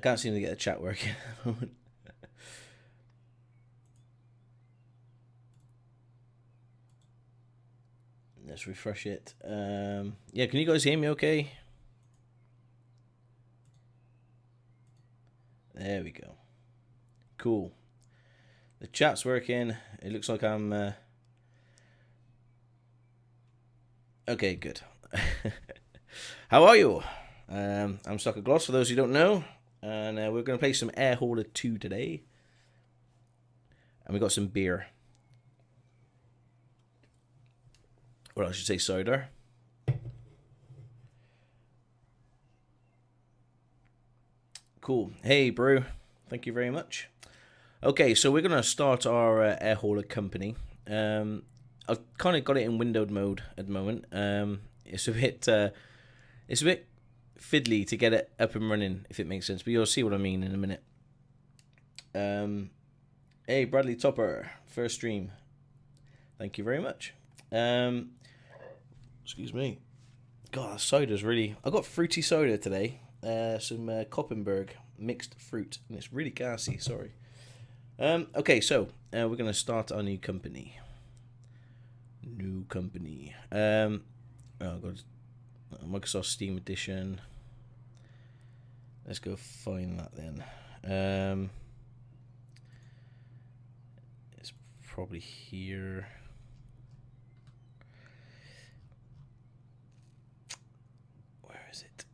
Can't seem to get the chat working at the moment. Let's refresh it. Yeah, can you guys hear me okay? There we go. Cool. The chat's working. It looks like I'm... Okay, good. How are you? I'm Stockoglaws, for those who don't know. And we're going to play some Airhaulics 2 today. And we got some beer. Or I should say cider. Cool. Hey, brew. Thank you very much. Okay, so we're going to start our Airhaulics company. I've kind of got it in windowed mode at the moment. It's a bit fiddly to get it up and running, if it makes sense. But you'll see what I mean in a minute. Hey, Bradley Topper, first stream. Thank you very much. Excuse me. God, that cider's really... I got fruity soda today. Some Koppenberg mixed fruit, and it's really gassy. Sorry. Okay, so we're going to start our new company. Oh god, Microsoft Steam Edition. Let's go find that then. It's probably here. Where is it?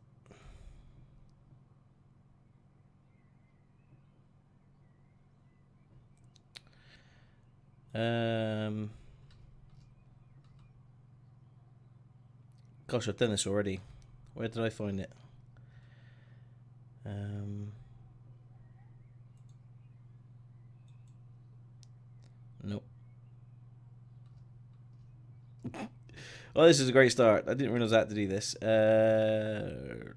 Gosh, I've done this already. Where did I find it? Nope. Oh, this is a great start. I didn't realize I had to do this. Where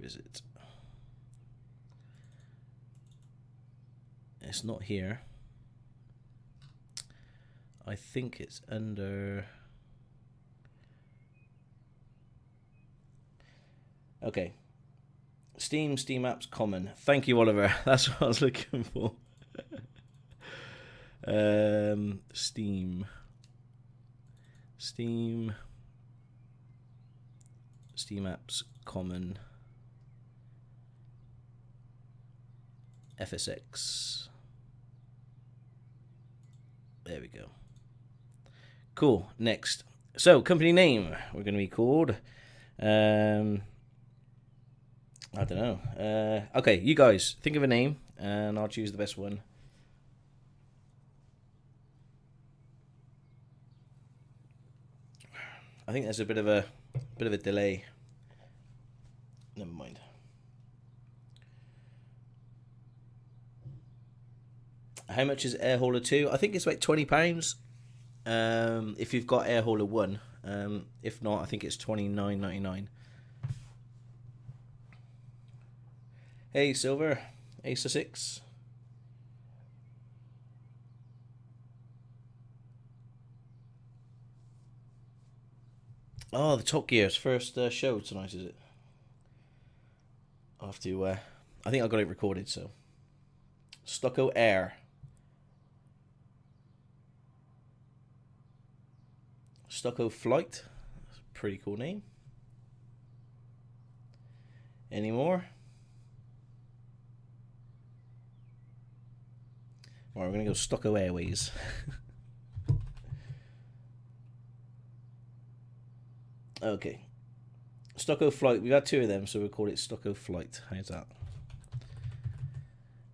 is it? It's not here. I think it's under... Okay. Steam apps common. Thank you, Oliver. That's what I was looking for. Steam apps common. FSX. There we go. Cool. Next. So, company name. We're going to be called... I don't know. Okay, you guys, think of a name, and I'll choose the best one. I think there's a bit of a delay. Never mind. How much is Airhaulics 2? I think it's like £20. If you've got Airhaulics 1. If not, I think it's $29.99. Hey, Silver. Ace of 6. Oh, the Top Gear's first show tonight, is it? I'll have to... I think I got it recorded, so... Stocko Air. Stocko Flight. That's a pretty cool name. Any more? Alright, we're going to go Stocko Airways. Okay. Stocko Flight. We've got 2 of them, so we'll call it Stocko Flight. How's that?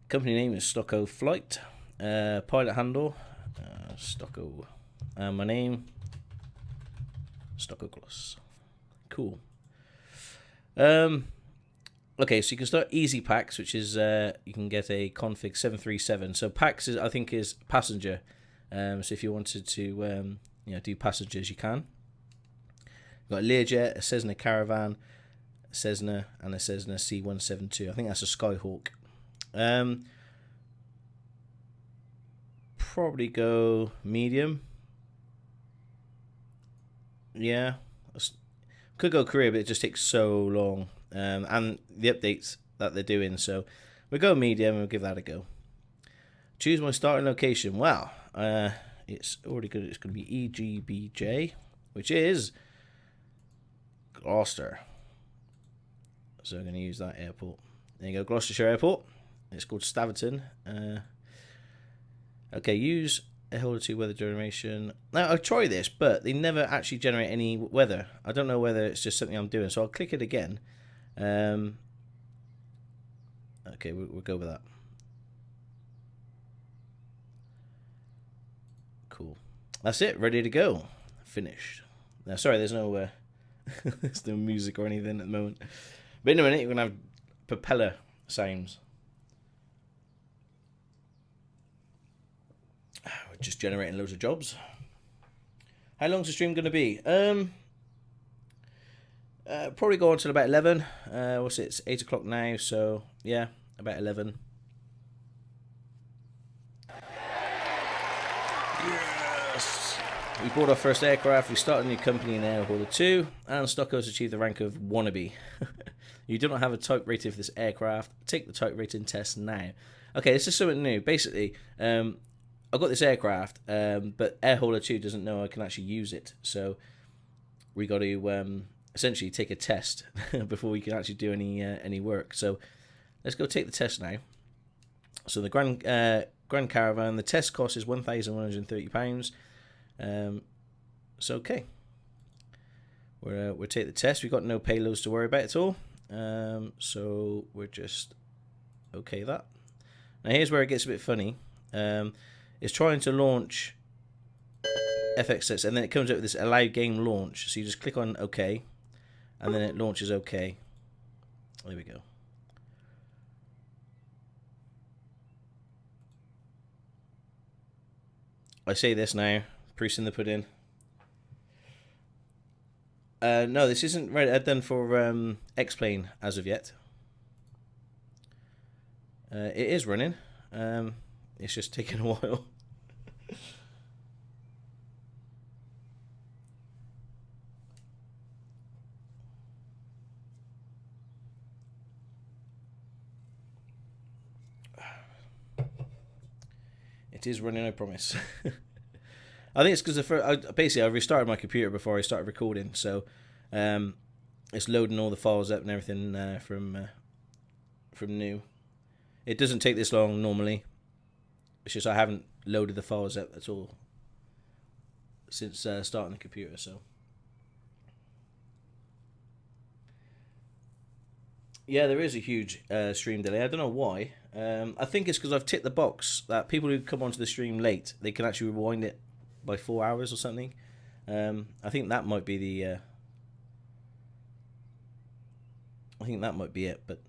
Company name is Stocko Flight. Pilot handle. Stocko. My name. Stockoglaws. Cool. Okay, so you can start easy packs, which is you can get a config 737. So packs is, I think, is passenger. So if you wanted to do passengers, you can. You've got a Learjet, a Cessna Caravan, a Cessna, and a Cessna C172. I think that's a Skyhawk. Probably go medium. Yeah. Could go career, but it just takes so long. And the updates that they're doing. So we'll go medium and we'll give that a go. Choose my starting location. Wow, it's already good. It's going to be EGBJ, which is Gloucester. So I'm going to use that airport. There you go, Gloucestershire Airport. It's called Staverton. Okay, use Airhaulics 2 weather generation. Now, I'll try this, but they never actually generate any weather. I don't know whether it's just something I'm doing, so I'll click it again. Okay, we'll go with that. Cool. That's it, ready to go. Finished. Now, sorry, there's no there's no music or anything at the moment. But in a minute, you're going to have propeller sounds. We're just generating loads of jobs. How long's the stream going to be? Probably go on till about 11. What's it? It's 8 o'clock now, so yeah, about 11. Yes! We bought our first aircraft, we started a new company in Airhaulics 2, and Stockoglaws achieved the rank of wannabe. You do not have a type rating for this aircraft. Take the type rating test now. Okay, this is something new. Basically, I've got this aircraft, but Airhaulics 2 doesn't know I can actually use it. So we got to essentially take a test before we can actually do any work. So let's go take the test now. So the Grand Caravan, the test cost is £1,130. So okay, we'll take the test. We've got no payloads to worry about at all. So we're just okay that. Now here's where it gets a bit funny. It's trying to launch FX6, and then it comes up with this allow game launch. So you just click on OK, and then it launches OK. There we go. I say this now, proofs in the pudding. No, this isn't done for X-Plane as of yet. It is running. It's just taking a while. It is running, I promise. I think it's because basically I restarted my computer before I started recording, so it's loading all the files up and everything from new. It doesn't take this long normally. It's just I haven't loaded the files up at all since starting the computer. So yeah, there is a huge stream delay. I don't know why. I think it's because I've ticked the box that people who come onto the stream late, they can actually rewind it by 4 hours or something. I think that might be the. I think that might be it, but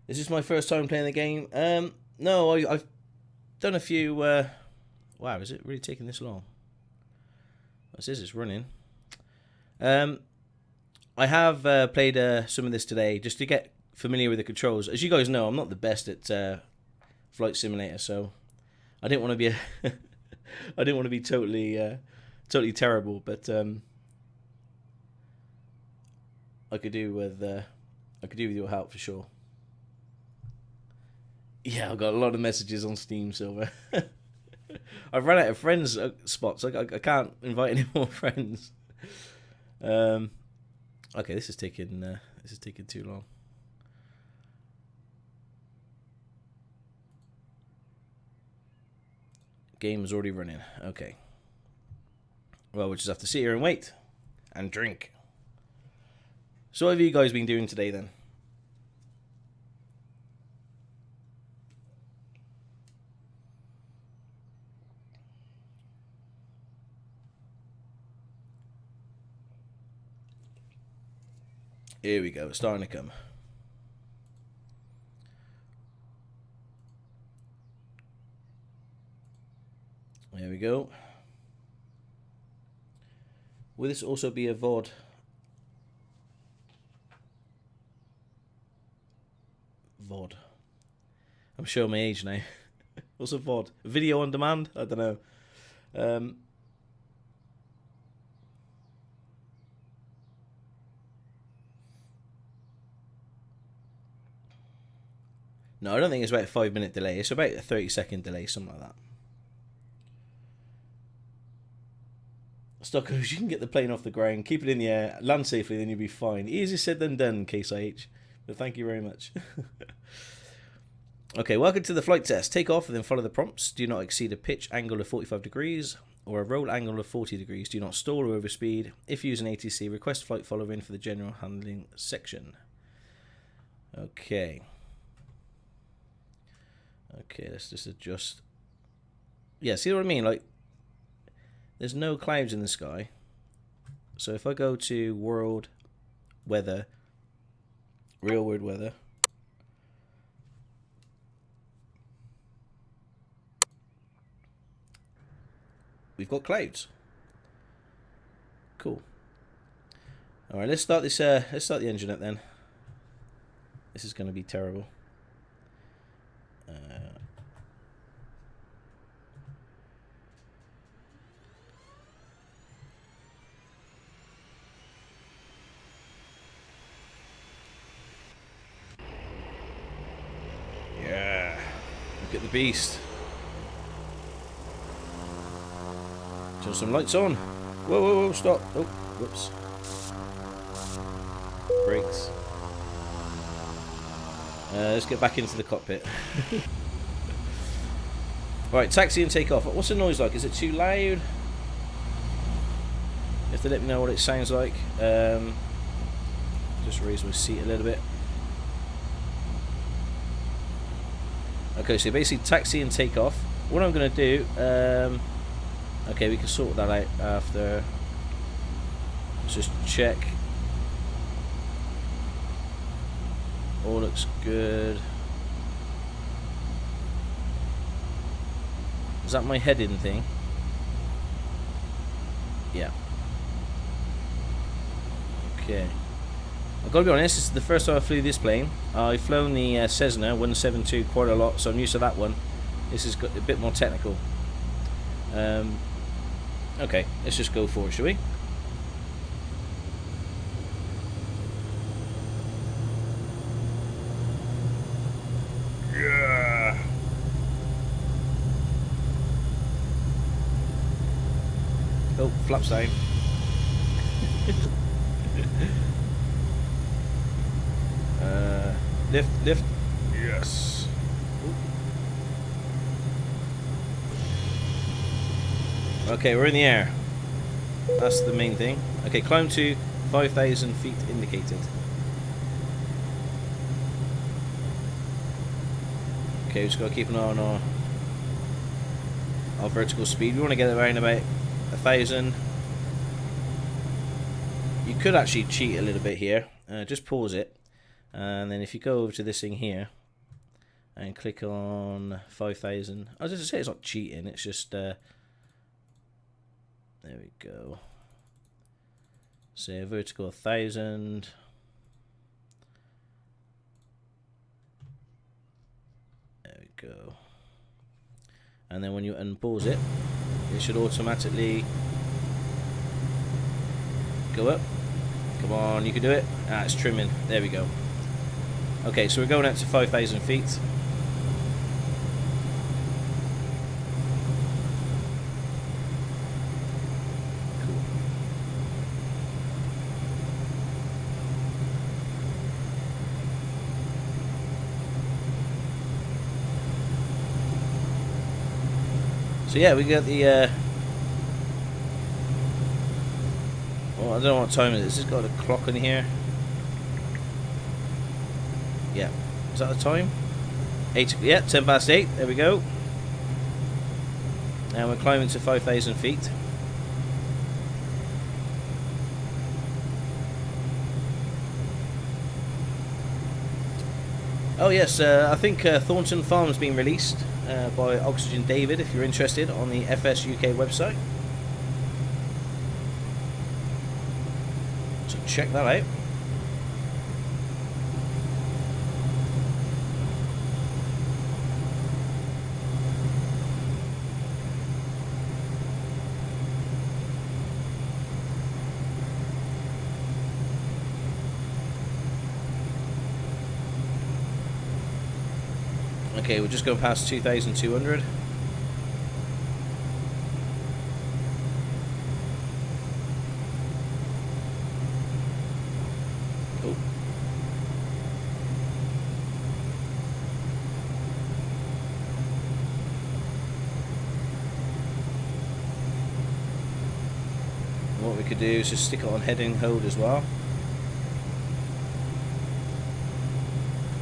is this my first time playing the game? No, I've done a few. Wow, is it really taking this long? It says it's running. I have played some of this today just to get familiar with the controls. As you guys know, I'm not the best at Flight Simulator, so I didn't want to be I didn't want to be totally terrible, but I could do with your help for sure. Yeah, I've got a lot of messages on Steam, Silver. I've run out of friends spots. I can't invite any more friends. Okay, this is taking too long. Game is already running. Okay. Well, we'll just have to sit here and wait and drink. So what have you guys been doing today then? Here we go, it's starting to come. There we go. Will this also be a VOD? VOD. I'm showing my age now. What's a VOD? Video on demand? I don't know. No, I don't think it's about a 5-minute delay. It's about a 30-second delay, something like that. Stockoglaws, you can get the plane off the ground, keep it in the air, land safely, then you'll be fine. Easier said than done, Case IH. But thank you very much. Okay, welcome to the flight test. Take off and then follow the prompts. Do not exceed a pitch angle of 45 degrees or a roll angle of 40 degrees. Do not stall or overspeed. If you use an ATC, request flight follow-in for the general handling section. Okay. Okay, let's just adjust. Yeah, see what I mean? Like, there's no clouds in the sky. So if I go to world weather, real world weather, we've got clouds. Cool. All right, let's start this. Let's start the engine up then. This is going to be terrible. Yeah, look at the beast. Turn some lights on. Whoa, whoa, whoa, stop. Oh, whoops. Brakes. Let's get back into the cockpit. Right, taxi and take off. What's the noise like? Is it too loud? You have to let me know what it sounds like. Just raise my seat a little bit. Okay, so basically taxi and take off. What I'm going to do... okay, we can sort that out after. Let's just check. All looks good. Is that my head-in thing? Yeah. Okay. I've got to be honest, this is the first time I flew this plane. I've flown the Cessna 172 quite a lot, so I'm used to that one. This is a bit more technical. Okay, let's just go for it, shall we? Yeah. Oh, flaps down. Lift, lift. Yes. Okay, we're in the air. That's the main thing. Okay, climb to 5,000 feet indicated. Okay, we just got to keep an eye on our vertical speed. We want to get around about 1,000. You could actually cheat a little bit here. Just pause it. And then if you go over to this thing here and click on 5,000. I was just say it's not cheating, it's just... there we go. Say vertical 1,000. There we go. And then when you unpause it, it should automatically go up. Come on, you can do it. Ah, it's trimming. There we go. Okay, so we're going up to 5,000 feet. So yeah, we got the well, I don't know what time it is. It's got a clock in here. Yeah, is that the time? 8. Yeah, 10 past 8. There we go. And we're climbing to 5,000 feet. Oh yes, I think Thornton Farm's been released by Oxygen David, if you're interested, on the FS UK website. So check that out. Okay, we're just going past 2,200. Oh. What we could do is just stick it on heading hold as well.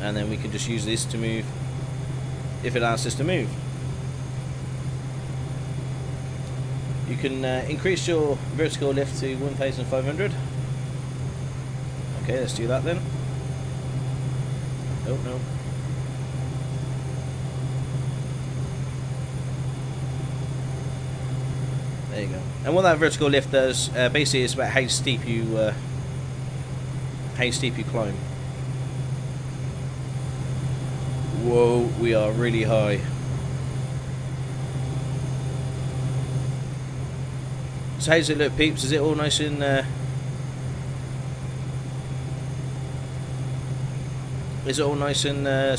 And then we can just use this to move if it asks us to move. You can increase your vertical lift to 1,500. Okay, let's do that then. Oh no. There you go. And what that vertical lift does, basically, is about how steep you climb. Whoa, we are really high. So how's it look, peeps? Is it all nice and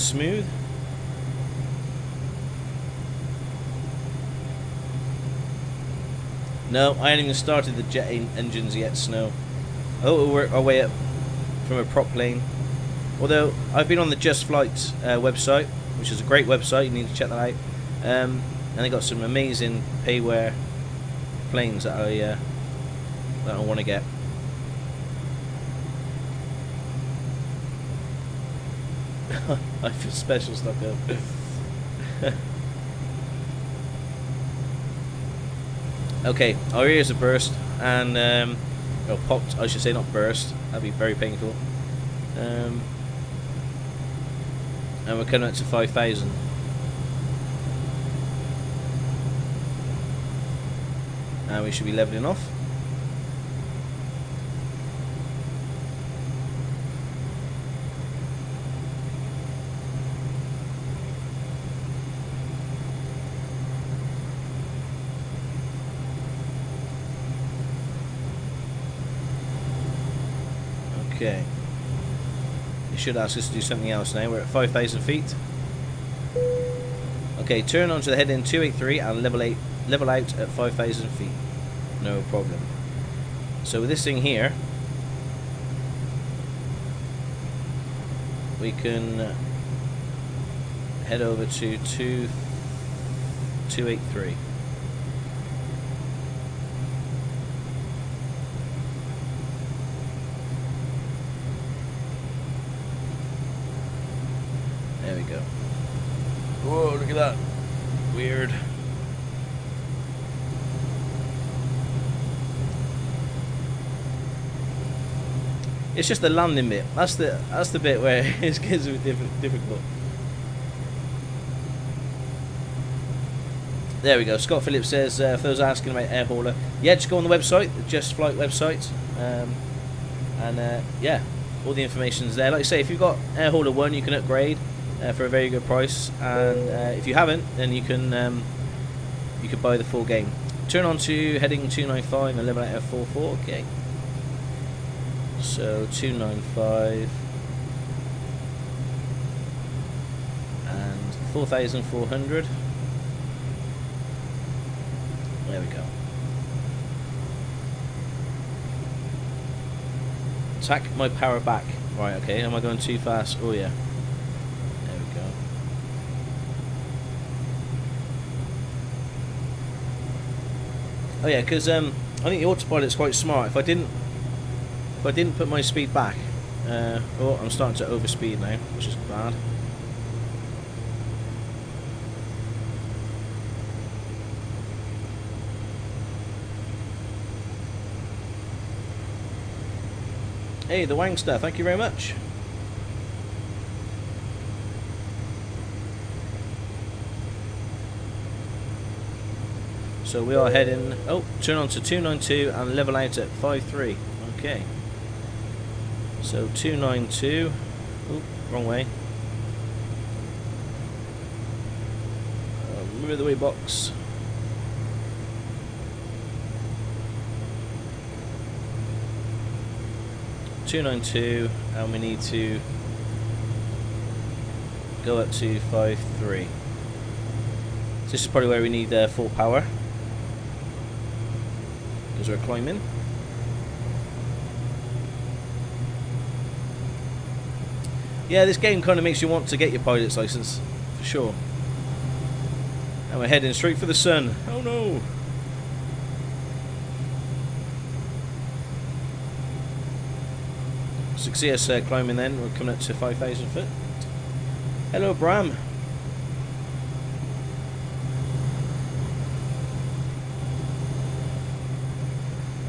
smooth? No, I haven't even started the jet engines yet, Snow. Oh, we'll work our way up from a prop plane. Although, I've been on the Just Flight website, which is a great website, you need to check that out. And they got some amazing payware planes that I want to get. I feel special stuck up. Okay, our ears have burst and well, popped. I should say, not burst. That'd be very painful. And we're coming up to 5,000. And we should be leveling off. Okay. It should ask us to do something else now. We're at 5,000 feet. Okay, turn onto the heading 283 and level out at 5,000 feet. No problem. So with this thing here, we can head over to 283. There we go. Whoa, look at that. Weird. It's just the landing bit. That's the bit where it gets a bit difficult. There we go. Scott Phillips says, for those asking about Airhauler, yeah, just go on the website, the Just Flight website, and yeah, all the information's there. Like I say, if you've got Airhauler 1, you can upgrade for a very good price, and if you haven't, then you can buy the full game. Turn on to heading 295 and level out at 44. Okay. So 295 and 4,400. There we go. Attack my power back. Right, okay, am I going too fast? Oh yeah. There we go. Oh yeah, because I think the autopilot's quite smart. If I didn't put my speed back, oh, I'm starting to overspeed now, which is bad. Hey, the Wangster, thank you very much. So we are heading, oh, turn on to 292 and level out at 53. Okay. So 292, oh, wrong way. Move the way box. $292, and we need to go up to 5.3. So this is probably where we need full power, because we're climbing. Yeah, this game kind of makes you want to get your pilot's license, for sure. And we're heading straight for the sun. Oh no! So you can see us climbing then. We're coming up to 5,000 foot. Hello, Bram.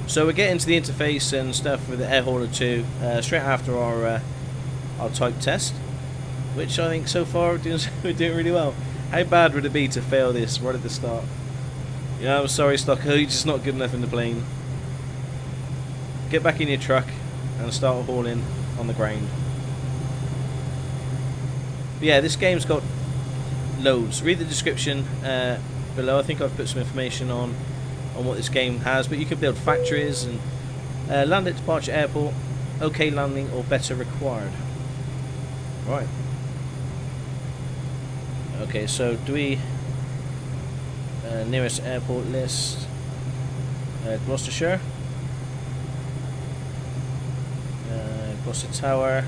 So we're getting to the interface and stuff with the Airhaulics 2 straight after our type test, which I think so far we're doing really well. How bad would it be to fail this right at the start? Yeah, I'm sorry, Stocko, you're just not good enough in the plane. Get back in your truck and start hauling on the ground. But yeah, this game's got loads. Read the description below. I think I've put some information on what this game has, but you can build factories and land at departure airport, okay landing or better required. Right. Okay, so do we nearest airport list, Gloucestershire, Gloucester Tower,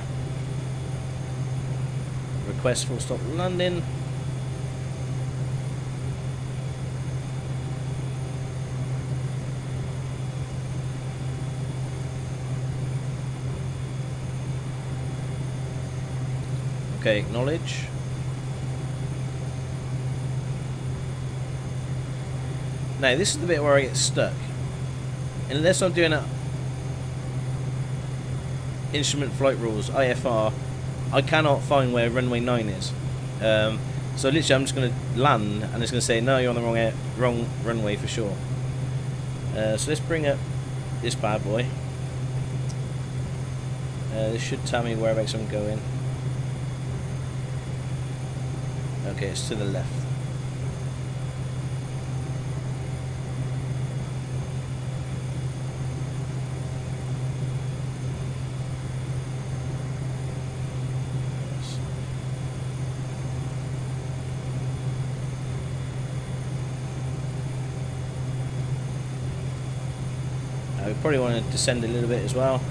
request full stop landing. Okay, acknowledge. Now this is the bit where I get stuck. Unless I'm doing a instrument flight rules, IFR, I cannot find where runway 9 is. So literally I'm just going to land and it's going to say no, you're on the wrong runway for sure. So let's bring up this bad boy. This should tell me whereabouts I'm going. Okay, it's to the left. We probably want to descend a little bit as well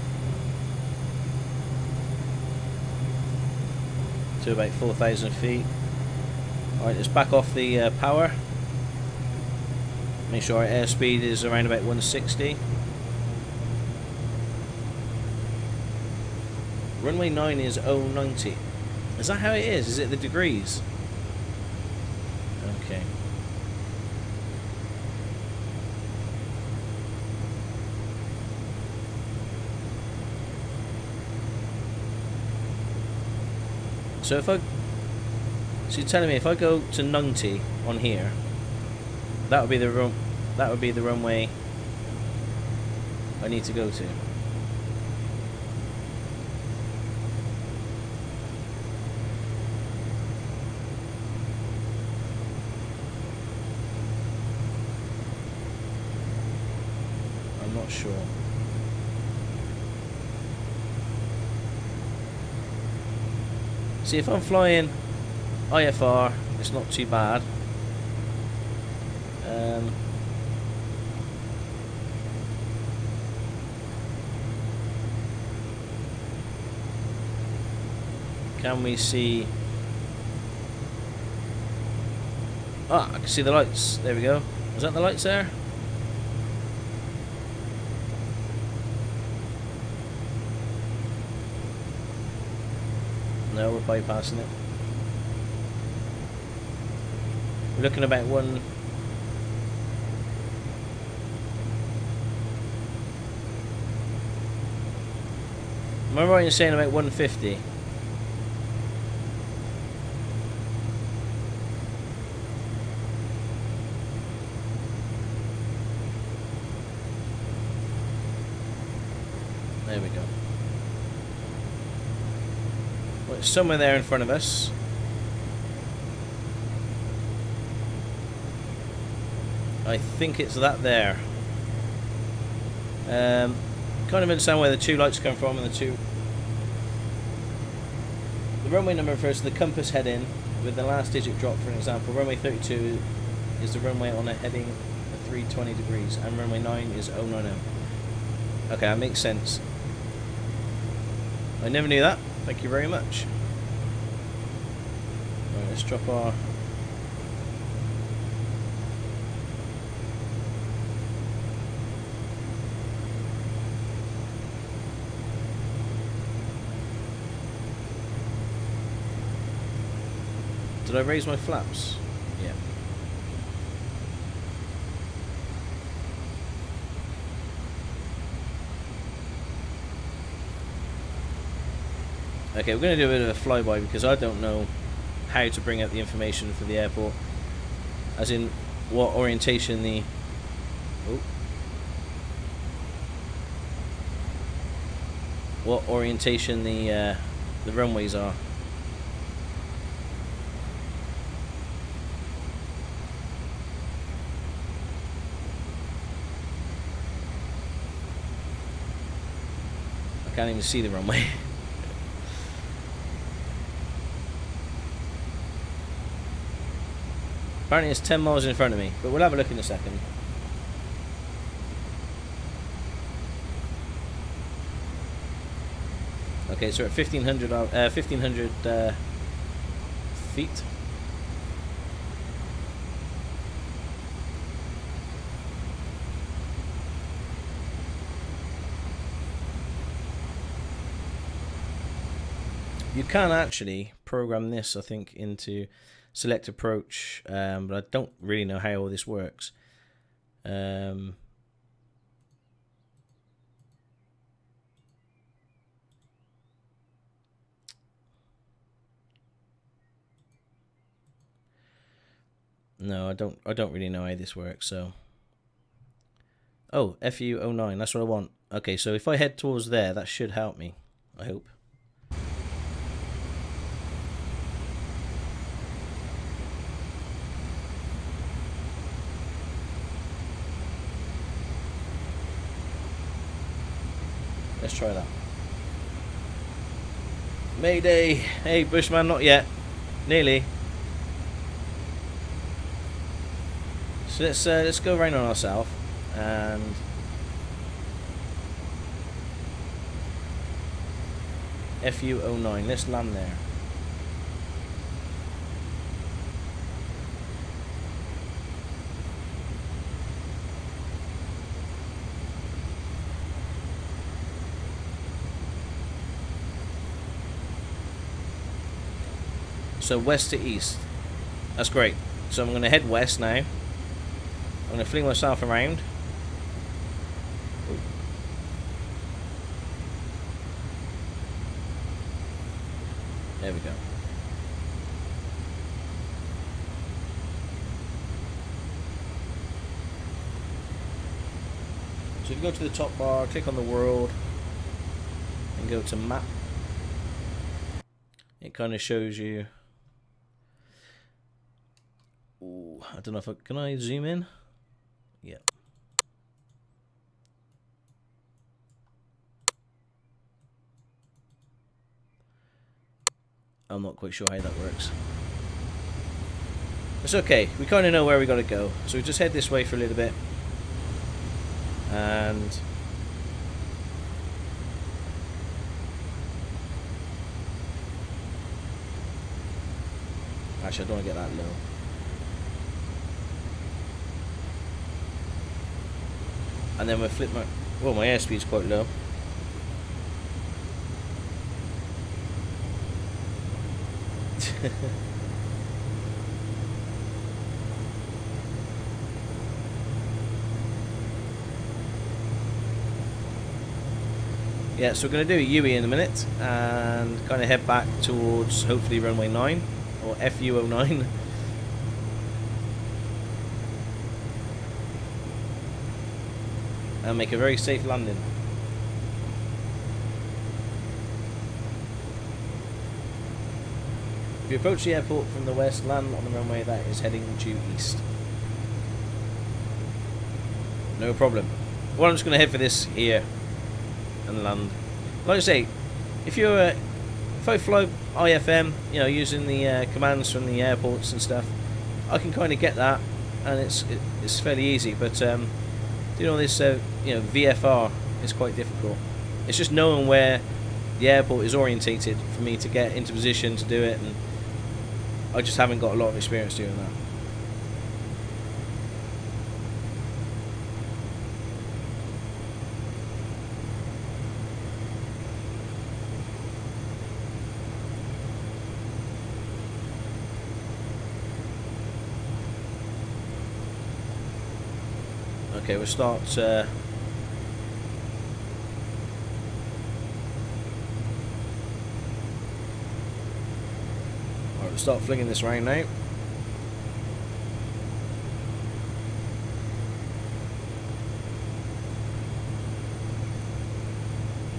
to about 4,000 feet. Alright, let's back off the power. Make sure our airspeed is around about 160. Runway 9 is 090. Is that how it is? Is it the degrees? Okay. So if so you're telling me if I go to 90 on here, that would be the runway I need to go to. I'm not sure. See, if I'm flying IFR, it's not too bad. Can we see? Ah, I can see the lights. There we go. Was that the lights there? No, we're bypassing it. We're looking about one. Am I right in saying about 150? There we go. Well, it's somewhere there in front of us. I think it's that there. Kind of understand where the two lights come from and the runway number refers to the compass heading with the last digit drop. For example, runway 32 is the runway on a heading of 320 degrees, and runway 9 is 090. Okay, that makes sense. I never knew that. Thank you very much. Right, let's drop our... Did I raise my flaps? Yeah. Okay, we're going to do a bit of a flyby because I don't know how to bring up the information for the airport. As in, what orientation the... Oh. What orientation the runways are. I can't even see the runway. Apparently it's 10 miles in front of me, but we'll have a look in a second. Okay, so we're at 1500 feet. You can actually program this, I think, into select approach, but I don't really know how all this works. No, I don't really know how this works. So, oh, FU09, that's what I want. Okay, so if I head towards there, that should help me, I hope. Let's try that. Mayday! Hey, Bushman, not yet. Nearly. So let's go around on ourselves and FU09. Let's land there. So west to east. That's great. So I'm going to head west now. I'm going to fling myself around. Ooh. There we go. So if you go to the top bar, click on the world, and go to map, it kind of shows you. Ooh, I don't know if can I zoom in? Yeah. I'm not quite sure how that works. It's okay. We kind of know where we got to go. So we just head this way for a little bit. And actually, I don't want to get that low. And then we'll flip my... Well, my airspeed's quite low. Yeah, so we're going to do a UE in a minute and kind of head back towards hopefully runway 9 or FU09. And make a very safe landing. If you approach the airport from the west, land on the runway that is heading due east. No problem. Well, I'm just going to head for this here and land. Like I say, if you're if I fly IFM, you know, using the commands from the airports and stuff, I can kind of get that, and it's fairly easy. But you know, this you know, VFR is quite difficult. It's just knowing where the airport is orientated for me to get into position to do it, and I just haven't got a lot of experience doing that. Okay, we'll start. Alright, we'll start flinging this around now.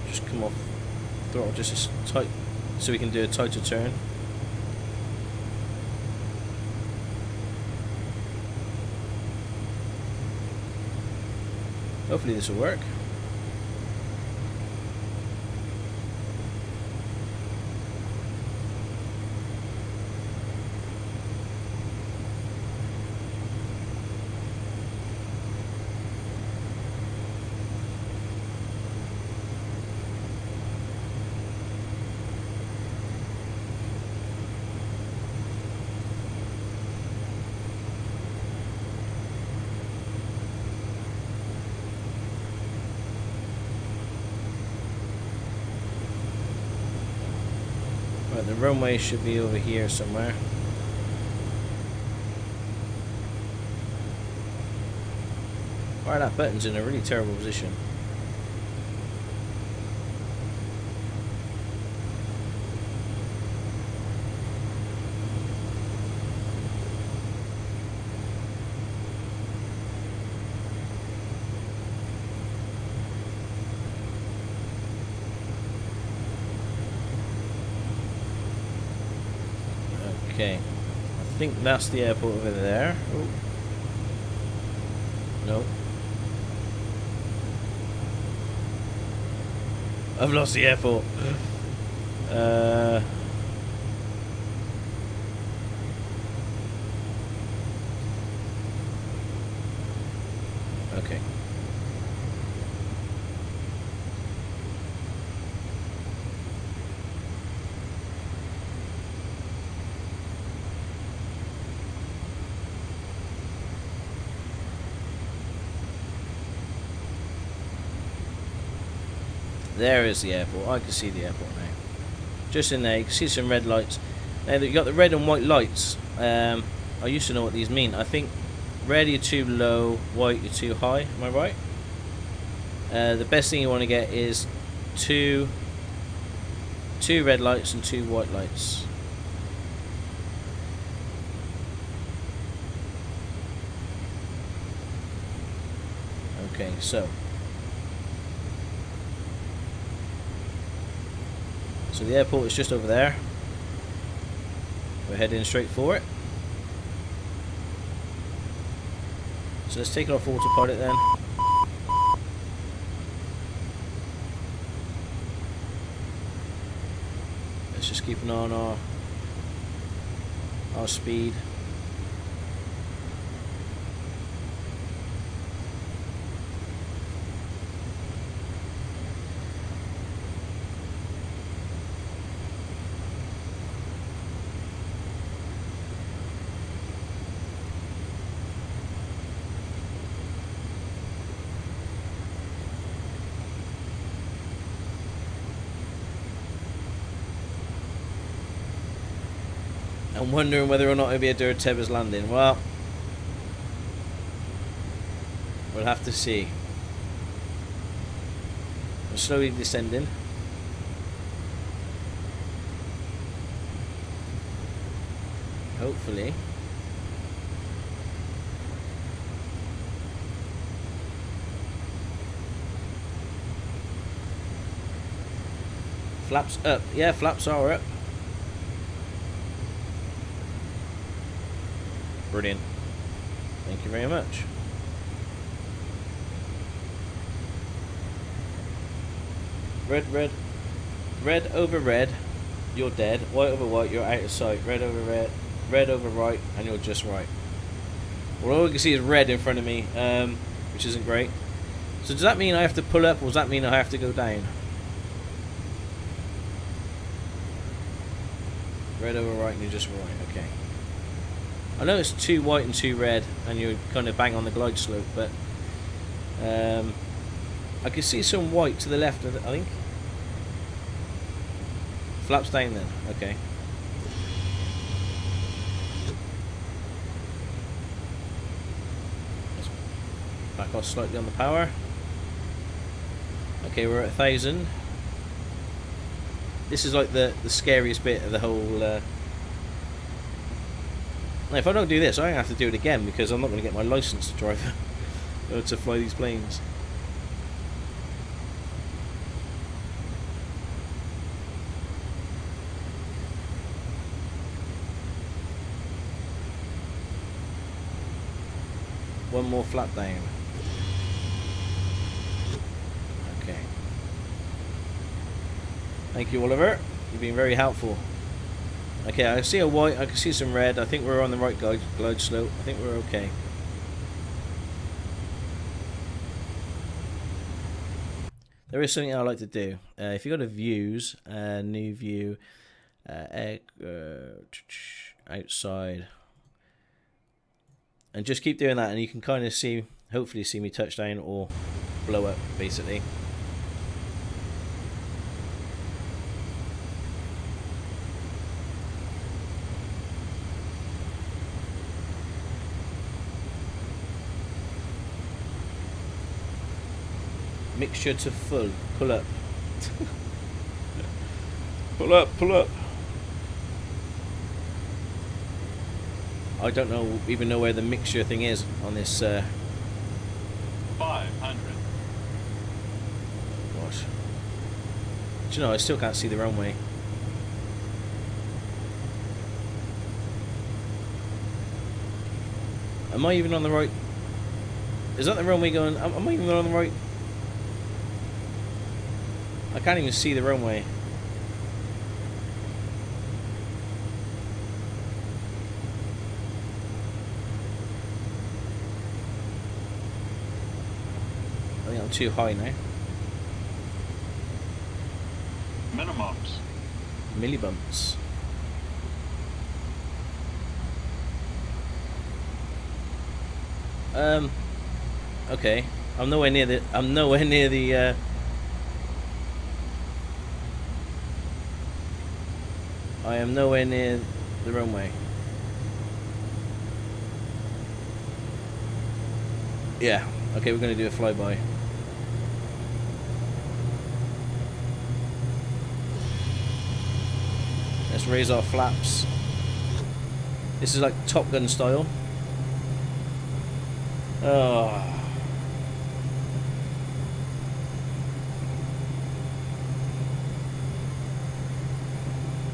Just come off throttle just as tight so we can do a tighter turn. Hopefully this will work. Right, the runway should be over here somewhere. Right, that button's in a really terrible position. Okay, I think that's the airport over there. Oh. No. I've lost the airport. Okay. There is the airport. I can see the airport now. Just in there, you can see some red lights. Now you got the red and white lights. I used to know what these mean. I think red you're too low, white you're too high. Am I right? The best thing you want to get is two red lights and 2 white lights. Okay, so the airport is just over there. We're heading straight for it. So let's take it off autopilot then. Let's just keep an eye on our speed. I'm wondering whether or not it'll be a Dirteba's landing. Well, we'll have to see. We're slowly descending. Hopefully. Flaps up. Yeah, flaps are up. Brilliant. Thank you very much. Red, red. Red over red. you're dead. White over white, you're out of sight. Red over red, red over right, and you're just right. Well, all I can see is red in front of me, which isn't great. So does that mean I have to pull up, or does that mean I have to go down? Red over right, and you're just right. Okay. I know it's 2 white and 2 red, and you're kind of bang on the glide slope, but I can see some white to the left, I think. Flaps down then. Okay. Let's back off slightly on the power. Okay, we're at 1,000. This is like the scariest bit of the whole. Now, if I don't do this, I have to do it again because I'm not going to get my license to drive or to fly these planes. One more flap down. Okay. Thank you, Oliver. You've been very helpful. Okay, I see a white, I can see some red. I think we're on the right glide slope. I think we're okay. There is something I like to do. If you go to views, new view, outside, and just keep doing that, and you can kind of see, hopefully see me touch down or blow up, basically. Mixture to full. Pull up. Pull up, pull up. I don't even know where the mixture thing is on this. 500. Gosh. Do you know, I still can't see the runway. Am I even on the right? Is that the runway going? Am I even on the right? I can't even see the runway. I think I'm too high now. Minimums. Millibumps. Okay. I'm nowhere near the. I am nowhere near the runway. Yeah. Okay, we're going to do a flyby. Let's raise our flaps. This is like Top Gun style. Oh.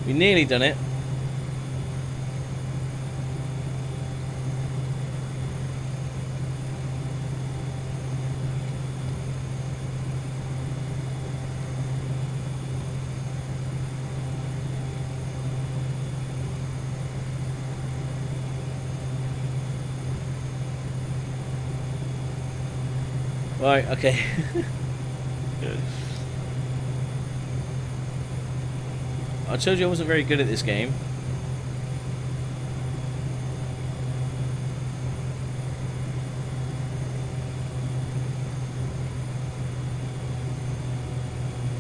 We nearly done it. Right, okay. I told you I wasn't very good at this game.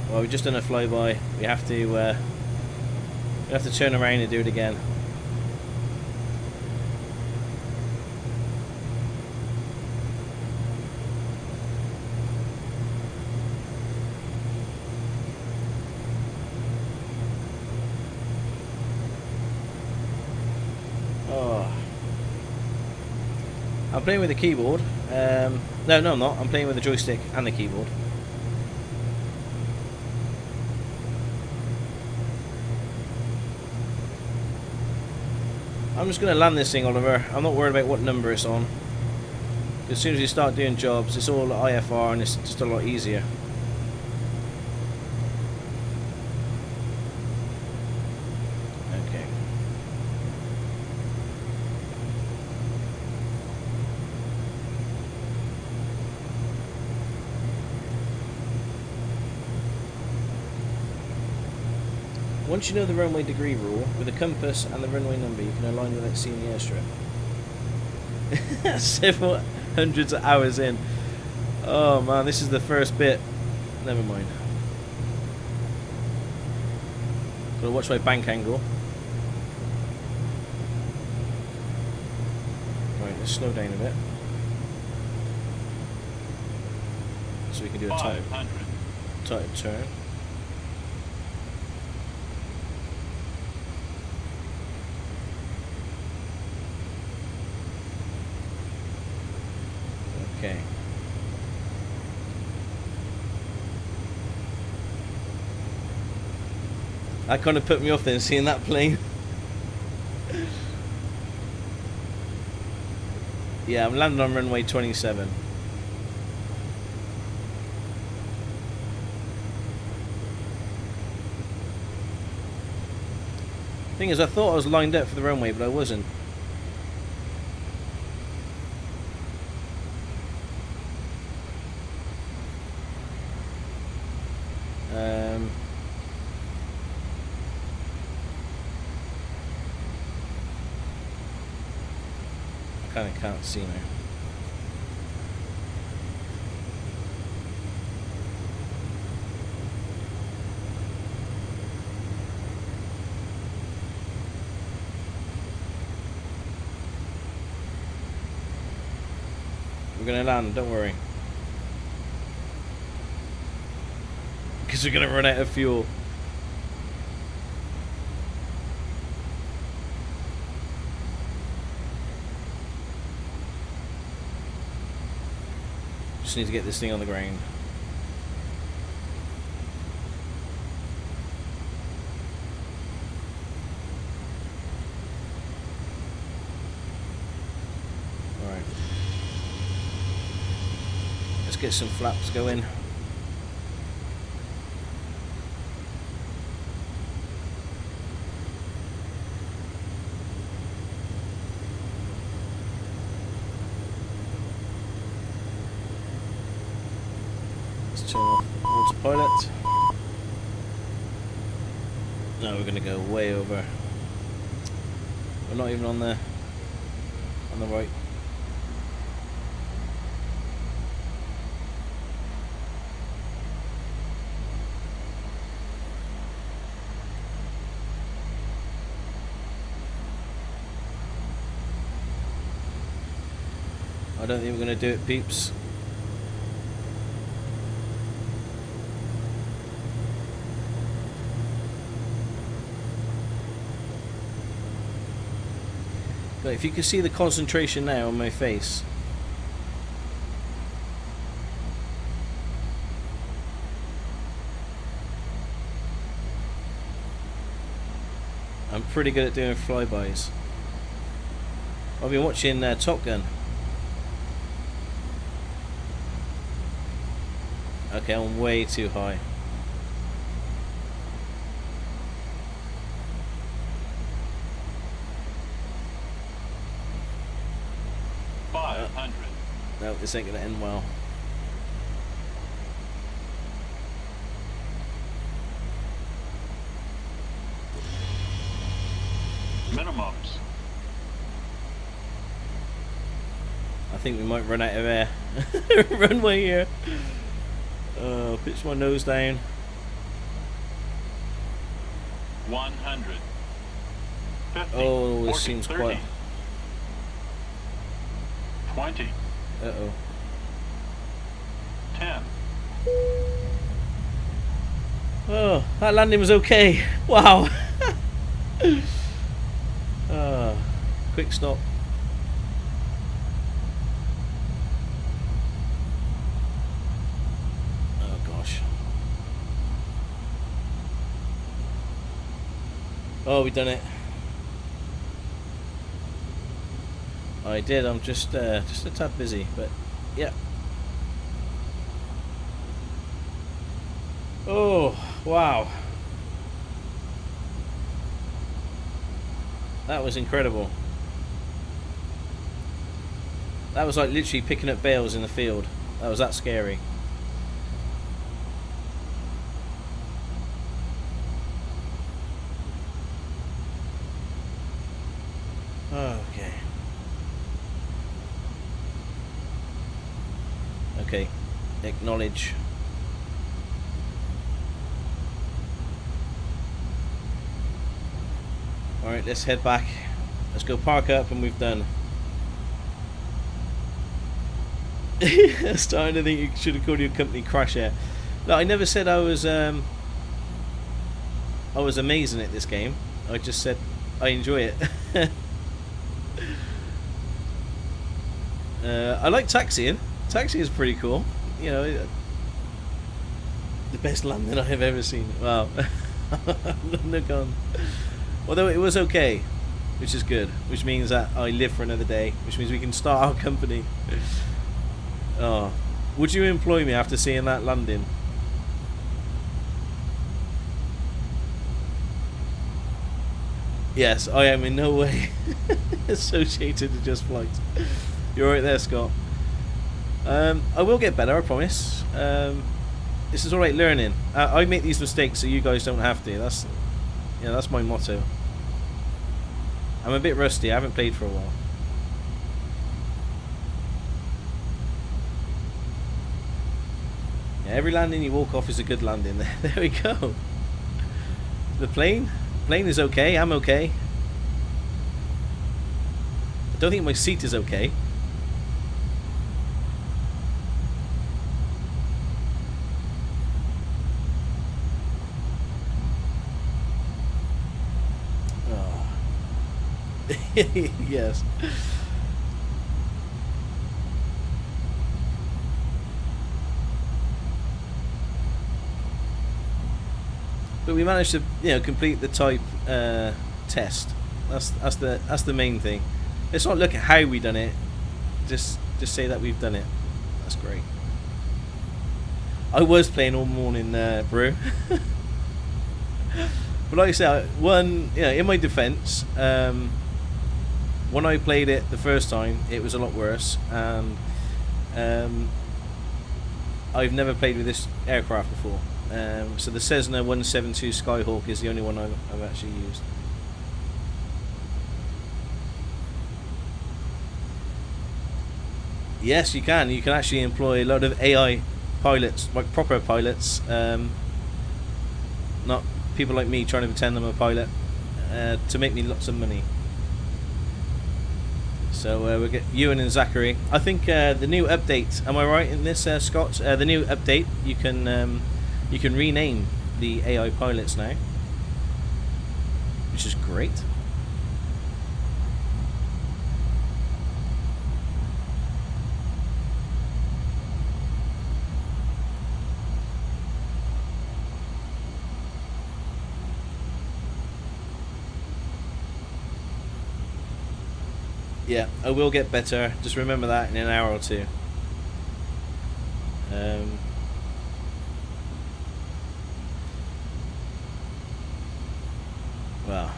Well, we've just done a flyby. We have to turn around and do it again. I'm playing with the keyboard. No, I'm not. I'm playing with the joystick and the keyboard. I'm just going to land this thing, Oliver. I'm not worried about what number it's on. As soon as you start doing jobs, it's all IFR and it's just a lot easier. Once you know the runway degree rule, with a compass and the runway number, you can align without seeing the airstrip. Several hundreds of hours in. Oh man, this is the first bit. Never mind. Gotta watch my bank angle. Right, let's slow down a bit. So we can do a tight turn. Okay. That kind of put me off then, seeing that plane. Yeah, I'm landing on runway 27. Thing is, I thought I was lined up for the runway, but I wasn't. I kind of can't see now. We're gonna land, don't worry. Because we're gonna run out of fuel. Just need to get this thing on the ground. Alright. Let's get some flaps going. Turn off autopilot. No, we're gonna go way over. We're not even on the right. I don't think we're gonna do it, peeps. But if you can see the concentration now on my face. I'm pretty good at doing flybys. I've been watching Top Gun. Okay, I'm way too high. No, this ain't gonna end well. Minimums. I think we might run out of air. Runway here. Pitch my nose down. 100. 50. Oh, this 40, seems 30, quite. 20. Uh-oh. 10. Oh, that landing was okay. Wow. Quick stop. Oh gosh. Oh, we done it. I did. I'm just a tad busy, but yeah. Oh wow, that was incredible. That was like literally picking up bales in the field. That was that scary. Okay, acknowledge. Alright, let's head back. Let's go park up, and we've done. Starting to think you should have called your company Crash Air. No, I never said I was amazing at this game. I just said I enjoy it. I like taxiing. Taxi is pretty cool. You know, the best landing I have ever seen. Wow. Look on. Although it was okay, which is good. Which means that I live for another day. Which means we can start our company. Oh, would you employ me after seeing that landing? Yes, I am in no way associated with Just Flight. You're right there, Scott. I will get better, I promise. This is alright learning. I make these mistakes so you guys don't have to. That's my motto. I'm a bit rusty. I haven't played for a while. Yeah, every landing you walk off is a good landing. There we go. The plane is okay. I'm okay. I don't think my seat is okay. Oh. Yes. But we managed to, complete the type test. That's the main thing. Let's not look at how we done it. Just say that we've done it. That's great. I was playing all morning, bro. But like I said, in my defence, when I played it the first time, it was a lot worse, and I've never played with this aircraft before. So the Cessna 172 Skyhawk is the only one I've actually used. Yes, you can. You can actually employ a lot of AI pilots, like proper pilots, not people like me trying to pretend I'm a pilot, to make me lots of money. So we'll get Ewan and Zachary. I think the new update. Am I right in this, Scott? The new update. You can rename the AI pilots now, which is great. Yeah, I will get better. Just remember that in an hour or two. Well,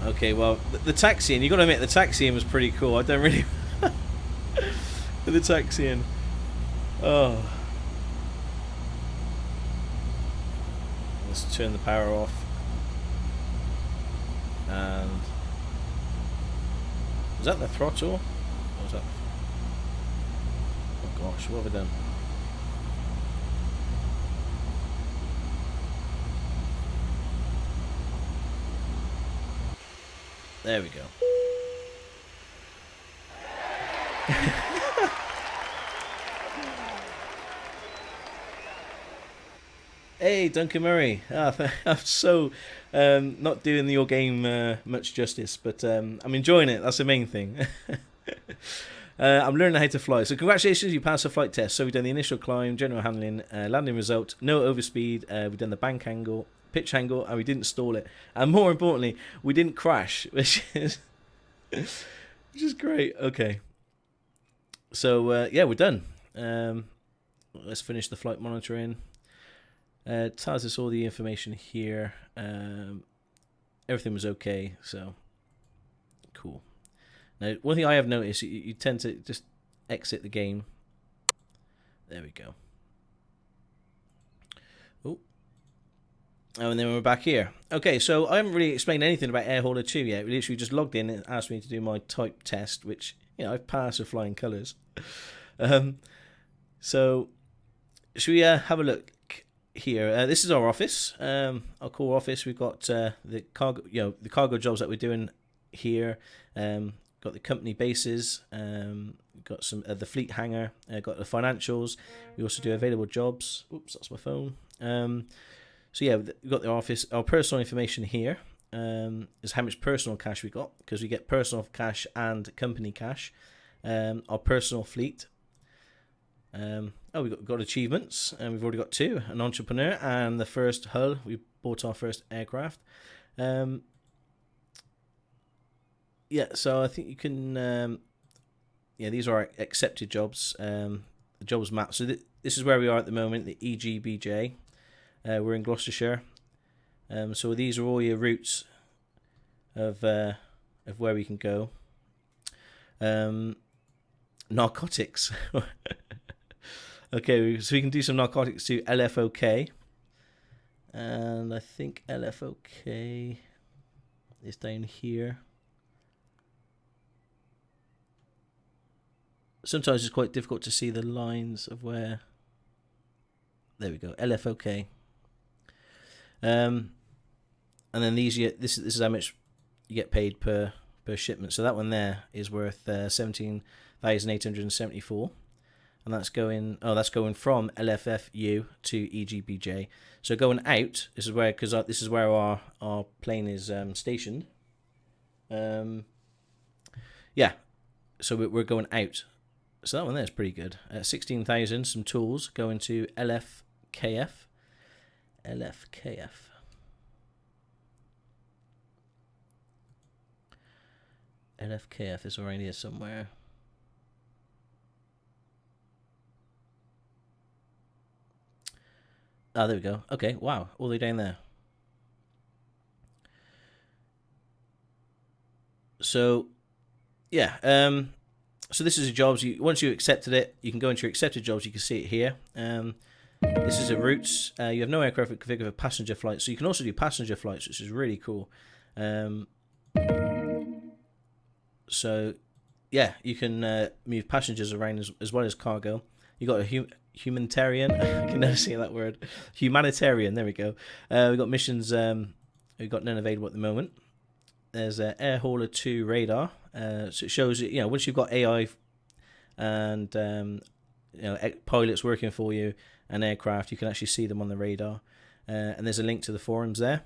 okay. Well, the taxiing. You got to admit, the taxiing was pretty cool. I don't really the taxiing. Oh, let's turn the power off. And was that the throttle? Or was that? Oh gosh, what have I done? There we go. Hey, Duncan Murray. I'm so not doing your game much justice, but I'm enjoying it. That's the main thing. I'm learning how to fly. So congratulations, you passed the flight test. So we've done the initial climb, general handling, landing result, no overspeed. We've done the bank angle, pitch angle, and we didn't stall it. And more importantly, we didn't crash, which is great. Okay. So yeah, we're done. Let's finish the flight monitoring. Tells us all the information here. Everything was okay, so cool. Now, one thing I have noticed, you tend to just exit the game. There we go. Oh, and then we're back here. Okay, so I haven't really explained anything about Airhauler 2 yet. We literally just logged in and asked me to do my type test, which, I've passed with flying colours. So, should we have a look here? This is our office, our core office. We've got the cargo, the cargo jobs that we're doing here. Got the company bases. Got some the fleet hangar. Got the financials. We also do available jobs. Oops, that's my phone. So yeah, we've got the office. Our personal information here is how much personal cash we got, because we get personal cash and company cash. Our personal fleet. We've got achievements, and we've already got 2: an entrepreneur and the first hull. We bought our first aircraft. So I think you can. These are accepted jobs. The jobs map. So this is where we are at the moment. The EGBJ. We're in Gloucestershire. So these are all your routes of where we can go. Narcotics. Okay, so we can do some narcotics to LFOK. And I think LFOK is down here. Sometimes it's quite difficult to see the lines of where. There we go, LFOK. And then this is how much you get paid per shipment. So that one there is worth 17,874, and that's going from LFFU to EGBJ. So going out, this is where our plane is stationed. So we're going out. So that one there is pretty good. 16,000, some tools going to LFKF. LFKF is around here somewhere. Oh, there we go. Okay, wow, all the way down there. So, yeah, so this is a jobs. Once you accepted it, you can go into your accepted jobs. You can see it here. This is a routes. You have no aircraft configured for passenger flights, so you can also do passenger flights, which is really cool. So, yeah, you can move passengers around as well as cargo. You got a humanitarian. I can never say that word. Humanitarian. There we go. We've got missions. We've got none available at the moment. There's an Airhaulics 2 radar. So it shows once you've got AI and pilots working for you and aircraft, you can actually see them on the radar. And there's a link to the forums there.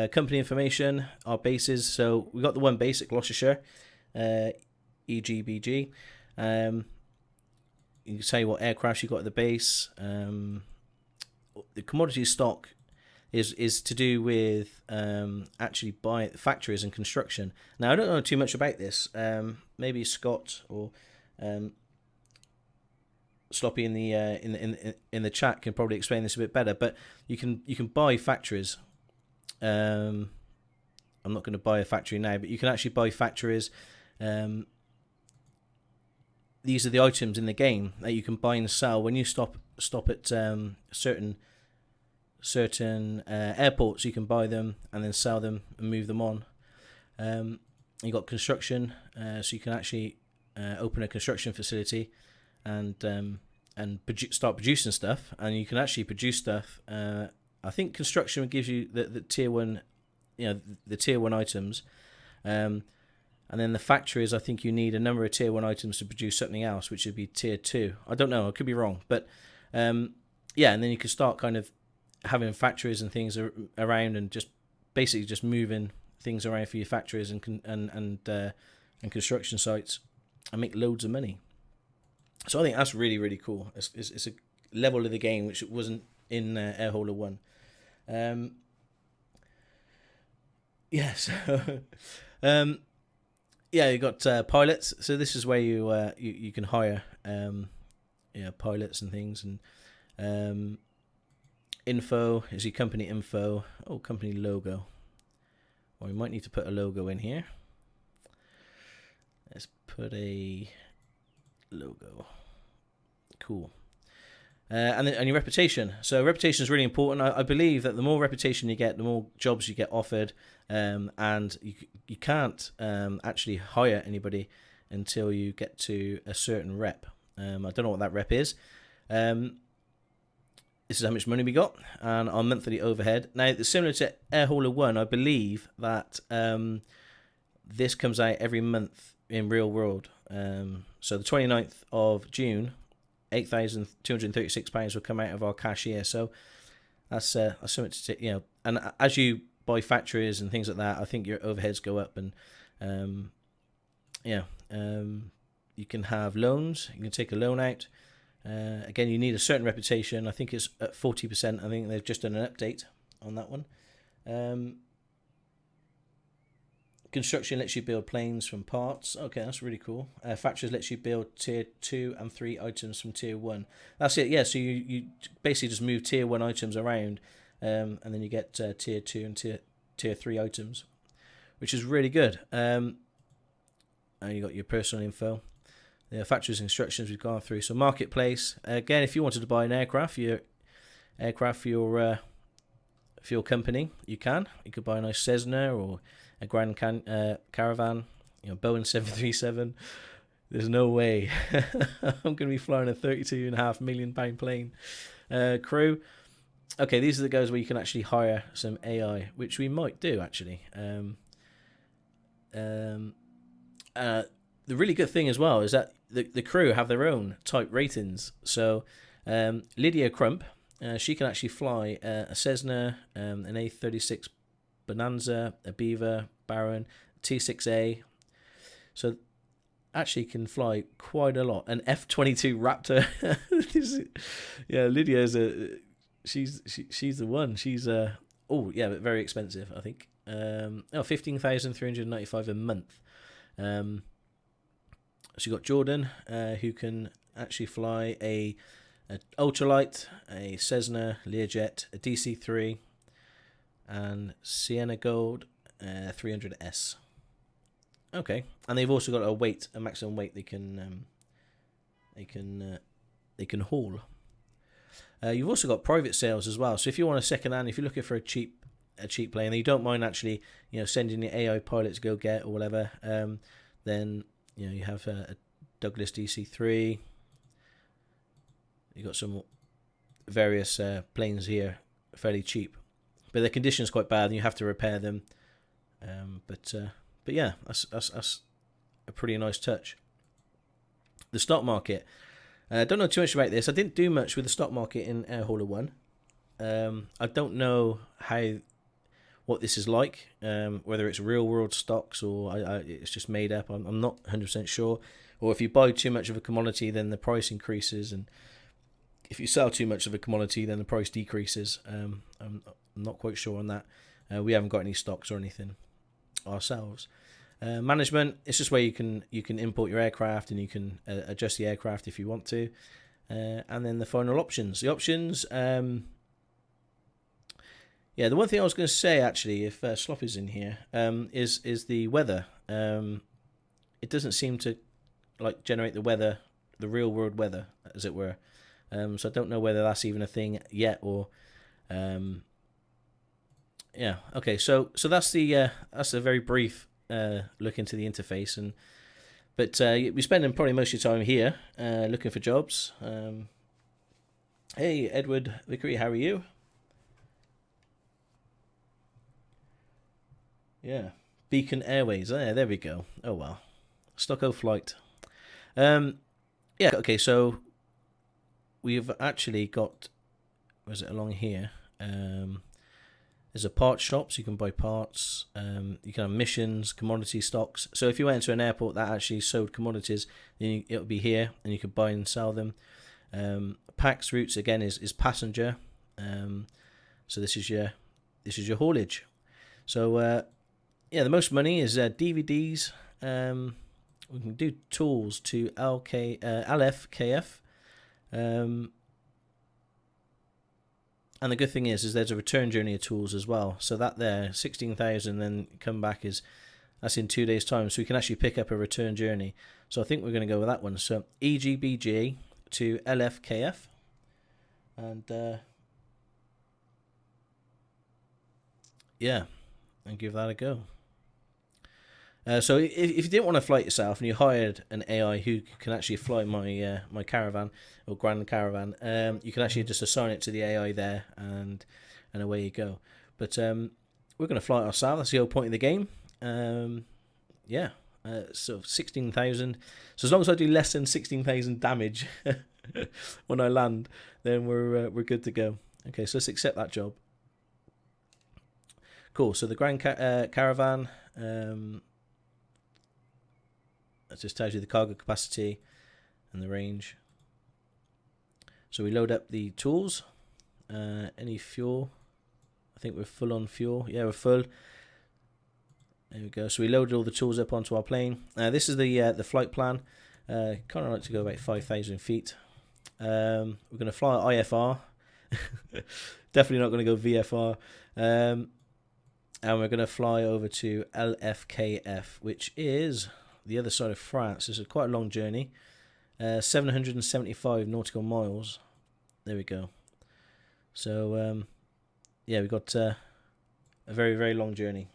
Company information, our bases. So we've got the one base at Gloucestershire, EGBG. You can say what aircraft you got at the base. The commodity stock is to do with actually buy factories and construction. Now I don't know too much about this. Maybe Scott or Sloppy in the chat can probably explain this a bit better. But you can buy factories. I'm not going to buy a factory now, but you can actually buy factories. These are the items in the game that you can buy and sell when you stop at certain airports. You can buy them and then sell them and move them on. You got construction, so you can actually open a construction facility and start producing stuff, and you can actually produce stuff. I think construction gives you the tier 1, the tier 1 items. And then the factories, I think you need a number of tier 1 items to produce something else, which would be tier 2. I don't know, I could be wrong. But and then you can start kind of having factories and things around, and just basically just moving things around for your factories and construction sites, and make loads of money. So I think that's really, really cool. It's a level of the game which wasn't in Airhaulics 1. You got pilots. So this is where you can hire pilots and things, and info is your company info. Oh, company logo. Well, we might need to put a logo in here. Let's put a logo. Cool. And your reputation. So reputation is really important. I believe that the more reputation you get, the more jobs you get offered, and you can't actually hire anybody until you get to a certain rep. I don't know what that rep is. This is how much money we got and our monthly overhead. Now, similar to Airhauler 1, I believe that this comes out every month in real world. So the 29th of June, £8,236 will come out of our cash here. So that's something to take, and as you buy factories and things like that, I think your overheads go up. And you can have loans. You can take a loan out. Again, you need a certain reputation. I think it's at 40%. I think they've just done an update on that one. Construction lets you build planes from parts. Okay, that's really cool. Factories lets you build tier 2 and 3 items from tier 1. That's it, yeah. So you basically just move tier 1 items around, and then you get tier 2 and tier 3 items, which is really good. And you got your personal info. The factory's instructions we've gone through. So marketplace. Again, if you wanted to buy an aircraft for your company, you can. You could buy a nice Cessna or a Grand Caravan, Boeing 737. There's no way I'm going to be flying a £32.5 million plane. Crew. Okay, these are the guys where you can actually hire some AI, which we might do actually. The really good thing as well is that the crew have their own type ratings. So Lydia Crump, she can actually fly a Cessna, an A36 Bonanza, a Beaver, Baron, T6A. So actually can fly quite a lot. An F-22 Raptor. Lydia's she's the one. She's but very expensive, I think. $15,395 a month. So you got Jordan, who can actually fly a ultralight, a Cessna, Learjet, a DC-3, and Sienna Gold 300S. Okay, and they've also got a maximum weight they can haul. You've also got private sales as well. So if you want a second hand, if you're looking for a cheap plane, and you don't mind actually sending your AI pilot to go get or whatever, then you have a Douglas DC-3. You got some various planes here, fairly cheap, but the condition's quite bad and you have to repair them. But yeah, that's a pretty nice touch. The stock market. I don't know too much about this. I didn't do much with the stock market in Airhauler 1. I don't know what this is like, whether it's real world stocks or it's just made up. I'm not 100% sure. Or if you buy too much of a commodity, then the price increases, and if you sell too much of a commodity, then the price decreases. I'm not quite sure on that. We haven't got any stocks or anything ourselves. Management, it's just where you can import your aircraft and you can adjust the aircraft if you want to. And then the final options. The options, the one thing I was going to say actually, if Slop is in here, is the weather. It doesn't seem to generate the weather, the real world weather, as it were. So I don't know whether that's even a thing yet or. Okay. So that's a very brief look into the interface, but we're spending probably most of your time here looking for jobs. Hey Edward Vickery, how are you? Yeah, Beacon Airways. There we go. Oh well, Stocko flight. Okay. So we've actually got. Was it along here? There's a parts shop, so you can buy parts. You can have missions, commodity stocks. So if you went to an airport that actually sold commodities, then it'll be here, and you could buy and sell them. PAX routes again is passenger. So this is your haulage. So the most money is DVDs. We can do tools to LFKF. And the good thing is there's a return journey of tools as well. So that there, 16,000, then come back that's in 2 days' time. So we can actually pick up a return journey. So I think we're going to go with that one. So EGBG to LFKF. And and give that a go. So if you didn't want to fly it yourself and you hired an AI who can actually fly my my caravan or Grand Caravan, you can actually just assign it to the AI there, and away you go. But we're going to fly it ourselves. That's the whole point of the game. Yeah, so 16,000. So as long as I do less than 16,000 damage when I land, then we're good to go. Okay, so let's accept that job. Cool. So the Grand Caravan. That just tells you the cargo capacity and the range. So we load up the tools. Any fuel? I think we're full on fuel. Yeah, we're full. There we go. So we loaded all the tools up onto our plane. This is the flight plan. Kind of like to go about 5,000 feet. We're going to fly IFR. Definitely not going to go VFR. And we're going to fly over to LFKF, which is the other side of France. This is quite a long journey. 775 nautical miles. There we go. So, yeah, we've got a very, very long journey.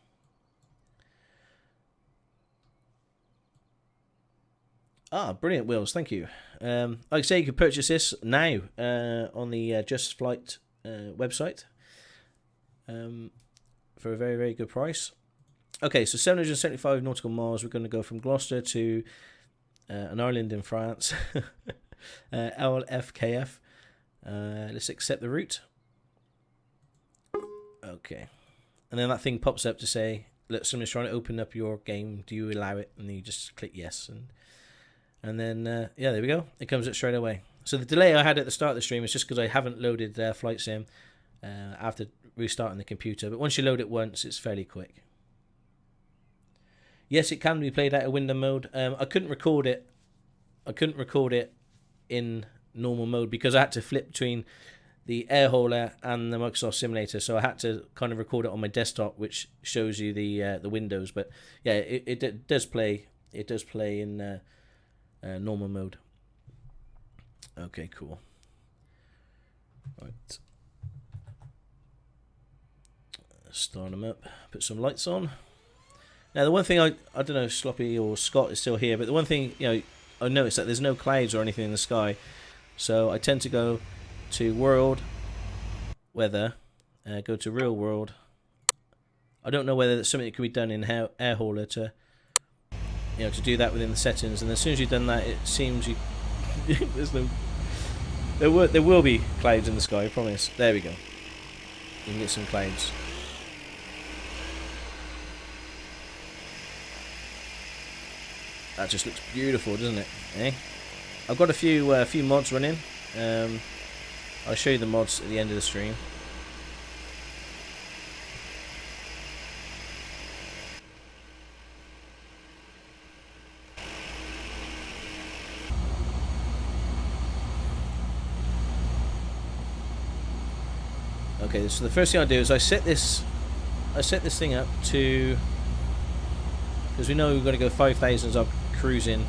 Brilliant, Wills. Thank you. Like I say, you can purchase this now on the Just Flight website for a very, very good price. Okay, so 775 nautical miles. We're going to go from Gloucester to an island in France. LFKF. Let's accept the route. Okay. And then that thing pops up to say, look, somebody's trying to open up your game. Do you allow it? And then you just click yes. And then, yeah, there we go. It comes up straight away. So the delay I had at the start of the stream is just because I haven't loaded Flight Sim after restarting the computer. But once you load it once, it's fairly quick. Yes, it can be played out of window mode. I couldn't record it. In normal mode because I had to flip between the air hauler and the Microsoft Simulator, so I had to kind of record it on my desktop, which shows you the windows. But yeah, it does play. It does play in normal mode. Okay, cool. Right, start them up. Put some lights on. Now, the one thing I don't know if Sloppy or Scott is still here, but the one thing, you know, I noticed that there's no clouds or anything in the sky, so I tend to go to World, Weather, go to Real World. I don't know whether that's something that can be done in Airhauler to, you know, to do that within the settings. And as soon as you've done that, it seems you there's no. There will be clouds in the sky, I promise. There we go. You can get some clouds. That just looks beautiful, doesn't it? Eh? I've got a few mods running. I'll show you the mods at the end of the stream. Okay, so the first thing I do is I set this thing up to, because we know we're going to go 5,000 as our cruising.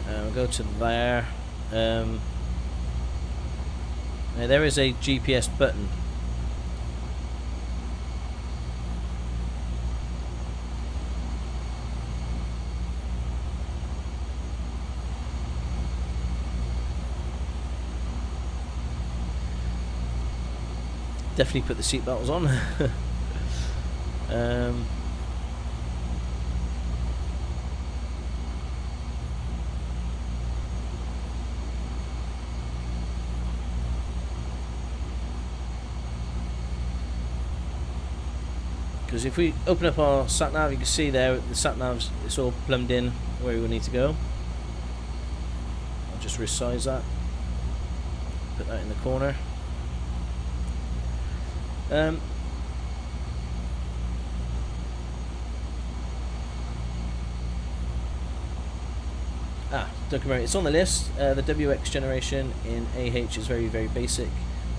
We'll go to there. Now there is a GPS button. Definitely put the seatbelts on. Because if we open up our sat nav, you can see there the sat nav's, it's all plumbed in where we need to go. I'll just resize that, put that in the corner. Document. It's on the list. The WX generation in AH is very, very basic,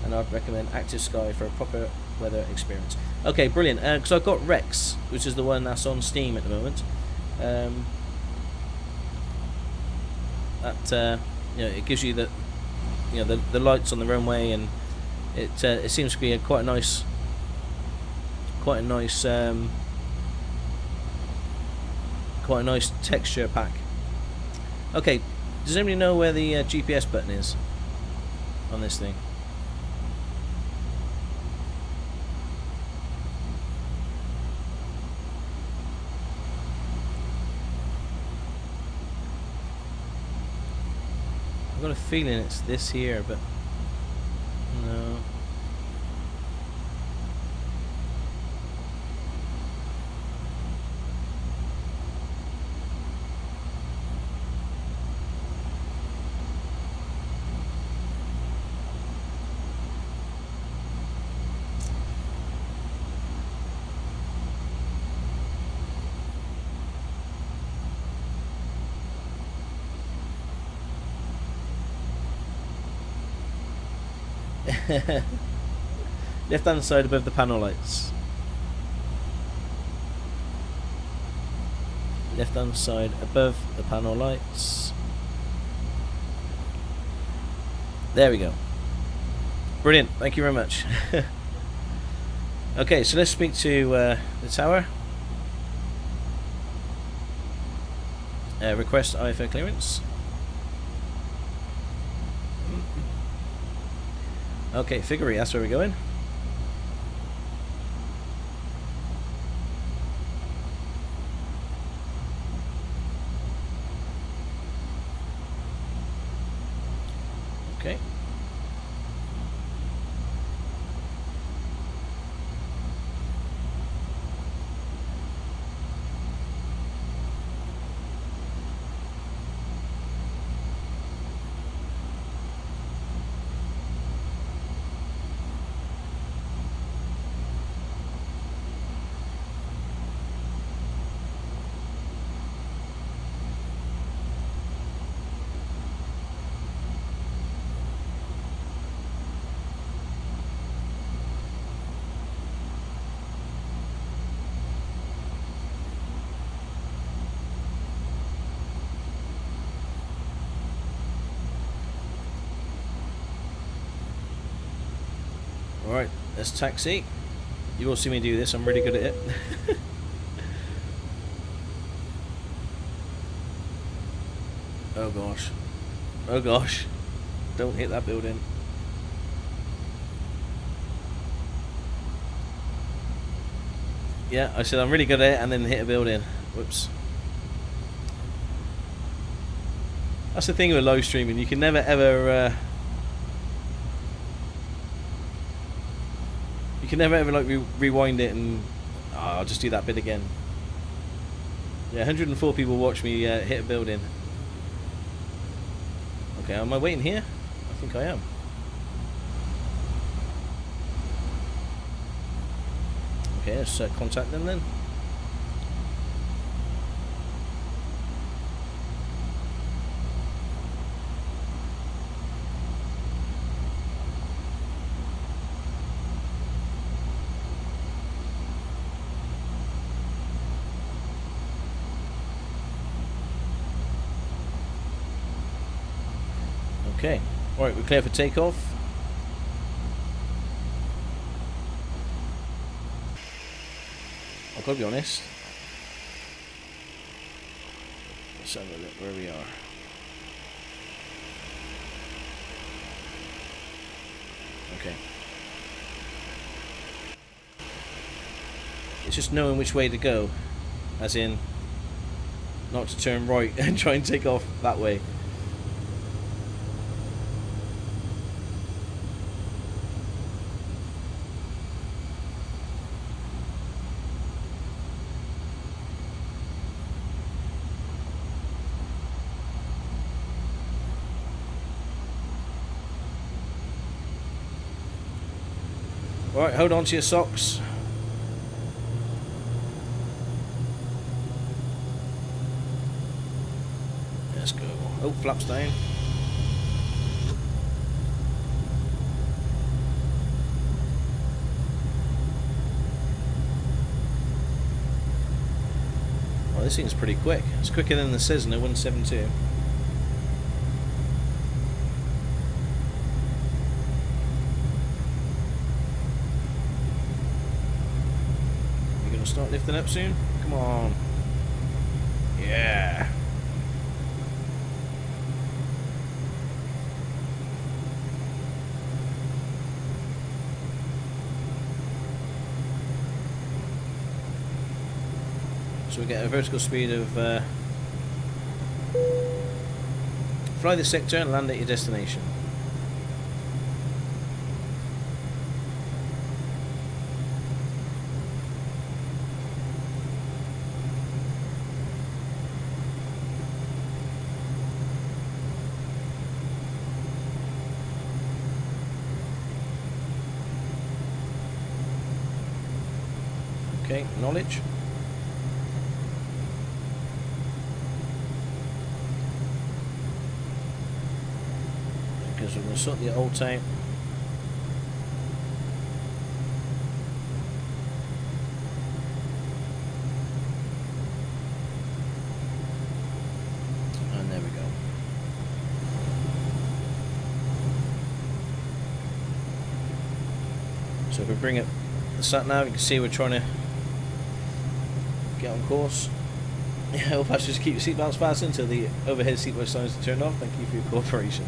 and I'd recommend Active Sky for a proper weather experience. Okay, brilliant. Because I've got Rex, which is the one that's on Steam at the moment. You know, it gives you the, you know, the lights on the runway, and it seems to be quite a nice quite a nice texture pack. Okay, does anybody know where the GPS button is on this thing? I've got a feeling it's this here, but no. Left hand side above the panel lights. Left hand side above the panel lights. There we go. Brilliant, thank you very much. Okay, so let's speak to the tower. Request IFO clearance. Okay, Figure, that's where we're going. Okay. Alright, let's taxi. You will see me do this, I'm really good at it. Oh gosh. Oh gosh. Don't hit that building. Yeah, I said I'm really good at it and then hit a building. Whoops. That's the thing with live streaming, you can never ever you can never ever like rewind it and I'll just do that bit again. Yeah, 104 people watch me hit a building. Okay, am I waiting here? I think I am. Okay, let's contact them then. Okay, alright, we're clear for takeoff. I've got to be honest. Let's have a look where we are. Okay. It's just knowing which way to go. As in, not to turn right and try and take off that way. Alright, hold on to your socks. Let's go. Oh, flaps down. Well, this thing's pretty quick. It's quicker than the Cessna 172. start lifting up soon? Come on. Yeah. So we get a vertical speed of fly the sector and land at your destination. Okay, knowledge. Because we're going to sort the old tape. And there we go. So if we bring up the sat nav, you can see we're trying to get on course. Yeah, all passengers keep your seatbelts fastened until the overhead seatbelt signs are turned off. Thank you for your cooperation.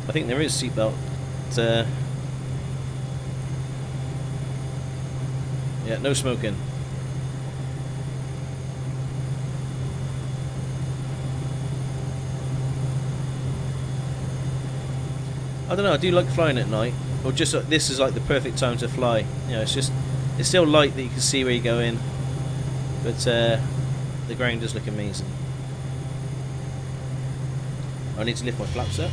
I think there is seatbelt. Yeah, no smoking. I don't know. I do like flying at night, or just this is like the perfect time to fly. You know, it's still light that you can see where you're going, but the ground does look amazing. I need to lift my flaps up.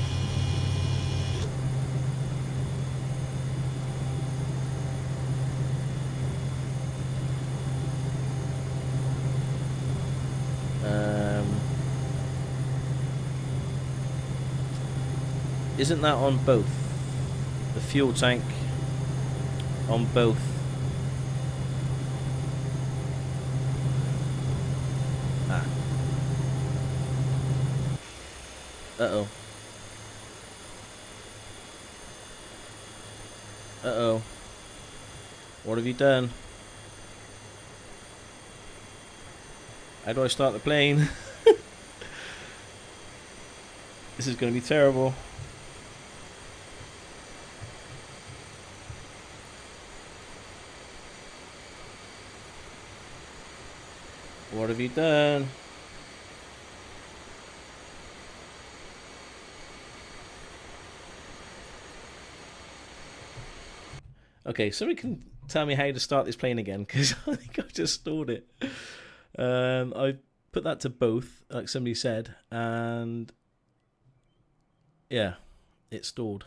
Isn't that on both? The fuel tank on both. Ah. Uh-oh. Uh-oh. What have you done? How do I start the plane? This is going to be terrible. What have you done? Okay, somebody can tell me how to start this plane again, because I think I just stalled it. I put that to both, like somebody said, and yeah, it stalled.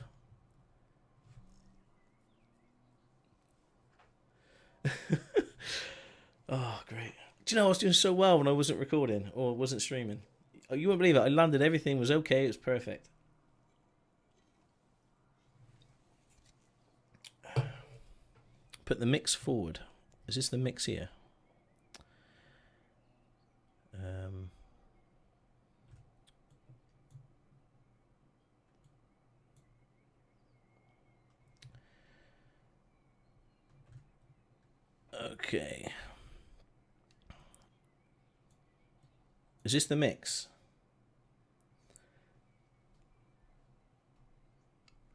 Oh, great. Do you know, I was doing so well when I wasn't recording or wasn't streaming. Oh, you won't believe it. I landed, everything was okay, it was perfect. Put the mix forward. Is this the mix here? Okay. Is this the mix?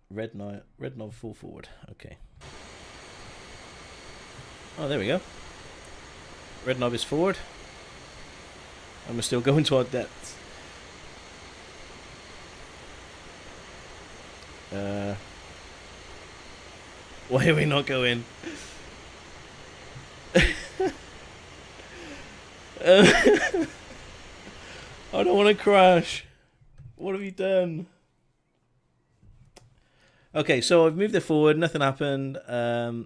Red knob full forward. Okay. Oh, there we go. Red knob is forward. And we're still going to our depth. Why are we not going? I don't want to crash. What have you done? Okay, so I've moved it forward. Nothing happened. I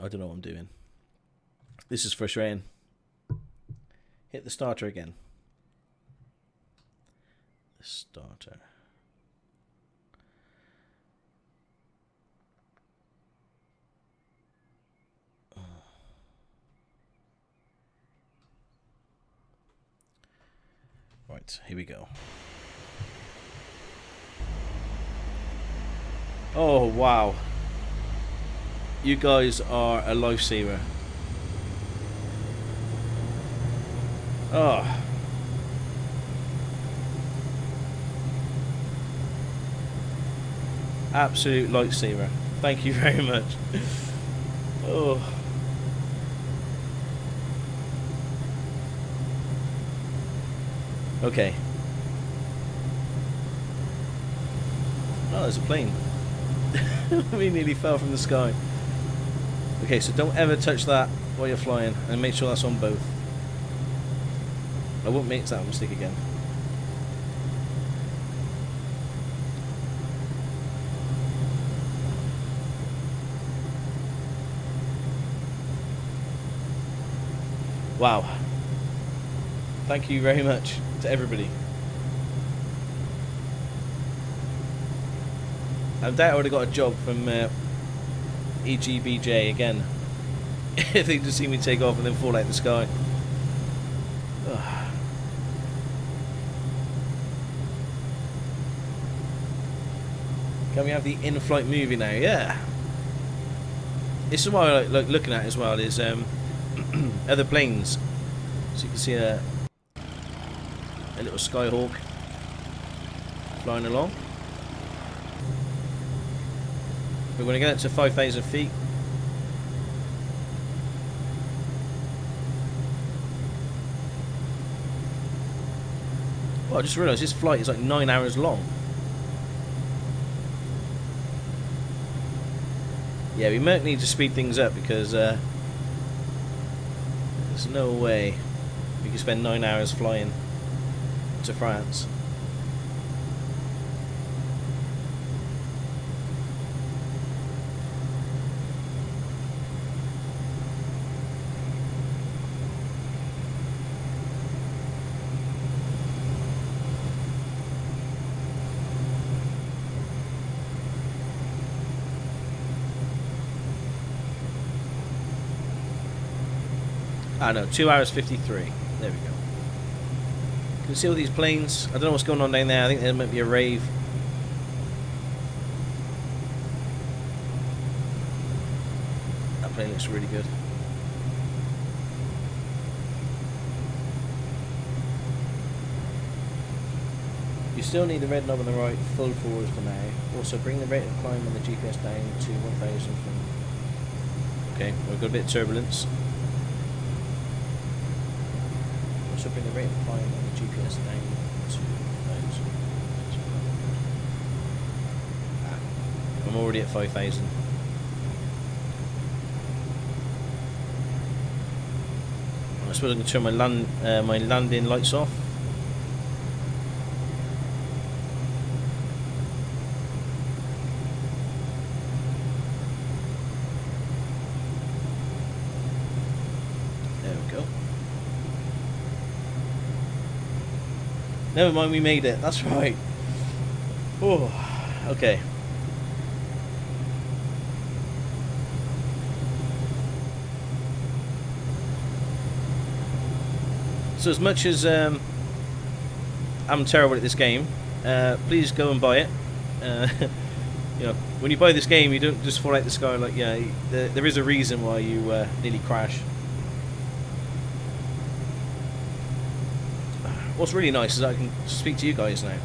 don't know what I'm doing. This is frustrating. Hit the starter again. The starter. Right, here we go. Oh, wow. You guys are a lifesaver. Oh. Absolute lifesaver. Thank you very much. Oh. Okay. Oh, there's a plane. We nearly fell from the sky. Okay, so don't ever touch that while you're flying, and make sure that's on both. I won't make that mistake again. Wow. Thank you very much to everybody. I doubt I would have got a job from EGBJ again if they just see me take off and then fall out the sky. Ugh. Can we have the in-flight movie now? Yeah. This is what I like looking at as well, is other planes. So you can see a little Skyhawk flying along. We're going to get it to 5,000 feet. Well, I just realised this flight is like 9 hours long. Yeah, we might need to speed things up because there's no way we can spend 9 hours flying to France. I know, 2 hours 53. There we go. You can see all these planes. I don't know what's going on down there. I think there might be a rave. That plane looks really good. You still need the red knob on the right, full forward for now. Also bring the rate of climb on the GPS down to 1,000 from... Okay, we've got a bit of turbulence. Also bring the rate of climb on the GPS down to 1,000. I'm already at 5,000. I suppose I can turn my landing lights off. There we go. Never mind, we made it. That's right. Oh, okay. So as much as I'm terrible at this game, please go and buy it. You know, when you buy this game, you don't just fall out the sky. Like, yeah, there is a reason why you nearly crash. What's really nice is I can speak to you guys now.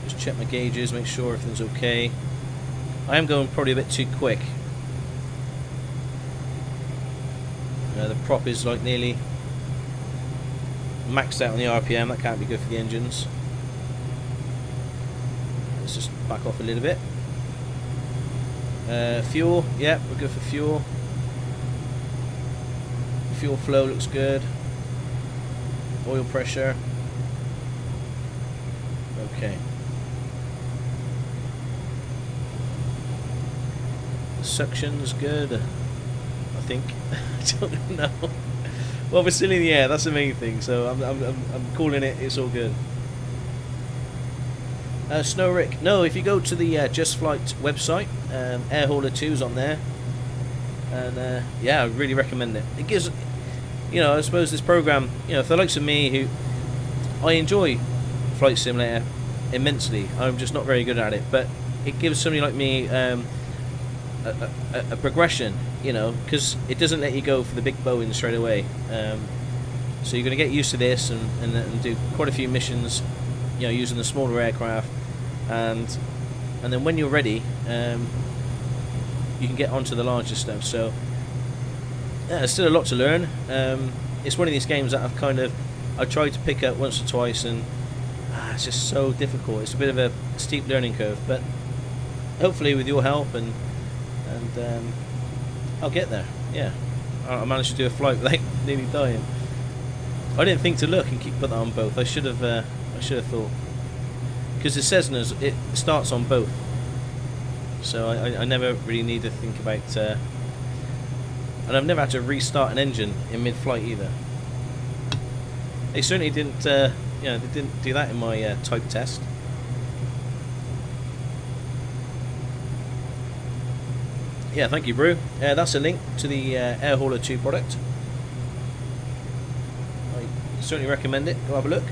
Just check my gauges, make sure everything's okay. I am going probably a bit too quick. The prop is like nearly maxed out on the RPM. That can't be good for the engines. Let's just back off a little bit. Fuel, yeah, we're good for fuel. Fuel flow looks good. Oil pressure. Okay. The suction's good, I think. I don't know. Well, we're still in the air. That's the main thing. So I'm calling it. It's all good. Snow Rick. No, if you go to the Just Flight website, Airhauler 2's on there. And yeah, I really recommend it. It gives, I suppose this program, for the likes of me who I enjoy Flight Simulator immensely. I'm just not very good at it, but it gives somebody like me a progression, because it doesn't let you go for the big Boeing straight away. So you're going to get used to this and do quite a few missions, using the smaller aircraft, and then when you're ready, you can get onto the larger stuff. So yeah, there's still a lot to learn. It's one of these games that I've tried to pick up once or twice, and it's just so difficult. It's a bit of a steep learning curve, but hopefully with your help and I'll get there. Yeah, I managed to do a flight without nearly dying. I didn't think to look and put that on both. I should have thought, because the Cessnas, it starts on both, so I never really need to think about. And I've never had to restart an engine in mid-flight either. They certainly didn't. They didn't do that in my type test. Yeah, thank you, Brew. That's a link to the Airhauler 2 product. I certainly recommend it. Go have a look.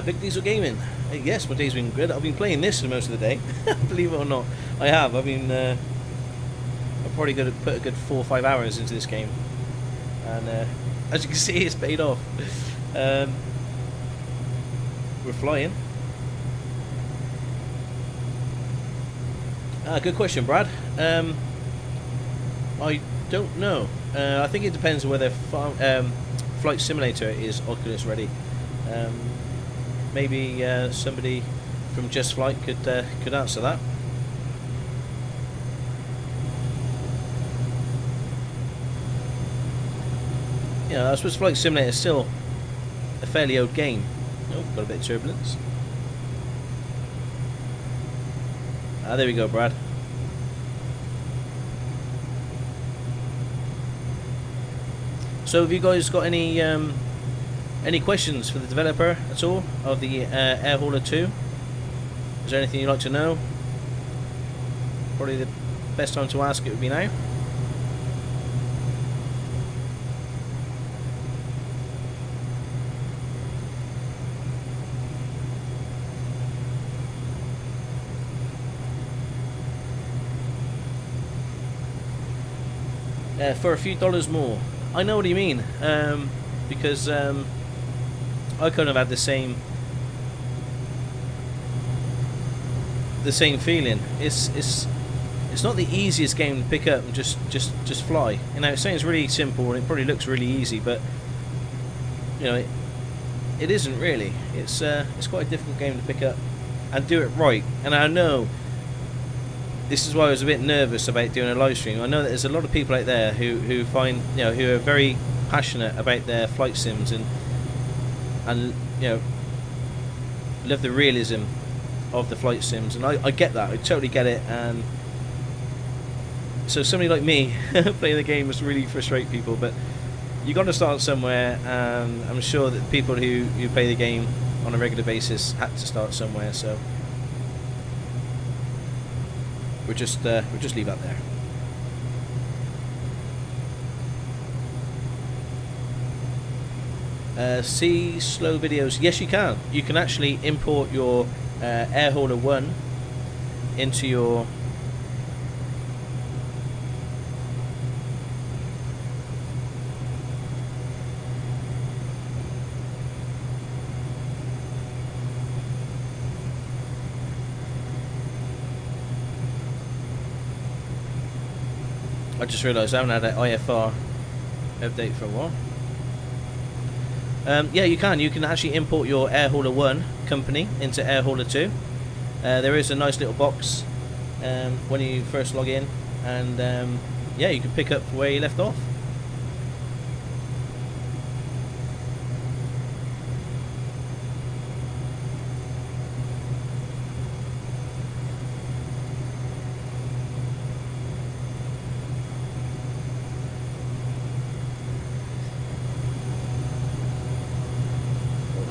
Big Diesel Gaming. Yes, my day's been good. I've been playing this for most of the day. Believe it or not, I have. I'm probably going to put a good 4 or 5 hours into this game, and as you can see, it's paid off. We're flying. Good question, Brad. I don't know. I think it depends on whether Flight Simulator is Oculus ready. Maybe somebody from Just Flight could answer that. I suppose Flight Simulator is still a fairly old game. Oh, got a bit of turbulence. There we go, Brad. So have you guys got any questions for the developer at all of the Airhauler 2? Is there anything you'd like to know? Probably the best time to ask it would be now. For a few dollars more. I know what you mean, because I kind of had the same feeling. It's not the easiest game to pick up and just fly. It sounds really simple and it probably looks really easy, but it isn't really. It's quite a difficult game to pick up and do it right. And I know this is why I was a bit nervous about doing a live stream. I know that there's a lot of people out there who find who are very passionate about their flight sims and love the realism of the flight sims, and I get that. I totally get it. And so somebody like me playing the game must really frustrate people, but you got to start somewhere, and I'm sure that people who play the game on a regular basis had to start somewhere. So we'll just leave that there. See slow videos. Yes, you can. You can actually import your Airhauler 1 into your I just realised I haven't had an IFR update for a while. Yeah, you can. You can actually import your Airhauler 1 company into Airhauler 2. There is a nice little box when you first log in, and yeah, you can pick up where you left off.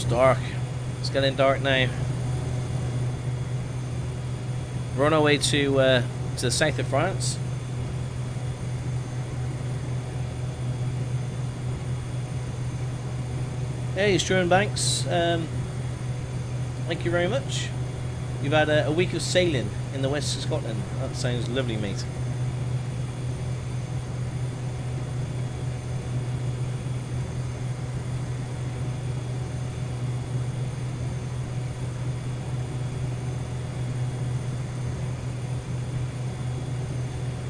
Dark. It's getting dark now. We're on our way to the south of France. Hey, Struan Banks. Thank you very much. You've had a week of sailing in the west of Scotland. That sounds lovely, mate.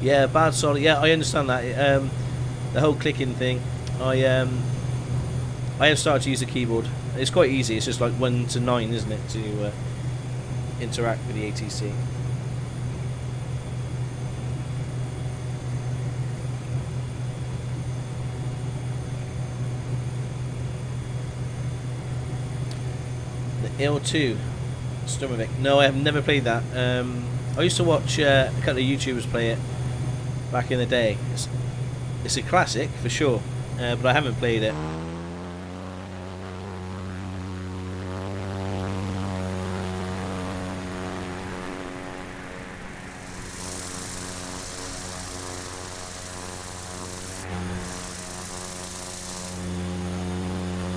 Yeah, bad solid. Yeah, I understand that. The whole clicking thing. I have started to use the keyboard. It's quite easy. It's just like 1 to 9, isn't it, to interact with the ATC. The L2 Sturmovik. No, I have never played that. I used to watch a couple of YouTubers play it back in the day. It's a classic for sure, but I haven't played it.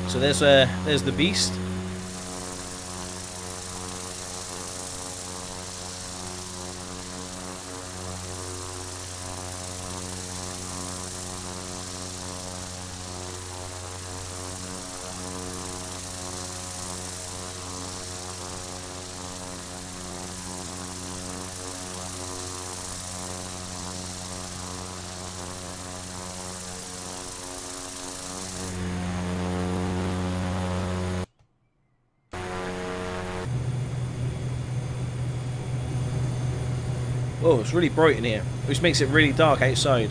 So there's the beast. Oh, it's really bright in here, which makes it really dark outside.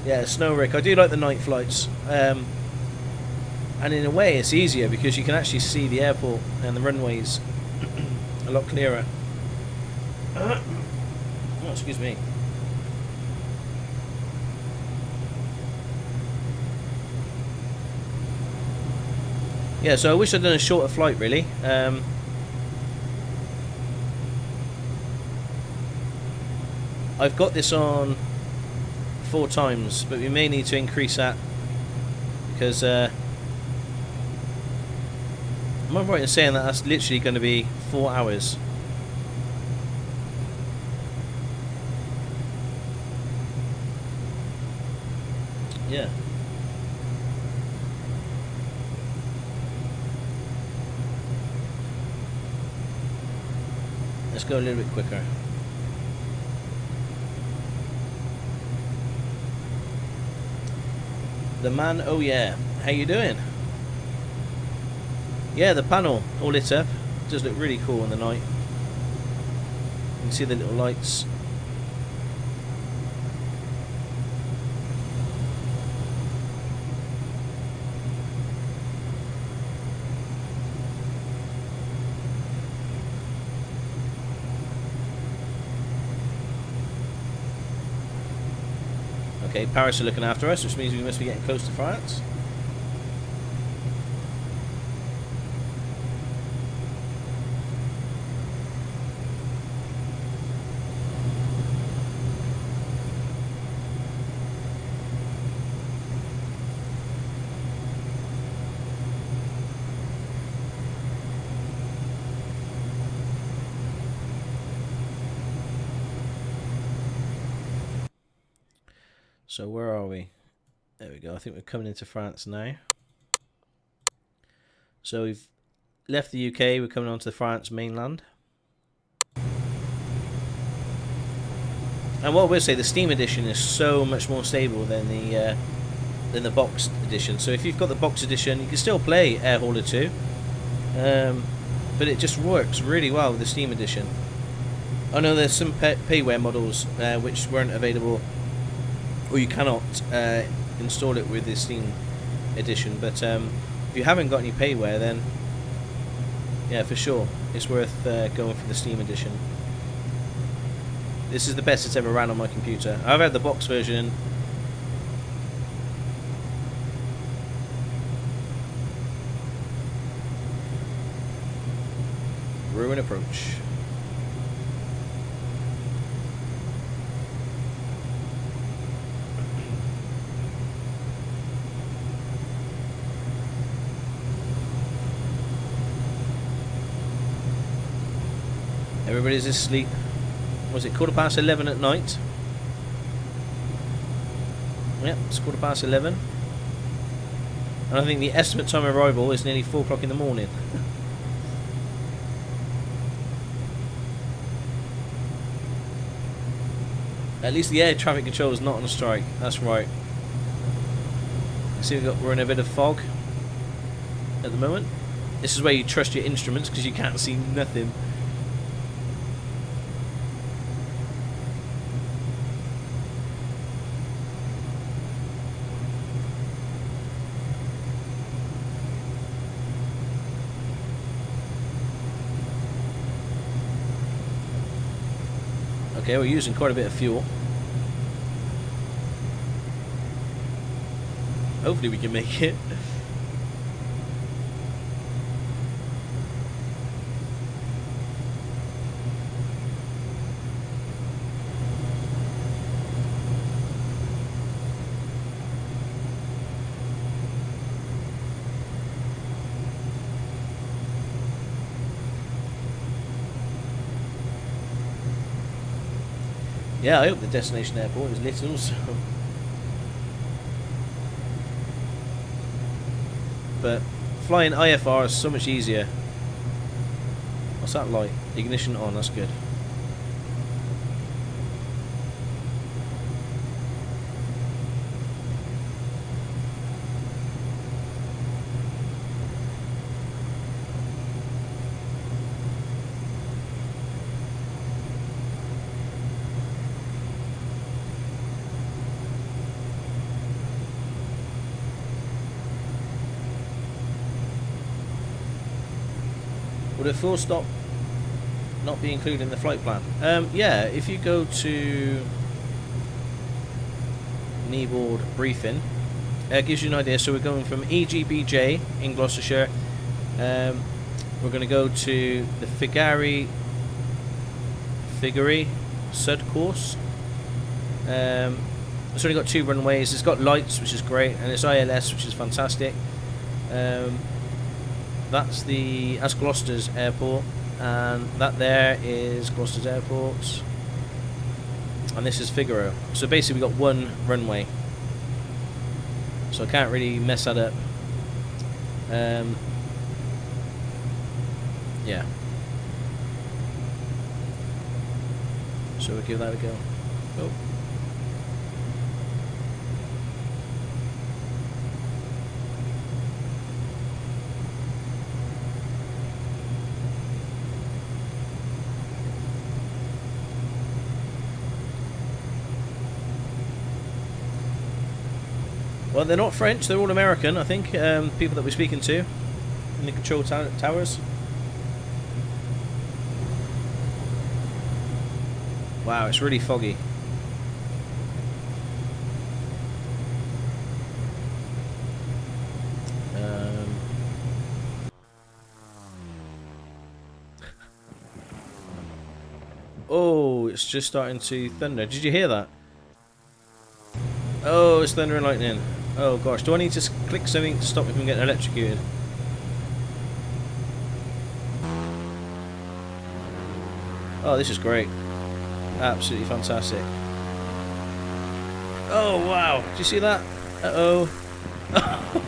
Yeah, Snow Rick. I do like the night flights. And in a way it's easier because you can actually see the airport and the runways a lot clearer. Oh, excuse me. Yeah, so I wish I'd done a shorter flight, really. I've got this on 4 times, but we may need to increase that because am I right in saying that that's literally going to be 4 hours? Yeah. Let's go a little bit quicker. The man, oh yeah, how you doing? Yeah, the panel all lit up. It does look really cool in the night. You can see the little lights. Okay, Paris are looking after us, which means we must be getting close to France. So where are we? There we go. I think we're coming into France now. So we've left the UK. We're coming onto the France mainland. And what we'll say, the Steam edition is so much more stable than the boxed edition. So if you've got the box edition, you can still play Airhaulics 2, but it just works really well with the Steam edition. I know there's some payware models which weren't available, or you cannot install it with the Steam edition, but if you haven't got any payware, then yeah, for sure it's worth going for the Steam edition. This is the best it's ever ran on my computer. I've had the box version. Ruin approach. Everybody's asleep. Was it 11:15 at night? Yep, it's 11:15. And I think the estimate time of arrival is nearly 4 o'clock in the morning. At least the air traffic control is not on a strike. That's right. See, we're in a bit of fog at the moment. This is where you trust your instruments because you can't see nothing. Okay, we're using quite a bit of fuel. Hopefully we can make it. Yeah, I hope the destination airport is lit also. But flying IFR is so much easier. What's that light? Ignition on, that's good. Would a full stop not be included in the flight plan? Yeah, if you go to kneeboard briefing, it gives you an idea. So we're going from EGBJ in Gloucestershire. We're going to go to the Figari Sud course. It's only got 2 runways. It's got lights, which is great, and it's ILS, which is fantastic. That's Gloucester's airport, and that there is Gloucester's airport, and this is Figaro. So basically we've got 1 runway, so I can't really mess that up. Yeah, so we'll give that a go. Oh. Well, they're not French, they're all American, I think, people that we're speaking to in the control towers. Wow, it's really foggy. Oh, it's just starting to thunder. Did you hear that? Oh, it's thunder and lightning. Oh gosh, do I need to click something to stop me from getting electrocuted? Oh, this is great. Absolutely fantastic. Oh wow, did you see that? Uh-oh.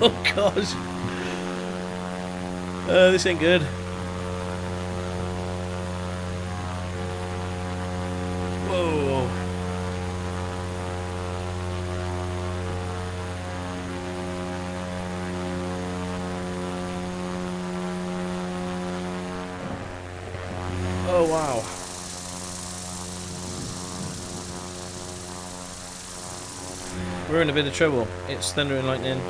Oh gosh. This ain't good. Whoa. Oh wow. We're in a bit of trouble. It's thunder and lightning.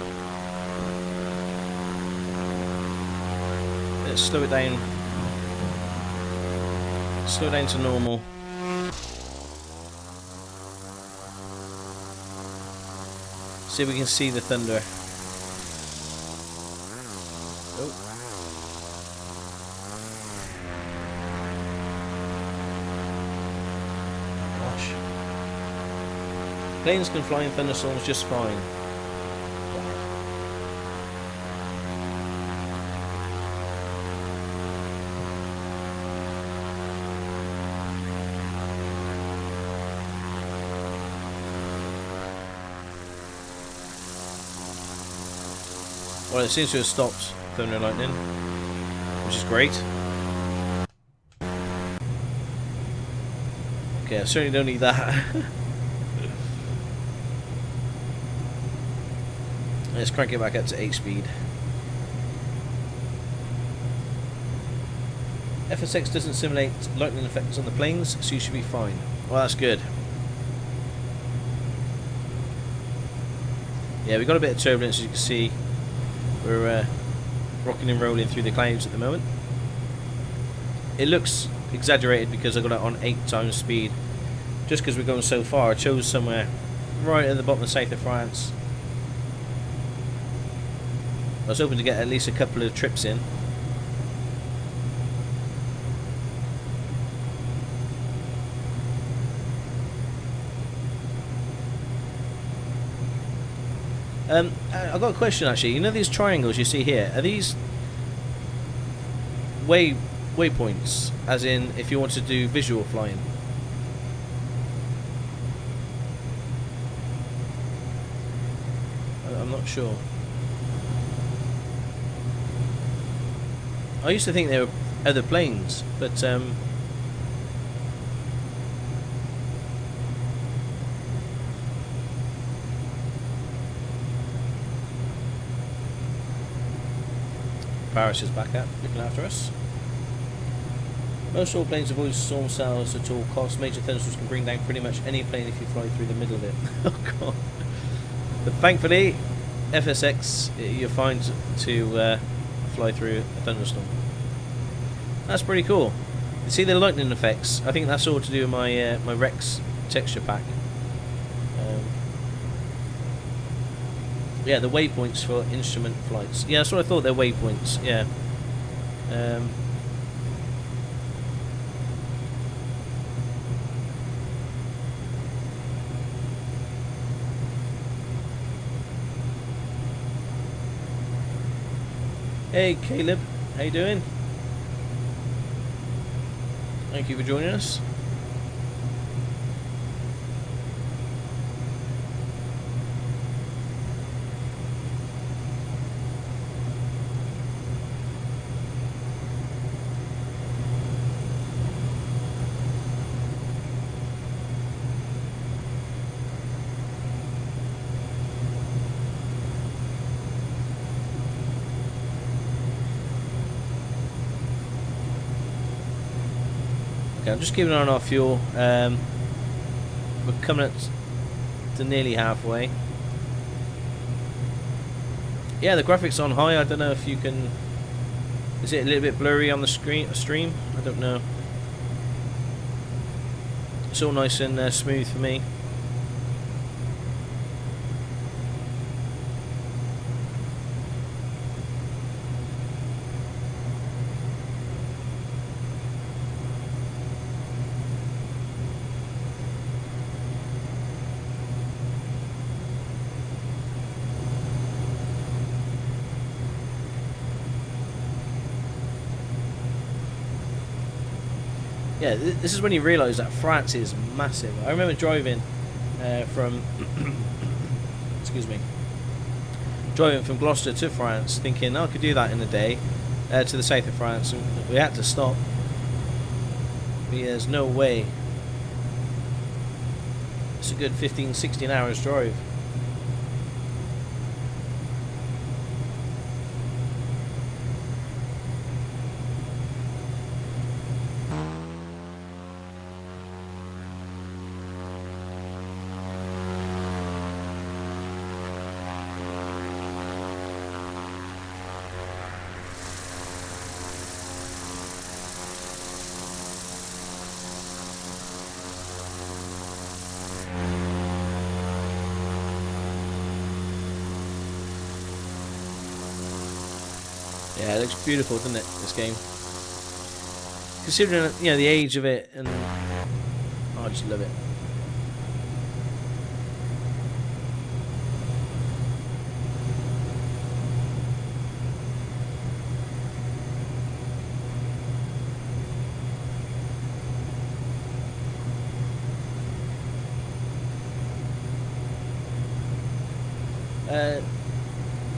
Let's slow it down. Slow it down to normal. See if we can see the thunder. Oh. Gosh. Planes can fly in thunderstorms just fine. Well, it seems to have stopped thunder and lightning, which is great. Okay, I certainly don't need that. Let's crank it back up to 8 speed. FSX doesn't simulate lightning effects on the planes, so you should be fine. Well, that's good. Yeah, we've got a bit of turbulence, as you can see. We're rocking and rolling through the clouds at the moment. It looks exaggerated because I got it on 8 times speed. Just because we're going so far, I chose somewhere right at the bottom of south of France. I was hoping to get at least a couple of trips in. I've got a question actually. You know these triangles you see here? Are these waypoints? As in, if you want to do visual flying? I'm not sure. I used to think they were other planes, but Paris is back up, looking after us. Most all planes avoid storm cells at all costs. Major thunderstorms can bring down pretty much any plane if you fly through the middle of it. Oh god. But thankfully, FSX, you're fine to fly through a thunderstorm. That's pretty cool. You see the lightning effects? I think that's all to do with my my Rex texture pack. Yeah, the waypoints for instrument flights. Yeah, that's what I thought. They're waypoints. Yeah. Hey, Caleb. How you doing? Thank you for joining us. Okay, I'm just keeping an eye on our fuel. We're coming up to nearly halfway. Yeah, the graphics on high. I don't know if you can. Is it a little bit blurry on the stream? I don't know. It's all nice and smooth for me. Yeah, this is when you realise that France is massive. I remember driving from excuse me, driving from Gloucester to France, thinking I could do that in a day to the south of France, and we had to stop. But yeah, there's no way. It's a good 15-16 hours drive. Yeah, it looks beautiful, doesn't it, this game? Considering, you know, the age of it, and oh, I just love it.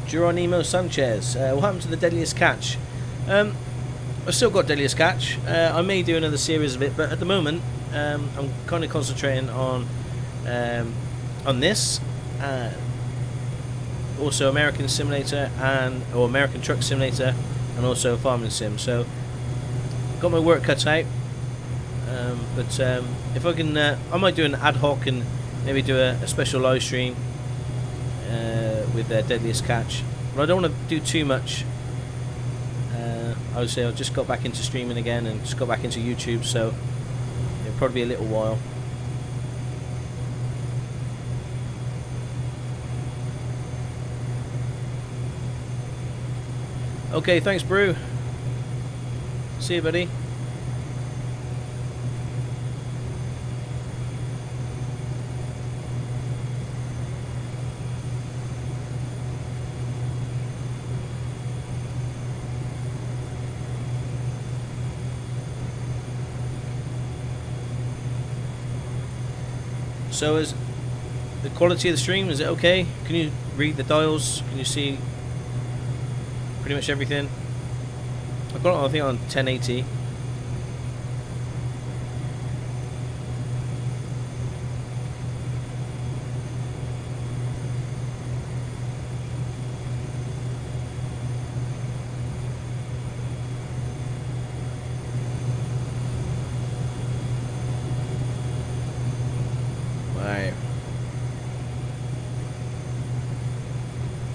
Geronimo Sanchez, what happened to the Deadliest Catch? I've still got Deadliest Catch. I may do another series of it, but at the moment I'm kind of concentrating on this, also American Simulator or American Truck Simulator, and also Farming Sim. So got my work cut out, but if I can, I might do an ad hoc and maybe do a special live stream with Deadliest Catch, but I don't want to do too much. I would say I just got back into streaming again and just got back into YouTube, so it'll probably be a little while. Okay, thanks, Brew. See you, buddy. So is the quality of the stream, is it okay? Can you read the dials? Can you see pretty much everything? I've got it, I think, on 1080.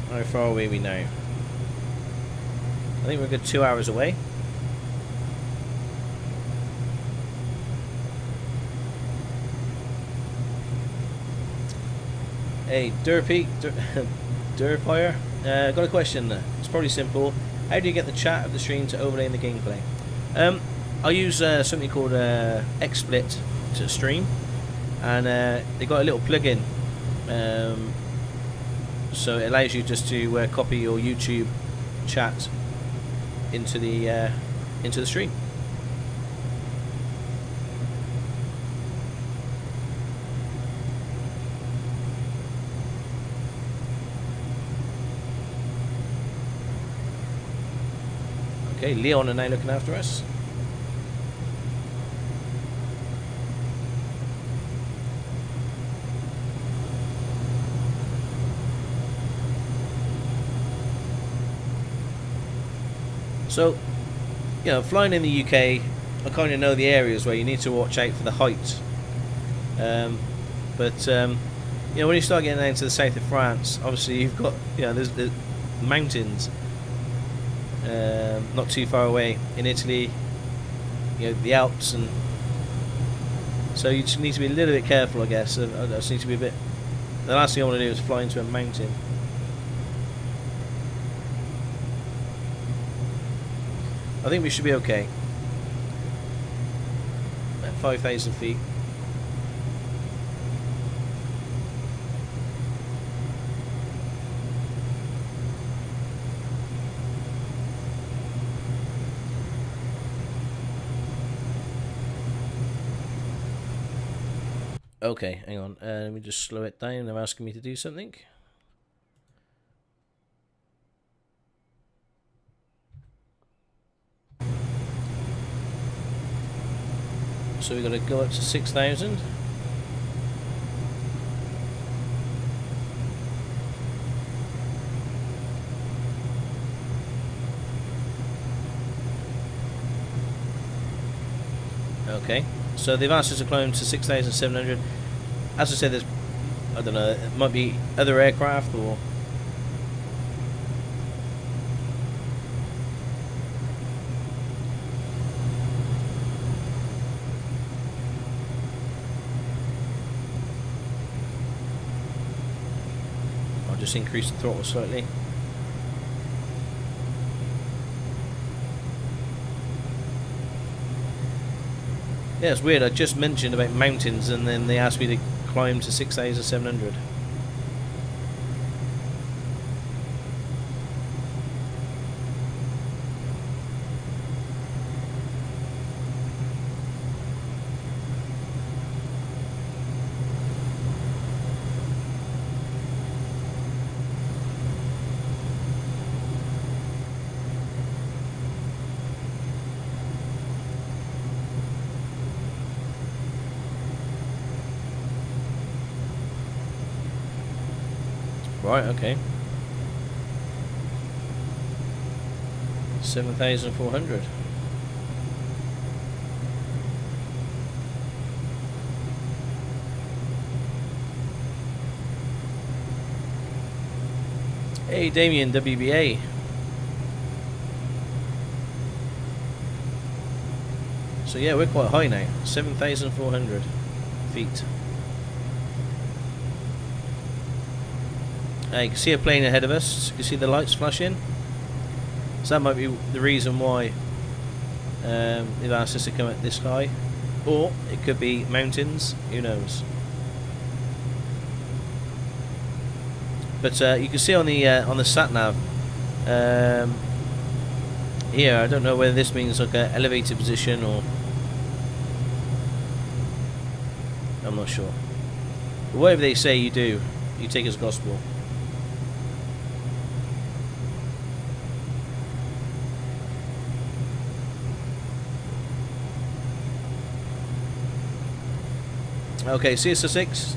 How far away are we now? I think we're a good 2 hours away. Hey, Durpire, got a question. It's probably simple. How do you get the chat of the stream to overlay in the gameplay? I use something called XSplit to stream, and they got a little plugin. So it allows you just to copy your YouTube chat into the stream. Okay, Leon are now looking after us. So, you know, flying in the UK, I kind of know the areas where you need to watch out for the height. But you know, when you start getting down to the south of France, obviously you've got, you know, there's mountains not too far away in Italy. You know, the Alps, and so you just need to be a little bit careful, I guess. I just need to be a bit. The last thing I want to do is fly into a mountain. I think we should be okay. At 5,000 feet. Okay, hang on. Let me just slow it down. They're asking me to do something. So we've got to go up to 6,000. Okay, so they've asked us to climb to 6,700. As I said, there's, I don't know, it might be other aircraft or... I'll just increase the throttle slightly. Yeah, it's weird. I just mentioned about mountains, and then they asked me to climb to 6,700. Right, okay. 7,400. Hey, Damien, WBA. So yeah, we're quite high now. 7,400 feet. You can see a plane ahead of us. You can see the lights flashing. So that might be the reason why they've asked us to come at this high. Or it could be mountains. Who knows? But you can see on the sat nav here. I don't know whether this means like an elevated position or I'm not sure. But whatever they say, you do. You take as gospel. Okay, CSO 6.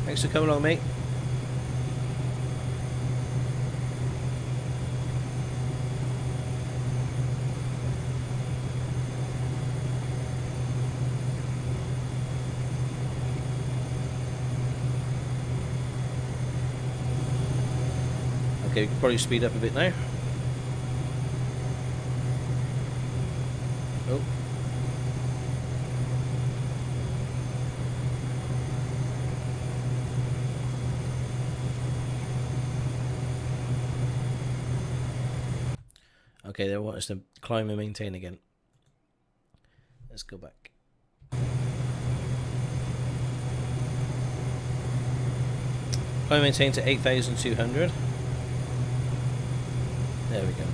Thanks for coming along, mate. Okay, we can probably speed up a bit now. Oh. Okay, they want us to climb and maintain again. Let's go back. Climb and maintain to 8,200. There we go.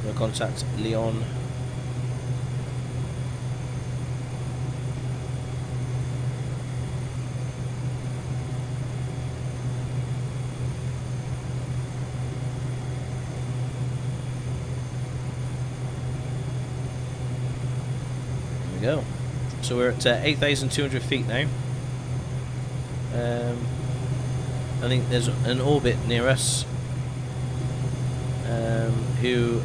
We'll contact Leon. Go. So we're at 8,200 feet now. I think there's an orbit near us who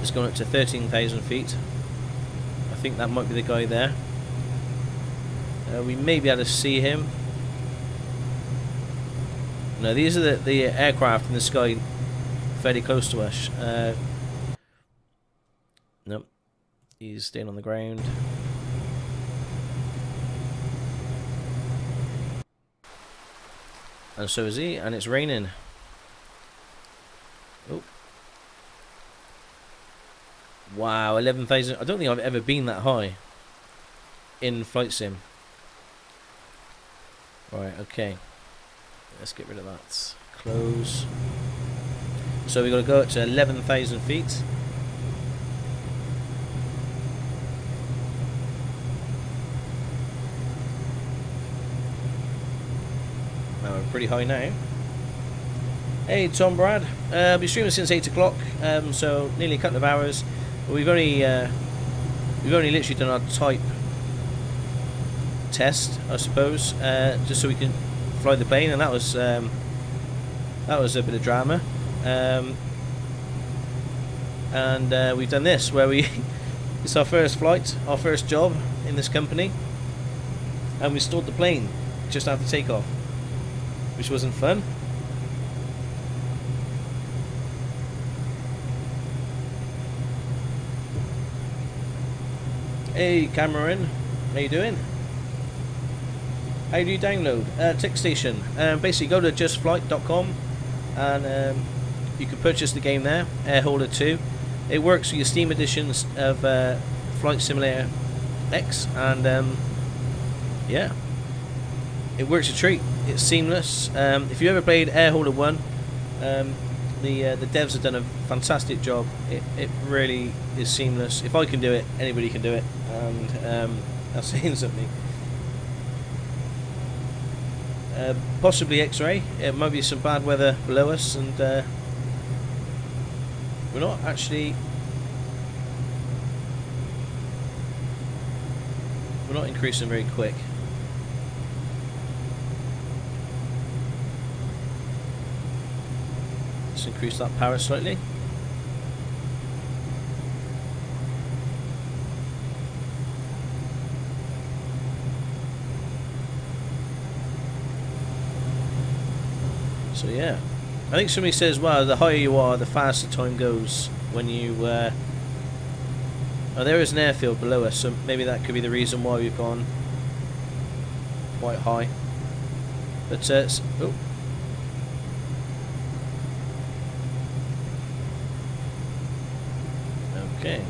is going up to 13,000 feet. I think that might be the guy there. We may be able to see him. No, these are the aircraft in the sky fairly close to us. Nope. He's staying on the ground. And so is he, and it's raining. Oh. Wow, 11,000. I don't think I've ever been that high in flight sim. Right, okay. Let's get rid of that. Close. So we've got to go up to 11,000 feet. We're pretty high now. Hey Tom Brad, I've been streaming since 8 o'clock, so nearly a couple of hours. We've only literally done our type test, I suppose, just so we can fly the plane, and that was a bit of drama. And we've done this where it's our first flight, our first job in this company, and we stored the plane just after takeoff, which wasn't fun. Hey Cameron, how you doing? How do you download? TechStation. Basically go to justflight.com and you can purchase the game there, Airhaulics 2. It works with your Steam editions of Flight Simulator X, and yeah, it works a treat. It's seamless. If you ever played Airhaulics 1, the devs have done a fantastic job. It really is seamless. If I can do it, anybody can do it, and that's saying something. Possibly X-ray. It might be some bad weather below us, and we're not increasing very quick. Let's increase that power slightly. So yeah, I think somebody says, well, the higher you are, the faster time goes when you oh, there is an airfield below us, so maybe that could be the reason why we've gone quite high. But oh, okay.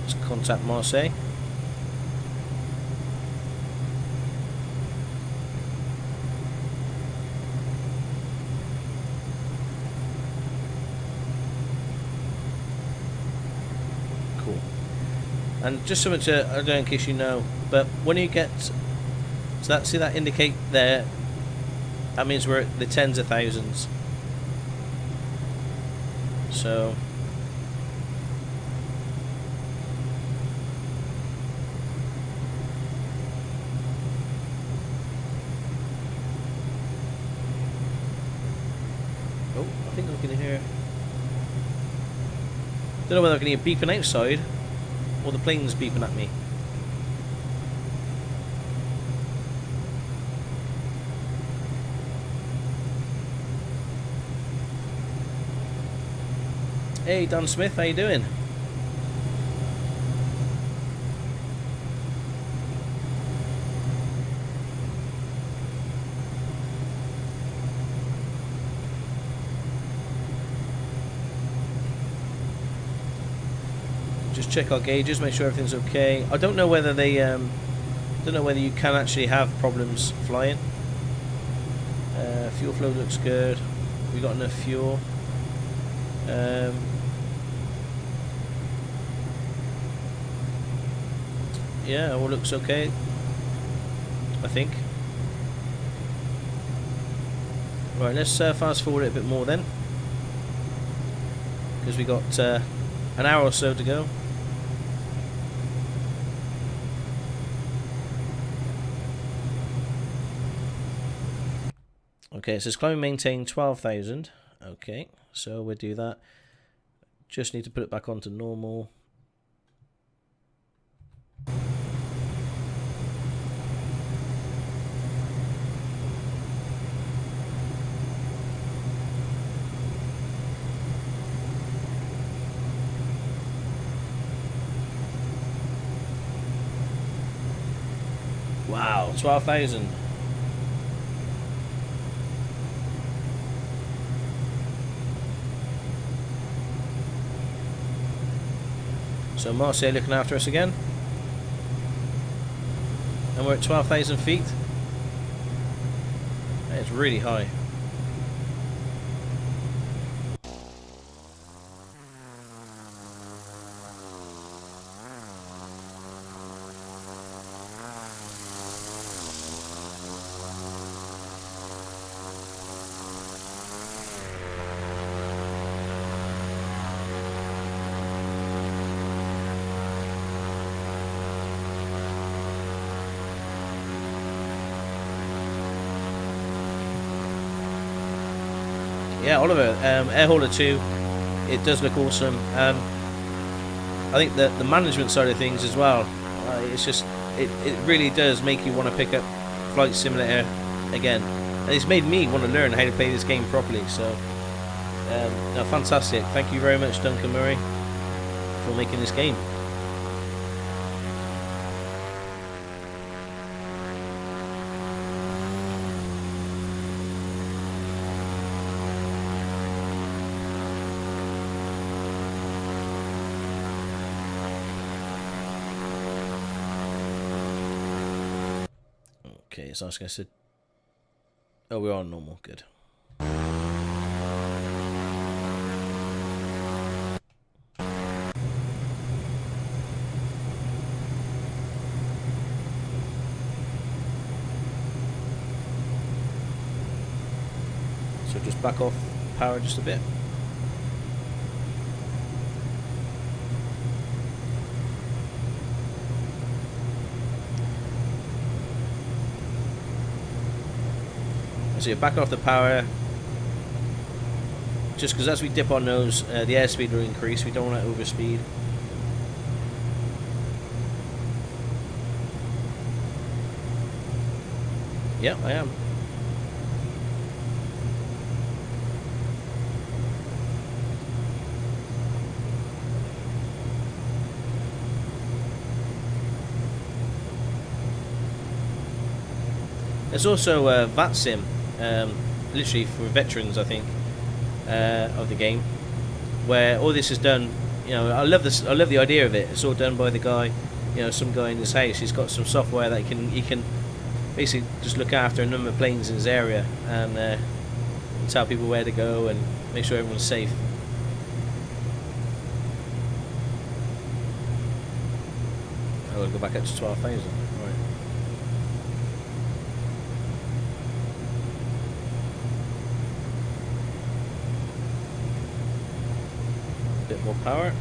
Let's contact Marseille. And just something to, I don't know in case you know, but when you get, so that, see that indicate there, that means we're at the tens of thousands. So oh, I think I can hear, don't know whether I can hear beeping outside or the plane's beeping at me. Hey Don Smith, how you doing? Just check our gauges, make sure everything's okay. I don't know whether they don't know whether you can actually have problems flying. Fuel flow looks good. We got enough fuel. Yeah, all looks okay, I think. Right, let's fast forward it a bit more then, because we got an hour or so to go. Okay, it says climb and maintain 12,000. Okay, so we'll do that. Just need to put it back onto normal. Wow, 12,000. So Marseille looking after us again. And we're at 12,000 feet. It's really high. Yeah, Oliver, Airhaulics 2, it does look awesome, and I think that the management side of things as well, it's just, it really does make you want to pick up Flight Simulator again, and it's made me want to learn how to play this game properly. So No, fantastic. Thank you very much, Duncan Murray, for making this game. Okay, so I was going to say... Oh, we're on normal. Good. So just back off power just a bit. So you're backing off the power, just because as we dip our nose, the airspeed will increase. We don't want to overspeed. Yep, I am. There's also VATSIM, literally for veterans, I think, of the game, where all this is done. You know, I love this. I love the idea of it. It's all done by the guy. You know, some guy in his house. He's got some software that he can basically just look after a number of planes in his area and tell people where to go and make sure everyone's safe. I'm gonna go back up to 12,000. Right. Bit more power.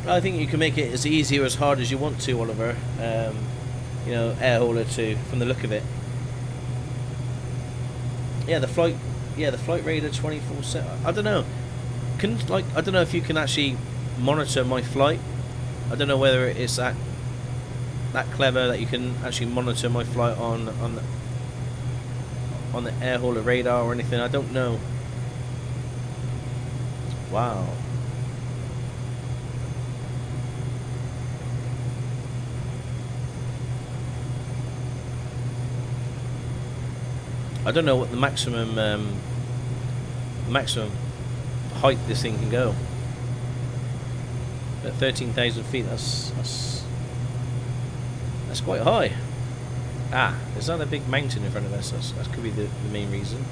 I think you can make it as easy or as hard as you want to, Oliver. You know, Airhaulics 2, from the look of it. Yeah, the flight radar 24/7. I don't know. I don't know if you can actually monitor my flight. I don't know whether it's that clever that you can actually monitor my flight on the Airhaulics radar or anything. I don't know. Wow. I don't know what the maximum height this thing can go. At 13,000 feet, that's quite high. Ah, there's not a big mountain in front of us. That could be the main reason.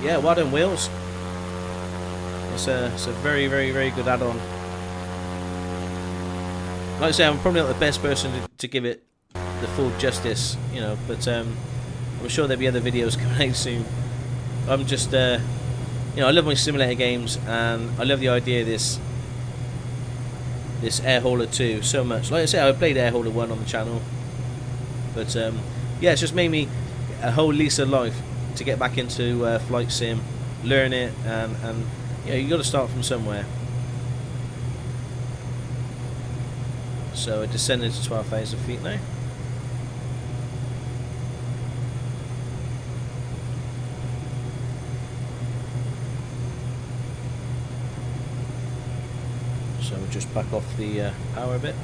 Yeah, well done, Wheels. It's a very, very, very good add-on. Like I say, I'm probably not the best person to give it the full justice, you know, but I'm sure there'll be other videos coming out soon. I'm just, you know, I love my simulator games, and I love the idea of this Airhaulics 2 so much. Like I say, I played Airhaulics 1 on the channel, but yeah, it's just made me a whole lease of life to get back into flight sim, learn it, and you know, you got to start from somewhere. So it descended to 12,000 feet now. So we'll just back off the power a bit.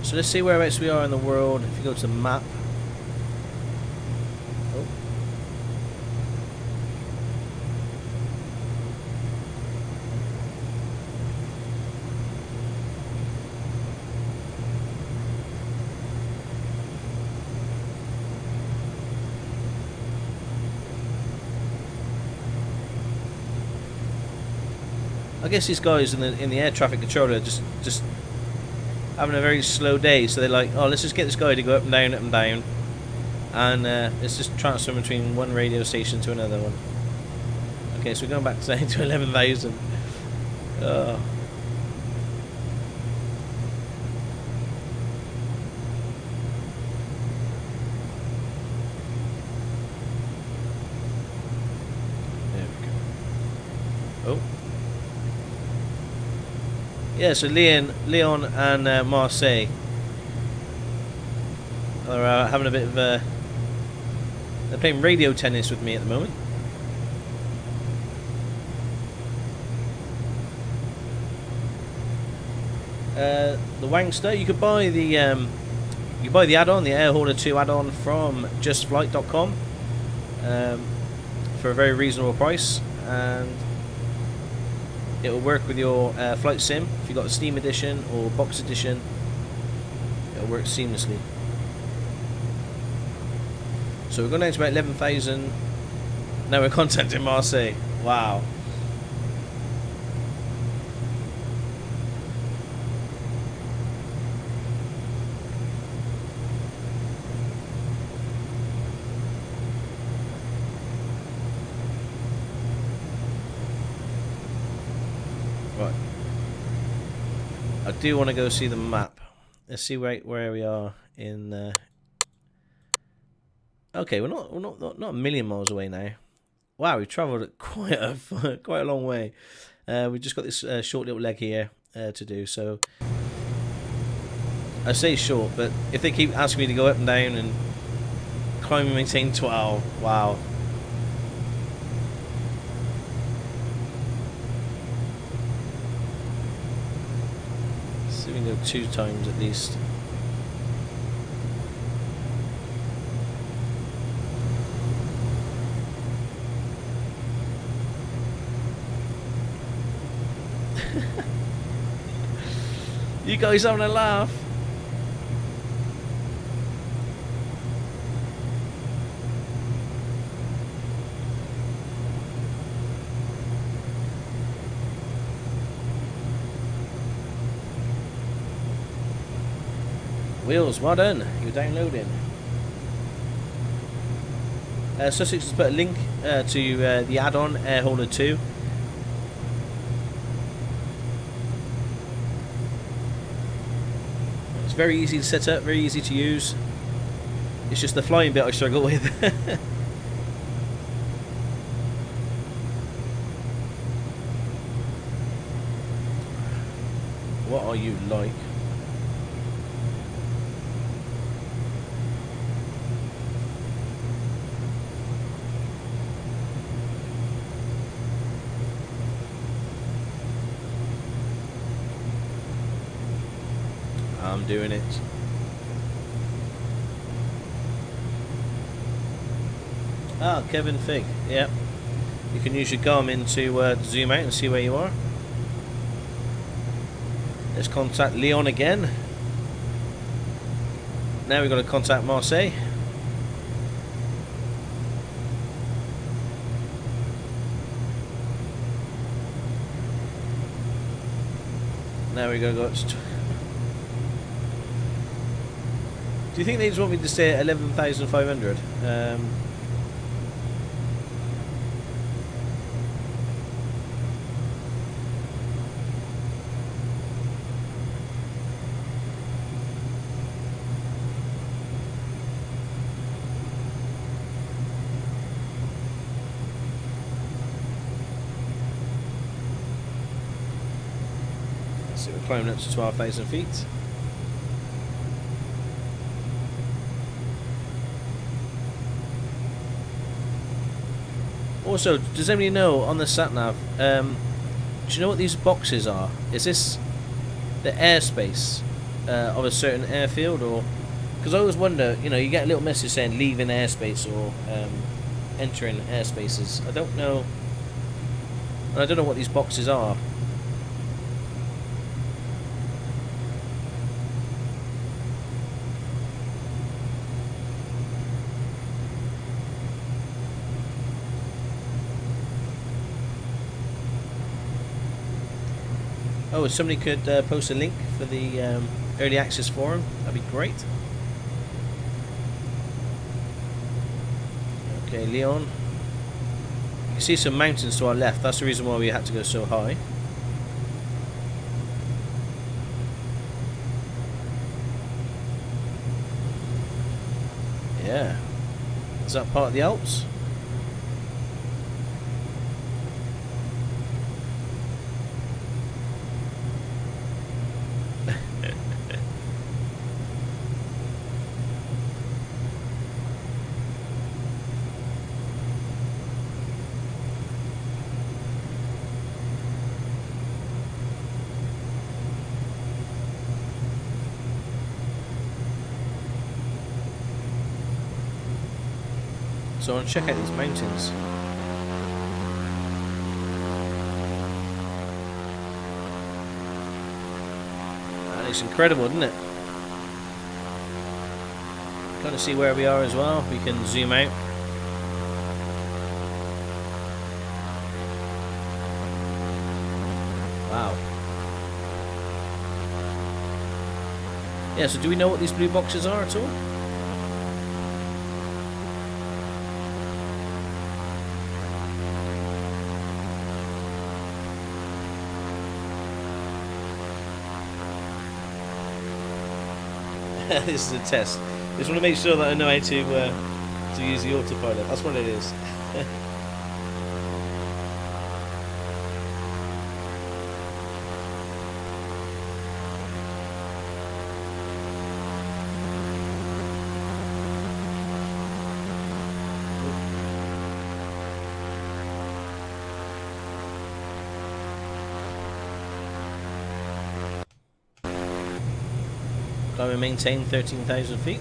So let's see whereabouts we are in the world. If you go to the map. Oh. I guess these guys in the air traffic controller are just having a very slow day, so they're like, oh, let's just get this guy to go up and down, and let's just transfer between one radio station to another one. Okay, so we're going back to 11,000. Oh. There we go. Oh. Yeah, so Leon and Marseille are having a bit of they're playing radio tennis with me at the moment. The Wangster, you could buy the add-on, the Airhaulics 2 add-on from justflight.com for a very reasonable price, and it will work with your flight sim. If you've got a Steam edition or box edition, it'll work seamlessly. So we're going down to about 11,000. Now we're contacting Marseille. Wow. Right. I do want to go see the map. Let's see where we are in. Okay, we're not a million miles away now. Wow, we've travelled quite a long way. We've just got this short little leg here to do. So I say short, but if they keep asking me to go up and down and climb and maintain 12, wow. So we can go 2 times at least. You guys having a laugh? Wheels, well done. You're downloading. Sussex has put a link to the add-on Airhaulics 2. It's very easy to set up, very easy to use. It's just the flying bit I struggle with. What are you like? I'm doing it. Ah, Kevin Fig. Yeah. You can use your Garmin to zoom out and see where you are. Let's contact Leon again. Now we've got to contact Marseille. Now we've got to go up to... Do you think they just want me to stay at 11,500? So we're climbing up to 12,000 feet. Also, does anybody know on the sat-nav, do you know what these boxes are? Is this the airspace? of a certain airfield, or because I always wonder, you know, you get a little message saying leaving airspace or entering airspaces. I don't know, and I don't know what these boxes are. Oh, if somebody could post a link for the early access forum, that'd be great. Okay, Leon. You can see some mountains to our left. That's the reason why we had to go so high. Yeah. Is that part of the Alps? So I want to check out these mountains. And it's incredible, isn't it? Kind of see where we are as well. We can zoom out. Wow. Yeah, so do we know what these blue boxes are at all? This is a test. I just want to make sure that I know how to use the autopilot. That's what it is. Climb and maintain 13,000 feet.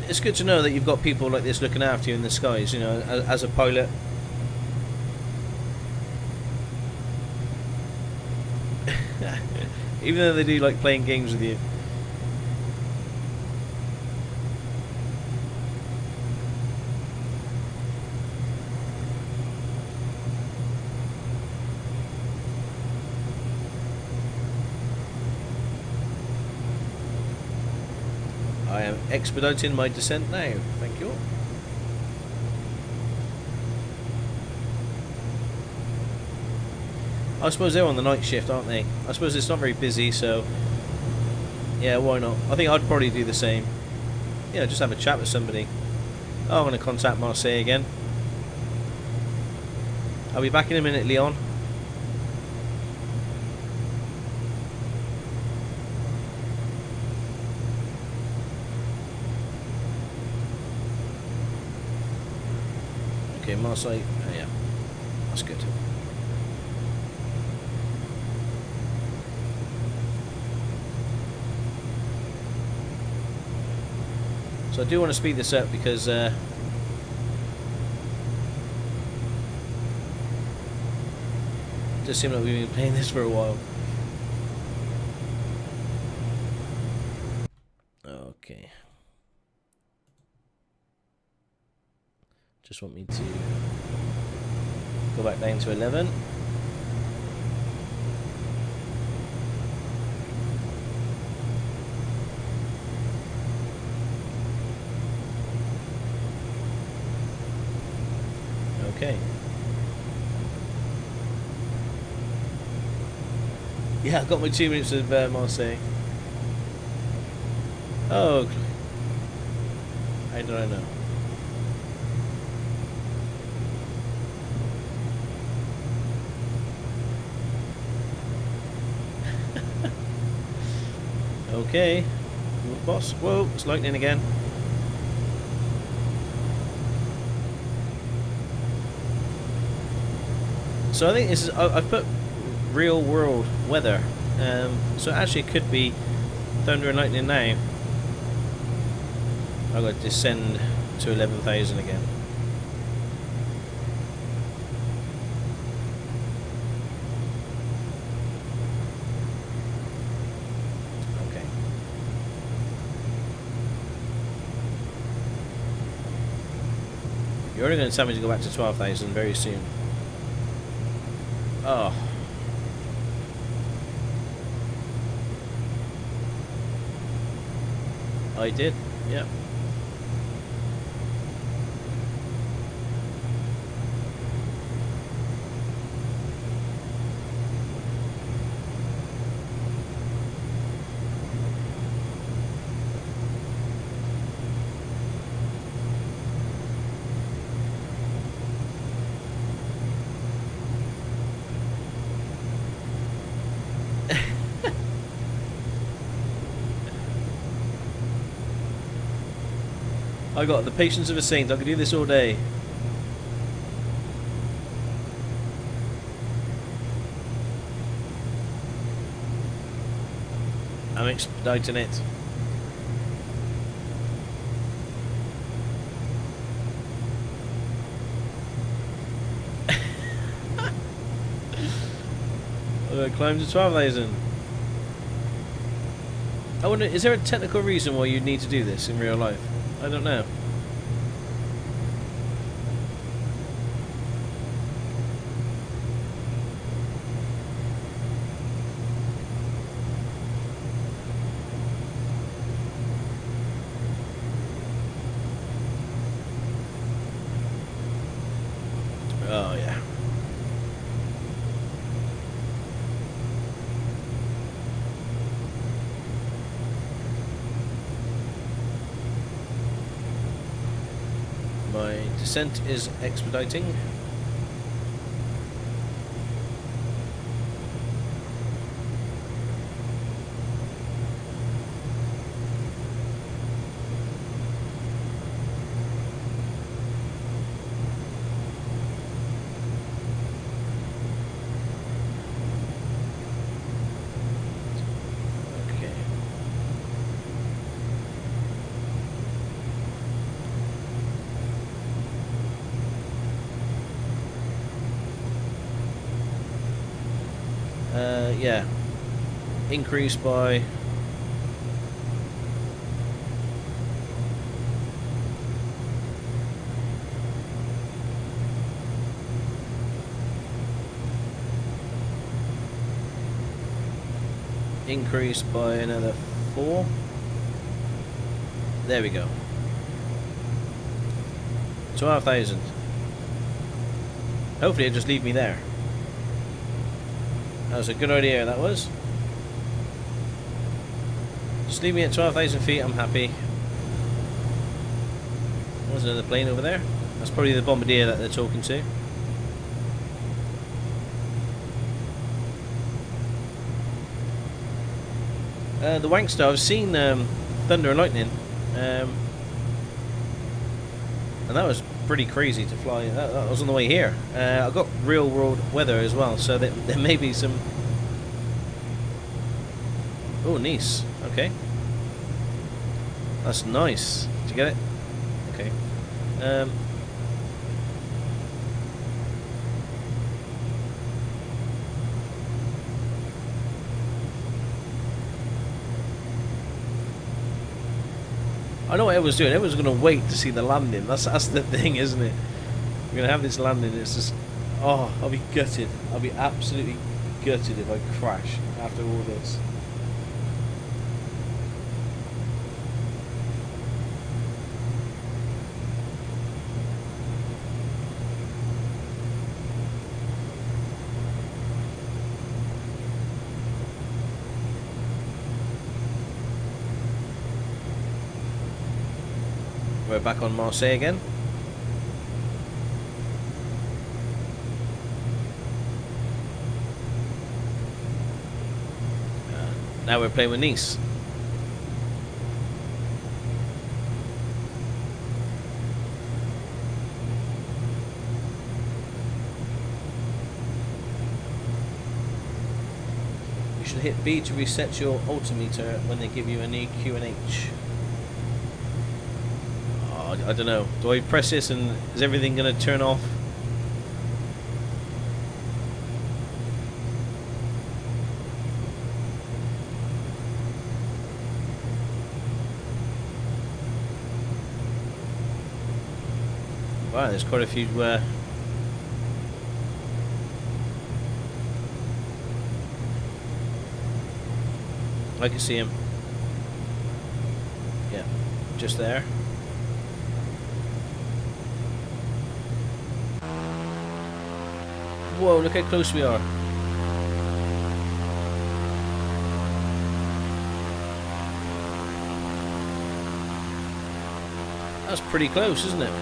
It's good to know that you've got people like this looking after you in the skies, you know, as a pilot. Even though they do like playing games with you. I am expediting my descent now. Thank you. I suppose they're on the night shift, aren't they? I suppose it's not very busy, so yeah, why not? I think I'd probably do the same. Yeah, just have a chat with somebody. Oh, I'm going to contact Marseille again. I'll be back in a minute, Leon. Okay, Marseille. Oh, yeah, that's good. So I do want to speed this up because it does seem like we've been playing this for a while. Okay. Just want me to go back down to 11. Okay. Yeah, I got my 2 minutes of Marseille. Oh, how did I know? Okay. Boss. Whoa, it's lightning again. So I think this is. I've put real world weather. So actually it could be thunder and lightning now. I've got to descend to 11,000 again. Okay. You're only going to tell me to go back to 12,000 very soon. Oh. I did, yeah. I got the patience of a saint. I could do this all day. I'm expediting it. I'm gonna climb to 12,000. I wonder, is there a technical reason why you need to do this in real life? I don't know. Oh yeah. My descent is expediting. Yeah, increase by another 4. There we go. 12,000. Hopefully it'll just leave me there. That was a good idea, that was. Just leave me at 12,000 feet, I'm happy. There's another plane over there. That's probably the bombardier that they're talking to. The Wankster, I've seen Thunder and Lightning. And that was pretty crazy to fly. That was on the way here. I've got real world weather as well, so there may be some. Oh, Nice. Okay, that's nice. Did you get it? Okay. I know what Ed was doing. Ed was going to wait to see the landing. That's the thing, isn't it? We're going to have this landing. It's just, oh, I'll be gutted. I'll be absolutely gutted if I crash after all this. We're back on Marseille again. Now we're playing with Nice. should hit B to reset your altimeter when they give you a new QNH. Oh, I don't know. Do I press this and is everything going to turn off? Wow, there's quite a few I can see him. Yeah, just there. Whoa, look how close we are. That's pretty close, isn't it?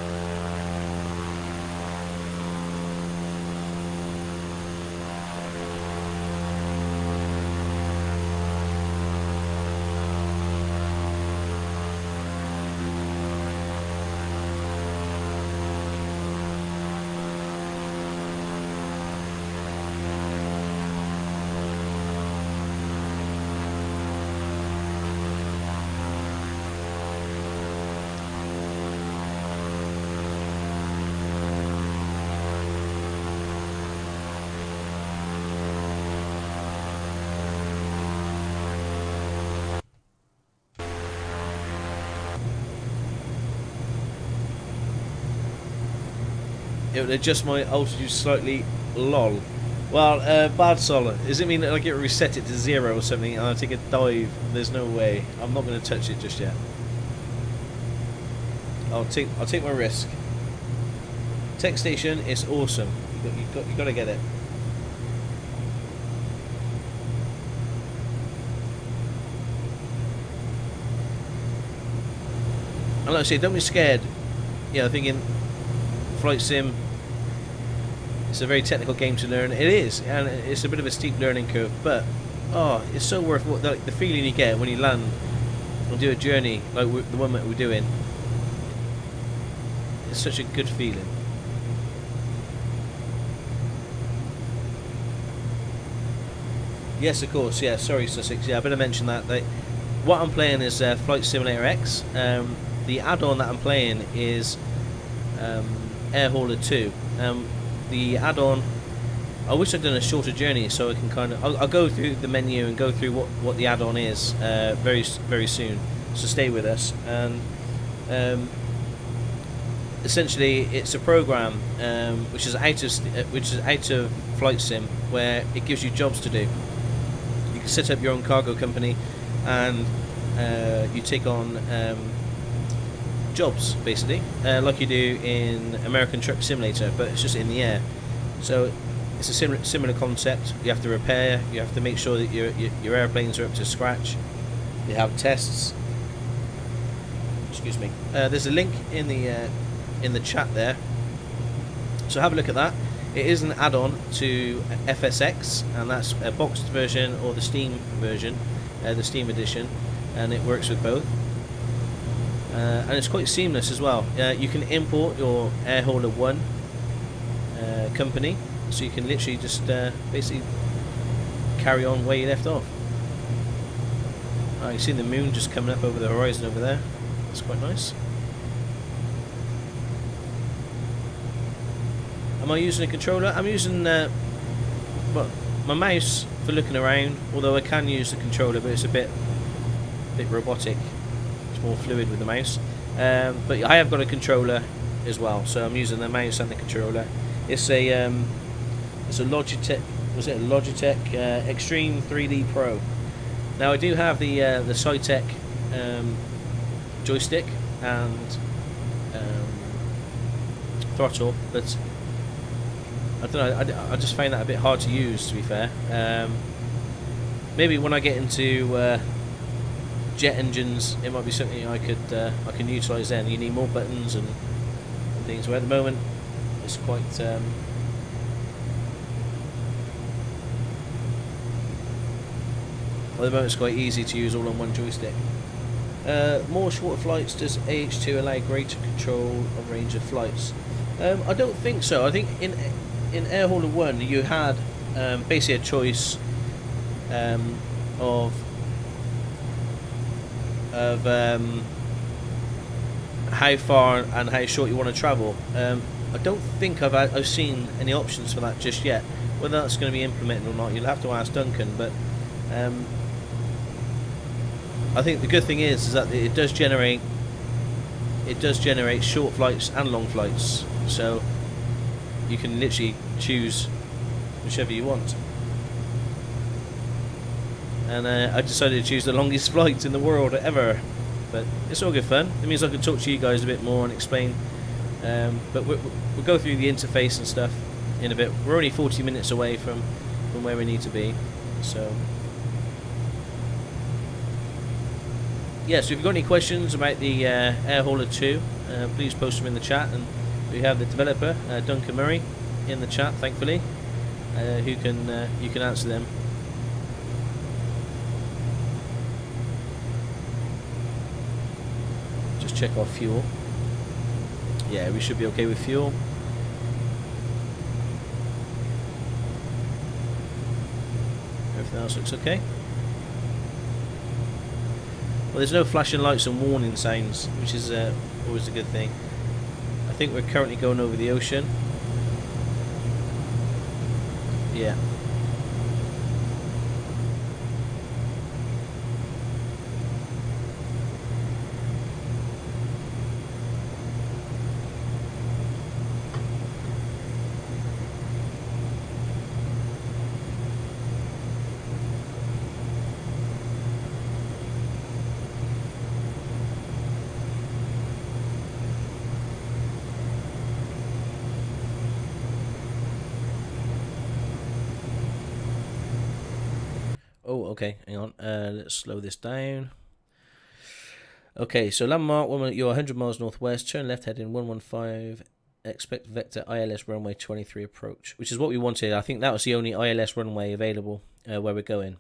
It would adjust my altitude slightly. Lol. Well, bad solid. Does it mean that I get reset it to 0 or something and I take a dive? There's no way. I'm not going to touch it just yet. I'll take my risk. Tech station is awesome. You got to get it. And like I say, don't be scared. Yeah, I'm thinking flight sim, it's a very technical game to learn. It is, and it's a bit of a steep learning curve, but oh, it's so worth the feeling you get when you land and do a journey like the one that we're doing. It's such a good feeling. Yes, of course. Yeah, sorry, Sussex. Yeah, I better mention that. What I'm playing is Flight Simulator X. The add-on that I'm playing is Airhaulics 2. The add-on, I wish I'd done a shorter journey so I can kind of I'll go through the menu and go through what the add-on is very soon, so stay with us. And essentially it's a program which is out of Flight Sim, where it gives you jobs to do. You can set up your own cargo company and you take on jobs basically, like you do in American Truck Simulator, but it's just in the air. So it's a similar concept. You have to repair, you have to make sure that your airplanes are up to scratch. You have tests. Excuse me. There's a link in the chat there, so have a look at that. It is an add-on to FSX, and that's a boxed version or the Steam version, the Steam edition, and it works with both. And it's quite seamless as well. You can import your Airhaulics 1 company, so you can literally just basically carry on where you left off. You see the moon just coming up over the horizon over there. That's quite nice. Am I using a controller? I'm using well, my mouse for looking around, although I can use the controller, but it's a bit robotic. More fluid with the mouse, but I have got a controller as well, so I'm using the mouse and the controller. It's a Logitech. Was it a Logitech Extreme 3D Pro? Now I do have the Cytec joystick and throttle, but I don't know. I just find that a bit hard to use, to be fair. Maybe when I get into jet engines, it might be something I can utilise then. You need more buttons and things, where at the moment it's quite at the moment it's quite easy to use all on one joystick. More shorter flights. Does AH2 allow greater control of range of flights? I don't think so. I think in Airhaulics 1 you had basically a choice of how far and how short you want to travel. I don't think I've seen any options for that just yet. Whether that's going to be implemented or not, you'll have to ask Duncan. But I think the good thing is that it does generate short flights and long flights, so you can literally choose whichever you want. And I decided to choose the longest flight in the world ever, but it's all good fun. It means I can talk to you guys a bit more and explain. But we'll go through the interface and stuff in a bit. We're only 40 minutes away from where we need to be, so yeah. So if you've got any questions about the Airhauler 2, please post them in the chat, and we have the developer Duncan Murray in the chat, thankfully, who can you can answer them. Just check our fuel. Yeah, we should be okay with fuel. Everything else looks okay. Well, there's no flashing lights and warning signs, which is always a good thing. I think we're currently going over the ocean. Yeah. Oh, okay, hang on. Let's slow this down. Okay, so landmark, you're 100 miles northwest, turn left heading 115, expect vector ILS runway 23 approach, which is what we wanted. I think that was the only ILS runway available where we're going.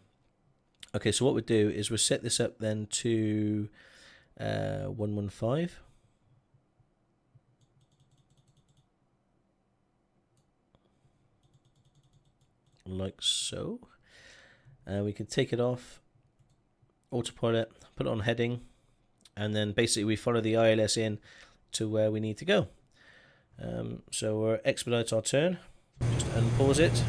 Okay, so what we'll do is we'll set this up then to 115. Like so. We can take it off, autopilot, put it on heading, and then basically we follow the ILS in to where we need to go. So we'll expedite our turn, just unpause it.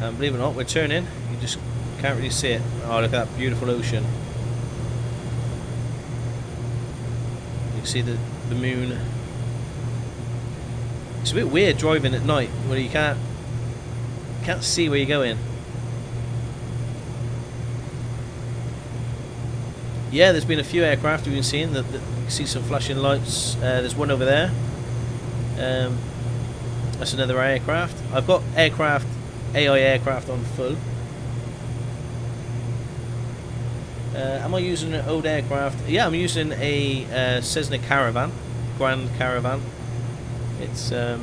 And believe it or not, we're turning, you just can't really see it. Oh, look at that beautiful ocean. You can see the moon. It's a bit weird driving at night where you can't see where you're going. Yeah, there's been a few aircraft we've been seeing that you can see some flashing lights. There's one over there. That's another aircraft. I've got AI aircraft on full. Am I using an old aircraft? Yeah, I'm using a Cessna Caravan, Grand Caravan. It's I'll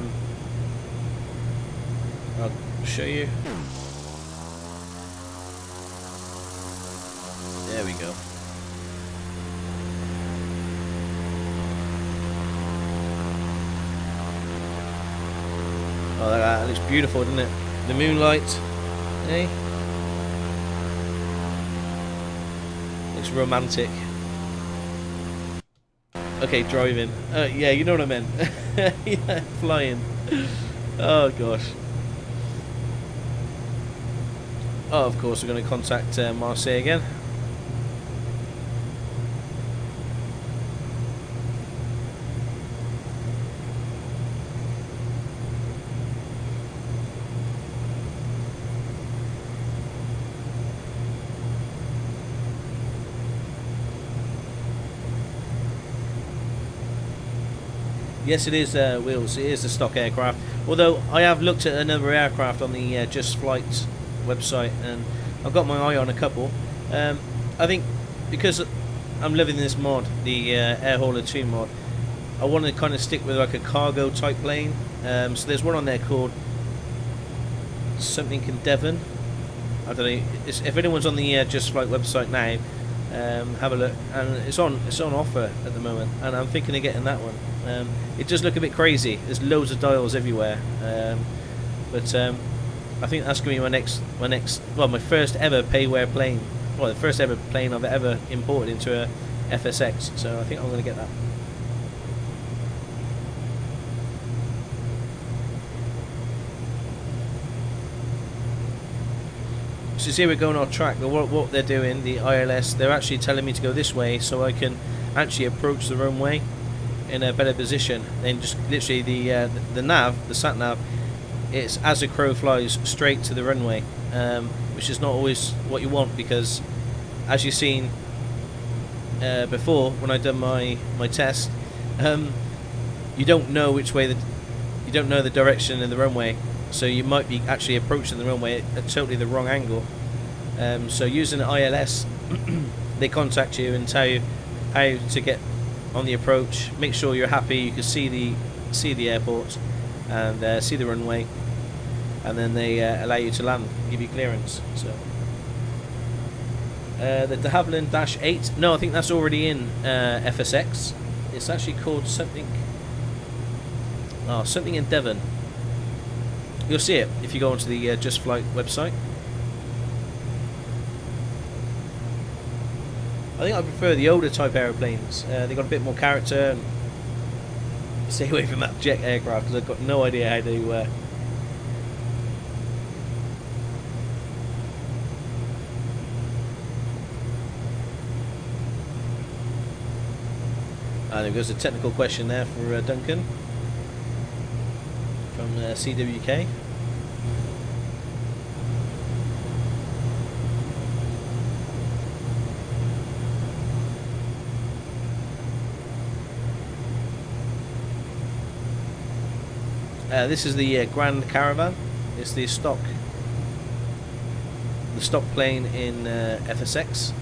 show you. There we go. Oh, that looks beautiful, doesn't it? The moonlight, eh? Looks romantic. Okay, driving. Yeah, you know what I meant. Yeah, flying. Oh gosh. Oh, of course, we're going to contact Marseille again. Yes, it is wheels. It is a stock aircraft. Although I have looked at another aircraft on the Just Flight website, and I've got my eye on a couple. I think because I'm living this mod, the Airhauler 2 mod, I want to kind of stick with like a cargo type plane. So there's one on there called something in Devon. I don't know. If anyone's on the Just Flight website now, have a look, and it's on offer at the moment, and I'm thinking of getting that one. It does look a bit crazy. There's loads of dials everywhere, but I think that's going to be my first ever payware plane. Well, the first ever plane I've ever imported into a FSX. So I think I'm going to get that. So see, we're going off track. But what they're doing, the ILS, they're actually telling me to go this way so I can actually approach the runway in a better position. And just literally the nav, the sat nav, it's as a crow flies straight to the runway, which is not always what you want, because as you've seen before when I done my test, you don't know which way you don't know the direction of the runway, so you might be actually approaching the runway at totally the wrong angle. So using the ILS, they contact you and tell you how to get on the approach, make sure you're happy, you can see the airport and see the runway, and then they allow you to land, give you clearance. So the de Havilland Dash 8, no, I think that's already in FSX. It's actually called something in Devon. You'll see it if you go onto the Just Flight website. I think I prefer the older type aeroplanes. They got a bit more character. And stay away from that jet aircraft because I've got no idea how to. There goes a technical question there for Duncan from CWK. This is the Grand Caravan. It's the stock plane in FSX.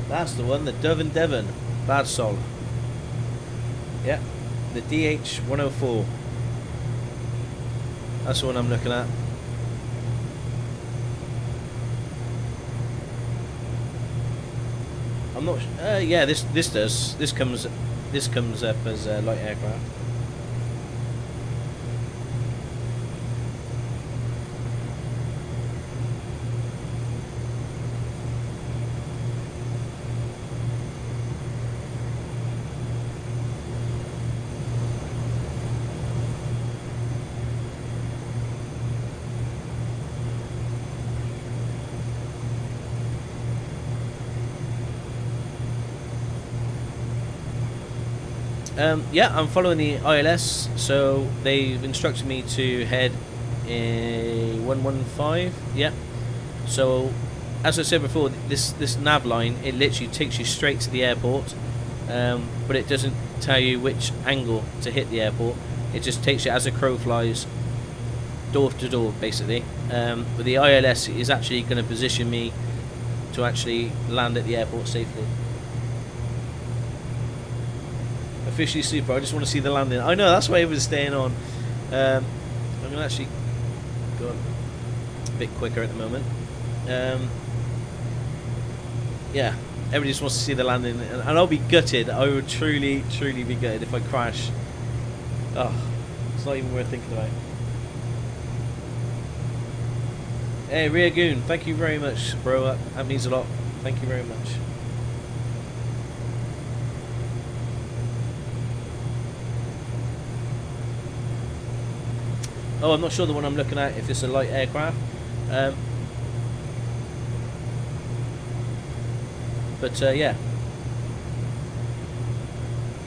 That's the one, the Devon. Bad Sol. Yeah, the DH-104. That's the one I'm looking at. I'm not. Yeah, this does. This comes up as a light aircraft. Yeah, I'm following the ILS, so they've instructed me to head a 115. Yeah. So, as I said before, this nav line, it literally takes you straight to the airport, but it doesn't tell you which angle to hit the airport. It just takes you as a crow flies, door to door, basically. But the ILS is actually going to position me to actually land at the airport safely. Officially super. I just want to see the landing. I know, that's why it was staying on. I'm going to actually go a bit quicker at the moment. Yeah, everybody just wants to see the landing, and I'll be gutted. I would truly be gutted if I crash. Oh, it's not even worth thinking about. Hey, Riagoon, thank you very much, bro. That means a lot. Thank you very much. Oh, I'm not sure the one I'm looking at, if it's a light aircraft. But yeah.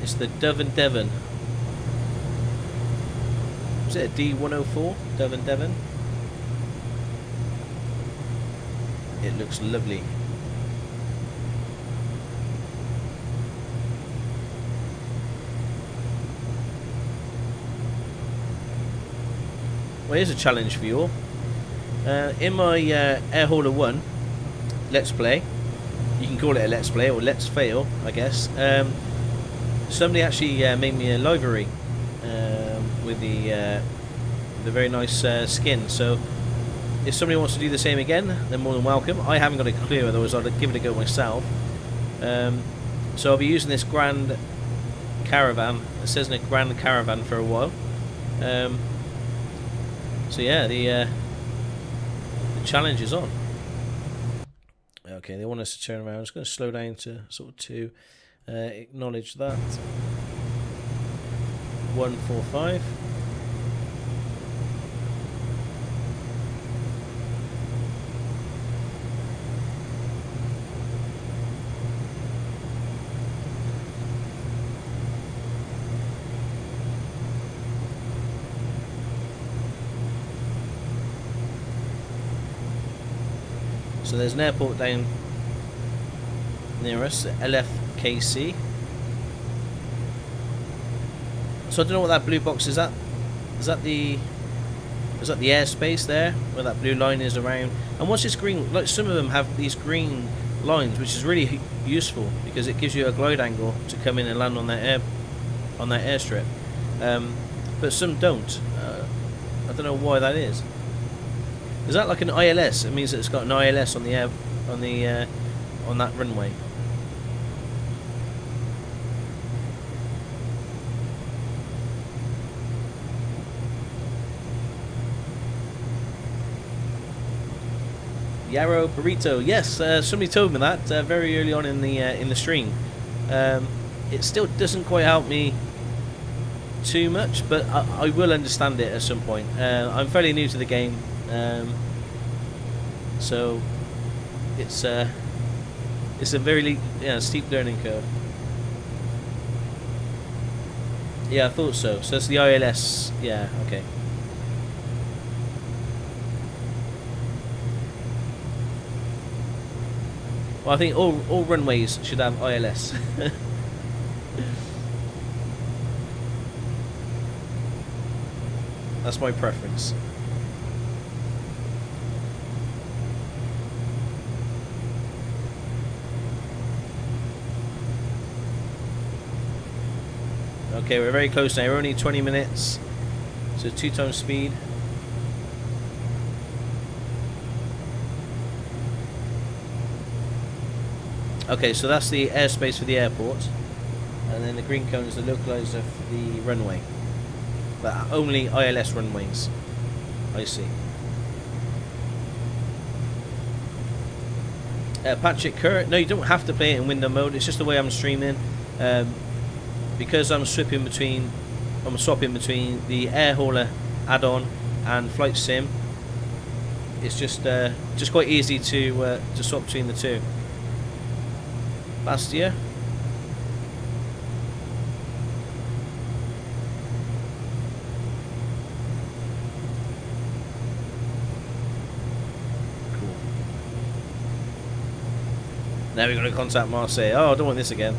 It's the Devon. Was it a D104? Devon? It looks lovely. Well, here's a challenge for you all. In my Airhauler 1 Let's Play, you can call it a Let's Play or Let's Fail, I guess, somebody actually made me a livery. with the very nice skin. So if somebody wants to do the same again, they're more than welcome. I haven't got a clue, otherwise I'd give it a go myself. So I'll be using this Grand Caravan. It says in a Grand Caravan for a while. So yeah, the challenge is on. Okay, they want us to turn around. I'm just going to slow down to sort of to acknowledge that. 145. So there's an airport down near us, LFKC. So I don't know what that blue box is at. Is that the airspace there, where that blue line is around? And what's this green? Like some of them have these green lines, which is really useful because it gives you a glide angle to come in and land on that airstrip. But some don't. I don't know why that is. Is that like an ILS? It means that it's got an ILS on the air, on that runway. Yarrow Burrito. Yes, somebody told me that very early on in the stream. It still doesn't quite help me too much, but I will understand it at some point. I'm fairly new to the game. So it's a very steep learning curve. Yeah, I thought so. So it's the ILS. Yeah, okay. Well, I think all runways should have ILS. That's my preference. Okay, we're very close now. We're only 20 minutes. So 2 times speed. Okay, so that's the airspace for the airport. And then the green cone is the localizer for the runway. But only ILS runways. I see. Patrick Kerr. No, you don't have to play it in window mode. It's just the way I'm streaming. Because I'm swapping between the Air Hauler add-on and Flight Sim. It's just quite easy to swap between the two. Bastia. Cool. Now we're going to contact Marseille. Oh, I don't want this again.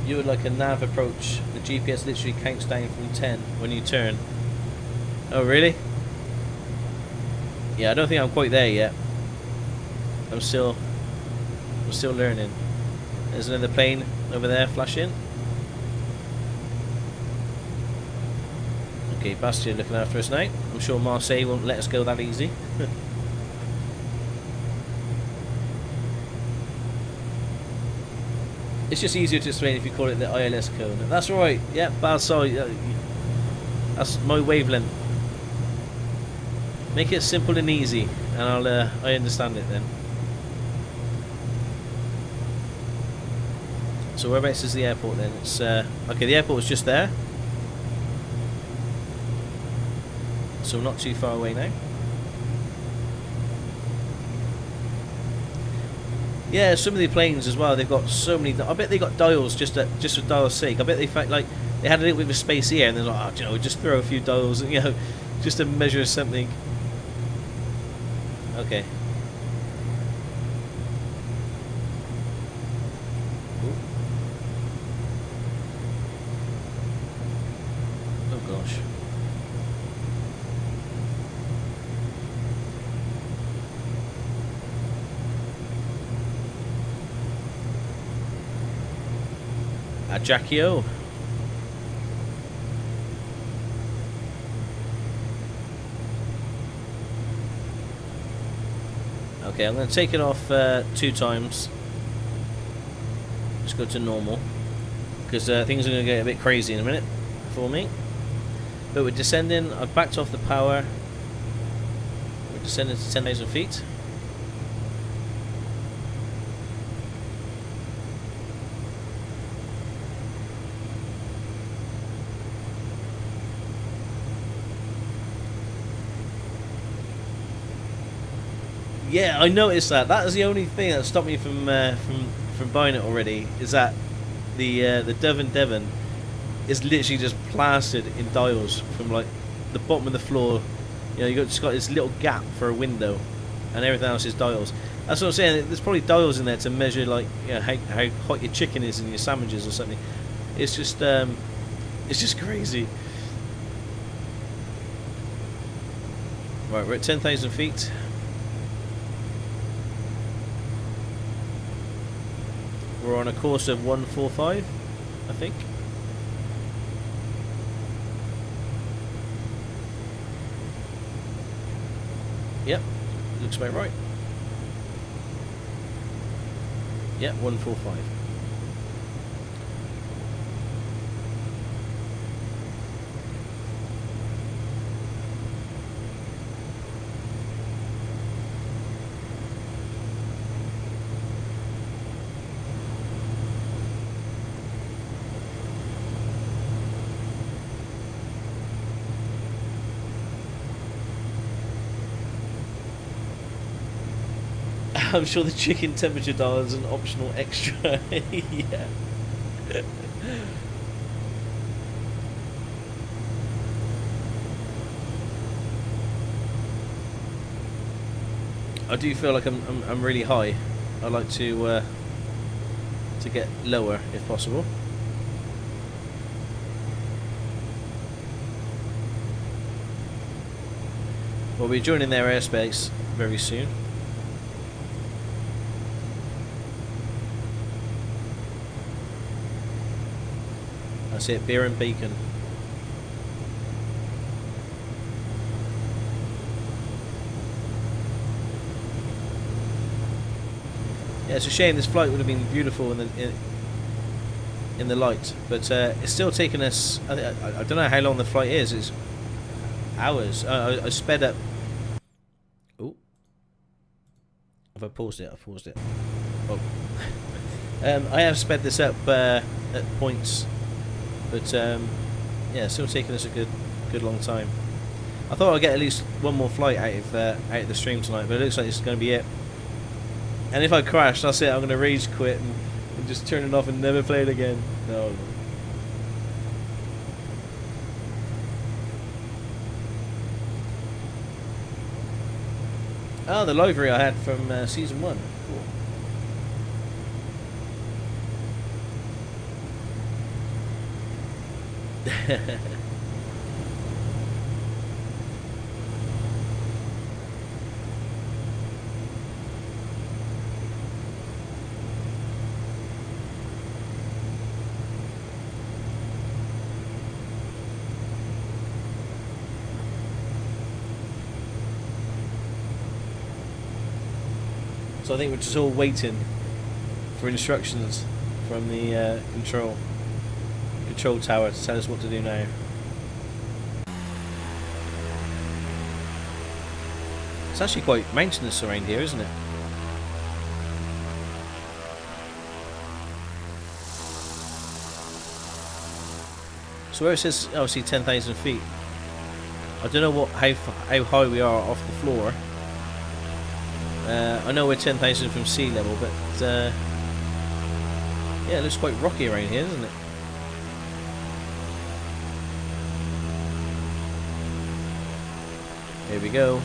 You would like a nav approach. The GPS literally counts down from 10 when you turn. Oh, really? Yeah, I don't think I'm quite there yet. I'm still learning. There's another plane over there flashing. Okay, Bastia looking after us now. I'm sure Marseille won't let us go that easy. It's just easier to explain if you call it the ILS cone. That's right. Yeah, Balsai. That's my wavelength. Make it simple and easy, and I understand it then. So whereabouts is the airport then? It's okay. The airport is just there, so we're not too far away now. Yeah, some of the planes as well. They've got so many. I bet they got dials just for dial's sake. I bet they they had a little bit of space here, and they're like, oh, just throw a few dials, just to measure something. Okay. Ooh. Oh gosh. Jackie-O. Okay, I'm going to take it off 2 times. Just go to normal. Because things are going to get a bit crazy in a minute for me. But we're descending. I've backed off the power. We're descending to 10,000 feet. Yeah, I noticed that. That is the only thing that stopped me from buying it already. Is that the Devon is literally just plastered in dials from like the bottom of the floor. You know, you just got this little gap for a window, and everything else is dials. That's what I'm saying. There's probably dials in there to measure like, you know, how hot your chicken is in your sandwiches or something. It's just crazy. Right, we're at 10,000 feet. We're on a course of 145, I think. Yep, looks about right. Yep, 145. I'm sure the chicken temperature dial is an optional extra. Yeah. I do feel like I'm really high. I like to get lower if possible. Well, we're joining their airspace very soon. That's it, beer and bacon. Yeah, it's a shame. This flight would have been beautiful in the light, but it's still taken us. I don't know how long the flight is. It's hours. I sped up. Oh, have I paused it? I paused it. Oh, I have sped this up at points. But yeah, still taking us a good long time. I thought I'd get at least one more flight out of the stream tonight, but it looks like this is going to be it. And if I crash, that's it. I'm going to rage quit and just turn it off and never play it again. No. Oh, the livery I had from season 1. Cool. So I think we're just all waiting for instructions from the control tower to tell us what to do now. It's actually quite mountainous around here, isn't it? So where it says obviously 10,000 feet, I don't know how high we are off the floor. I know we're 10,000 from sea level, but yeah, it looks quite rocky around here, doesn't it? Here we go.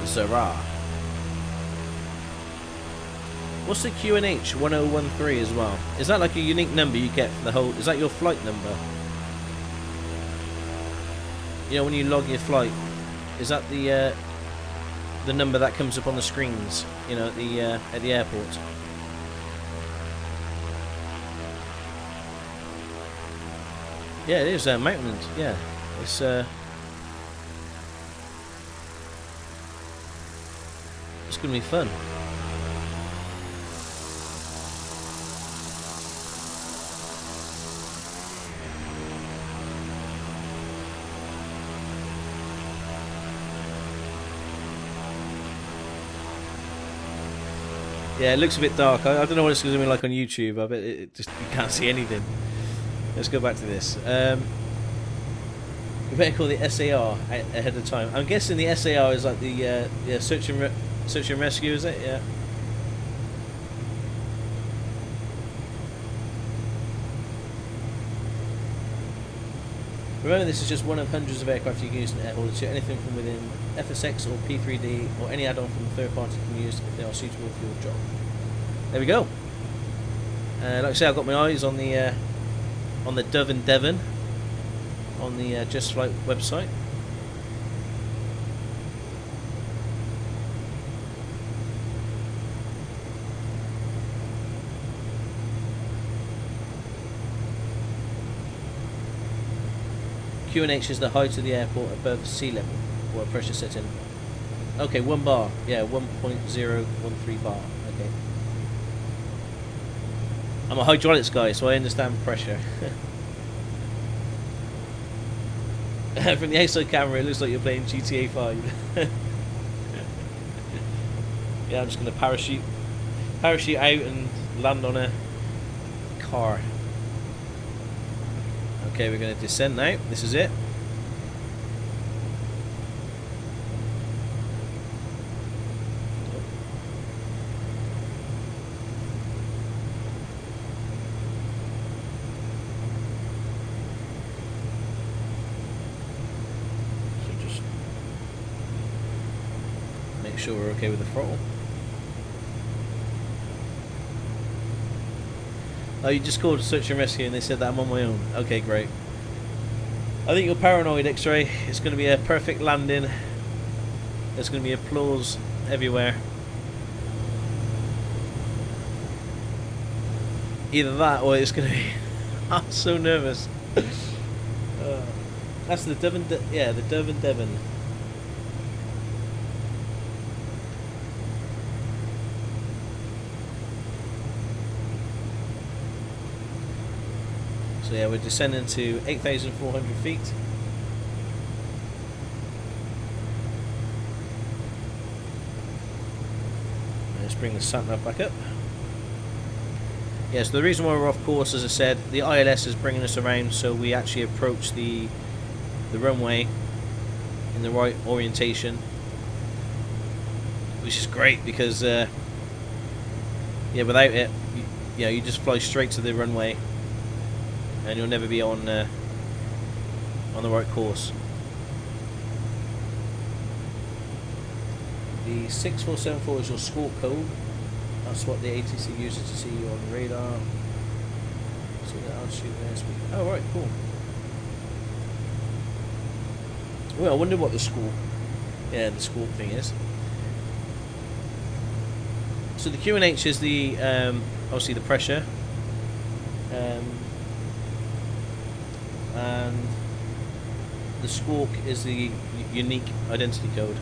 Zara. What's the QNH 1013 as well? Is that like a unique number you get for the whole? Is that your flight number? You know, when you log your flight, is that the number that comes up on the screens? You know, at the airport. Yeah, it is Mountains. Yeah, it's gonna be fun. Yeah, it looks a bit dark. I don't know what it's going to be like on YouTube. I bet it just you can't see anything. Let's go back to this. We better call the SAR ahead of time. I'm guessing the SAR is like the search and rescue, is it? Yeah. Remember, this is just one of hundreds of aircraft you can use in Airhaulics. Anything from within FSX or P3D or any add-on from a third party can be used if they are suitable for your job. There we go. Like I say, I've got my eyes on the Dove and Devon on the Just Flight website. QNH is the height of the airport above sea level, or a pressure setting. Okay, 1 bar. Yeah, 1.013 bar. Okay. I'm a hydraulics guy, so I understand pressure. From the outside camera, it looks like you're playing GTA 5. Yeah, I'm just going to parachute out and land on a car. Okay, we're going to descend now. This is it. So just make sure we're okay with the throttle. Oh, you just called search and rescue and they said that I'm on my own. Okay, great. I think you're paranoid, X-Ray. It's going to be a perfect landing. There's going to be applause everywhere. Either that or it's going to be... I'm so nervous. That's the Dove and the Dove and Devon. So yeah, we're descending to 8,400 feet. Let's bring the sat-nav back up. Yeah, so the reason why we're off course, as I said, the ILS is bringing us around so we actually approach the runway in the right orientation, which is great because yeah, without it, you just fly straight to the runway and you'll never be on the right course. The 6474 is your squawk code. That's what the ATC uses to see you on the radar. So that altitude and airspeed. Oh right, cool. Well, I wonder what the squawk thing is. So the QNH is the obviously the pressure. And the squawk is the unique identity code.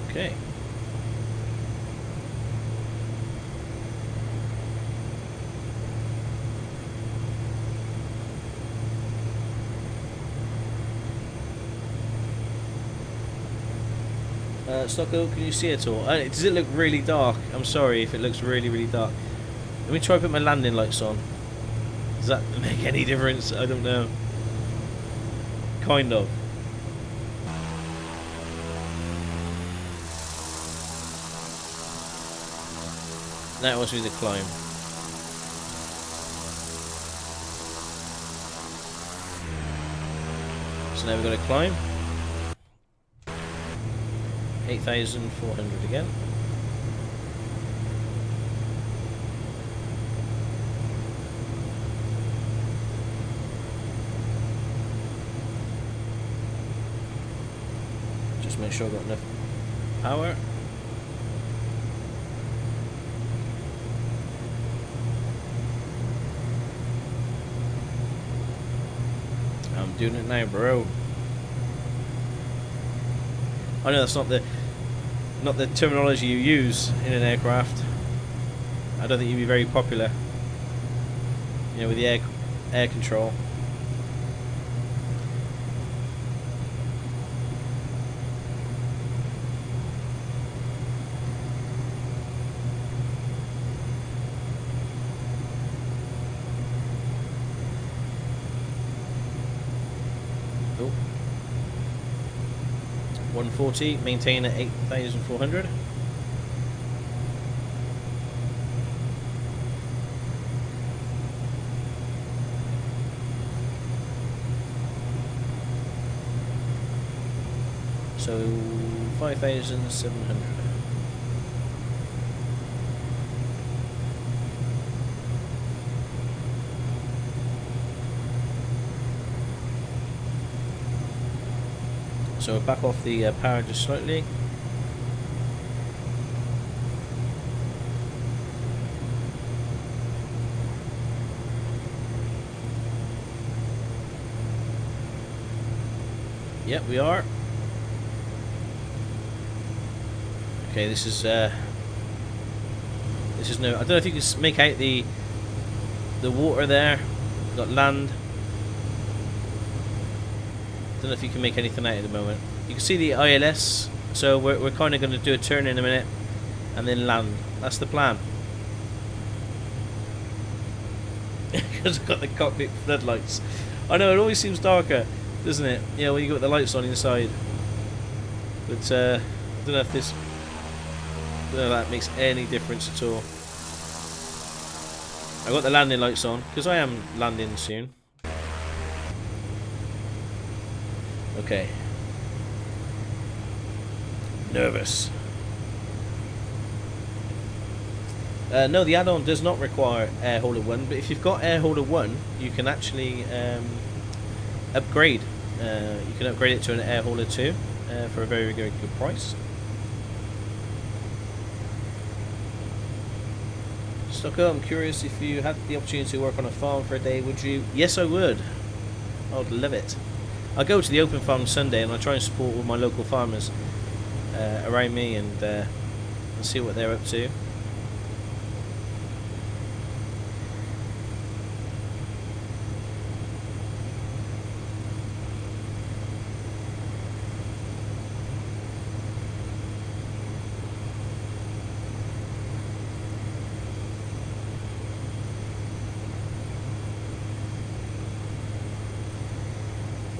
Okay. Stocko, can you see it all? Does it look really dark? I'm sorry if it looks really, really dark. Let me try to put my landing lights on. Does that make any difference? I don't know. Kind of. Now it wants me to climb. So now we've got to climb. 8,400 again. Just make sure I've got enough power. I'm doing it now, bro. I know that's not the terminology you use in an aircraft. I don't think you'd be very popular, you know, with the air control. Oh. 140, maintain at 8,400. So 5,700. So back off the power just slightly. Yep, we are. Okay, this is no. I don't know if you can make out the water there. We've got land. Don't know if you can make anything out at the moment. You can see the ILS, so we're kind of going to do a turn in a minute and then land. That's the plan. Because I've got the cockpit floodlights. I know, it always seems darker, doesn't it? Yeah, when you got the lights on inside. But I don't know if this, I don't know if that makes any difference at all. I got the landing lights on because I am landing soon. Okay. Nervous. No, the add-on does not require Airhaulics 1, but if you've got Airhaulics 1, you can actually upgrade. You can upgrade it to an Airhaulics 2 for a very, very good price. Stocko, I'm curious, if you had the opportunity to work on a farm for a day, would you? Yes, I would. I would love it. I go to the open farm Sunday and I try and support all my local farmers around me and see what they're up to.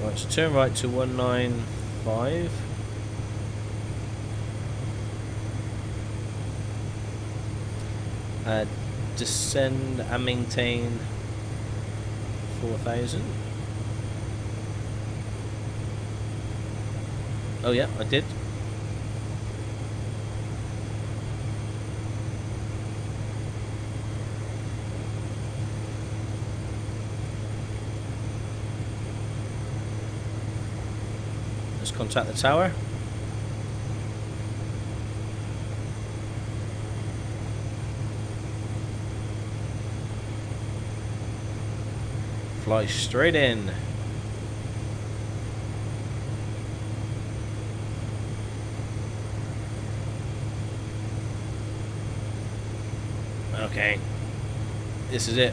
Right, so turn right to 195. Descend and maintain 4,000. Oh yeah, I did. Let's contact the tower. Fly straight in. Okay. This is it.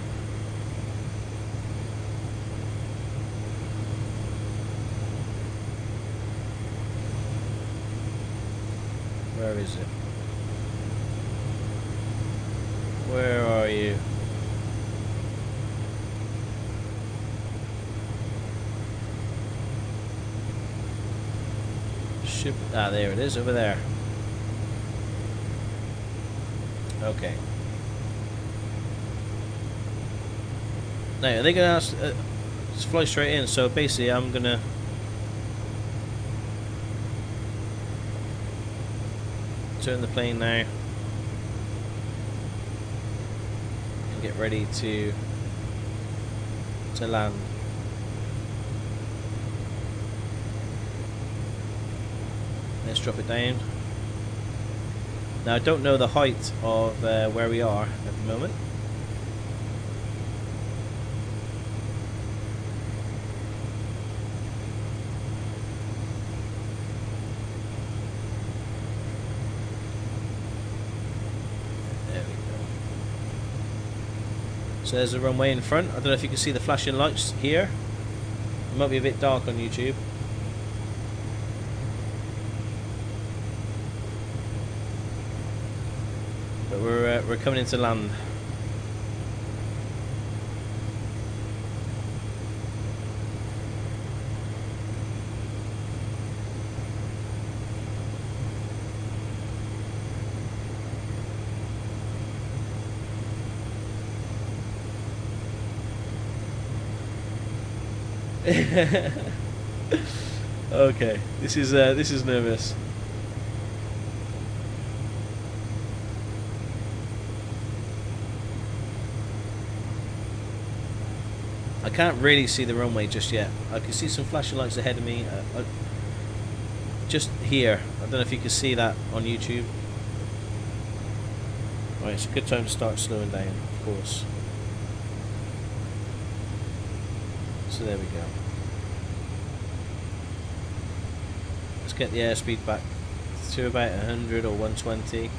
Where is it? Where are you? Ship. Ah, there it is, over there. Okay. Now, are they going to ask? Just fly straight in. So basically, I'm gonna. turn the plane now. And get ready to land. Let's drop it down. Now I don't know the height of where we are at the moment. There we go. So there's the runway in front. I don't know if you can see the flashing lights here. It might be a bit dark on YouTube. But we're coming into land. Okay, this is nervous. I can't really see the runway just yet. I can see some flashing lights ahead of me. Just here. I don't know if you can see that on YouTube. Right, it's a good time to start slowing down, of course. So there we go. Let's get the airspeed back to about 100 or 120.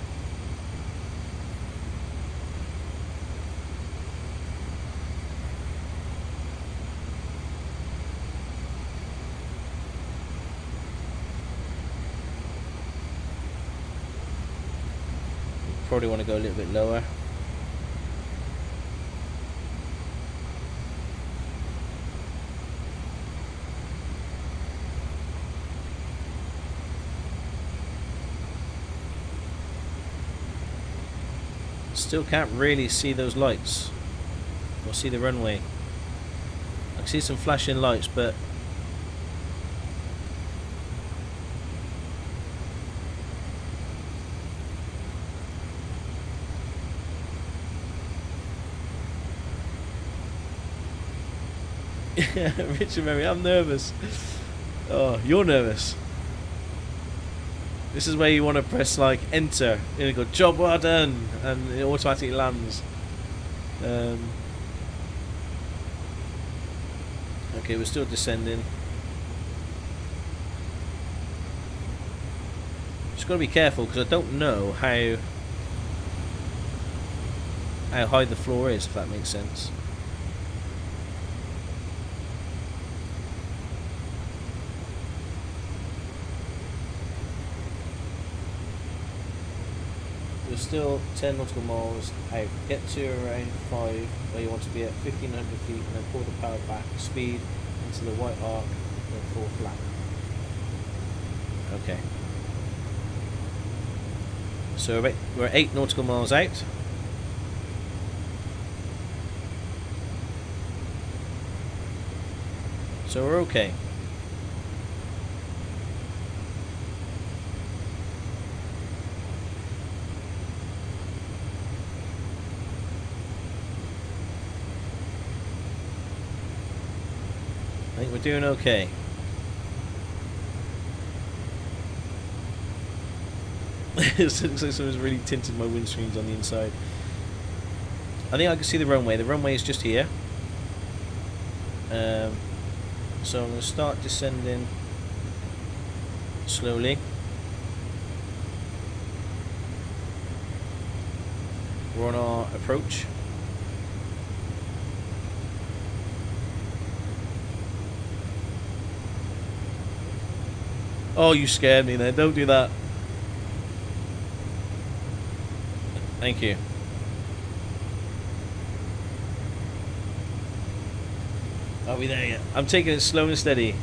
Probably want to go a little bit lower. Still can't really see those lights or see the runway. I can see some flashing lights, but Richard Mary, I'm nervous. Oh, you're nervous. This is where you want to press like enter and you go job well done and it automatically lands. Okay, we're still descending. Just got to be careful because I don't know how high the floor is, if that makes sense. We're still 10 nautical miles out. Get to around 5 where you want to be at 1500 feet and then pull the power back, speed into the white arc and then fall flat. Okay. So we're 8 nautical miles out. So we're okay. I think we're doing okay. It looks like someone's really tinted my windscreens on the inside. I think I can see the runway. The runway is just here. So I'm going to start descending slowly. We're on our approach. Oh, you scared me then. Don't do that. Thank you. Are we there yet? I'm taking it slow and steady.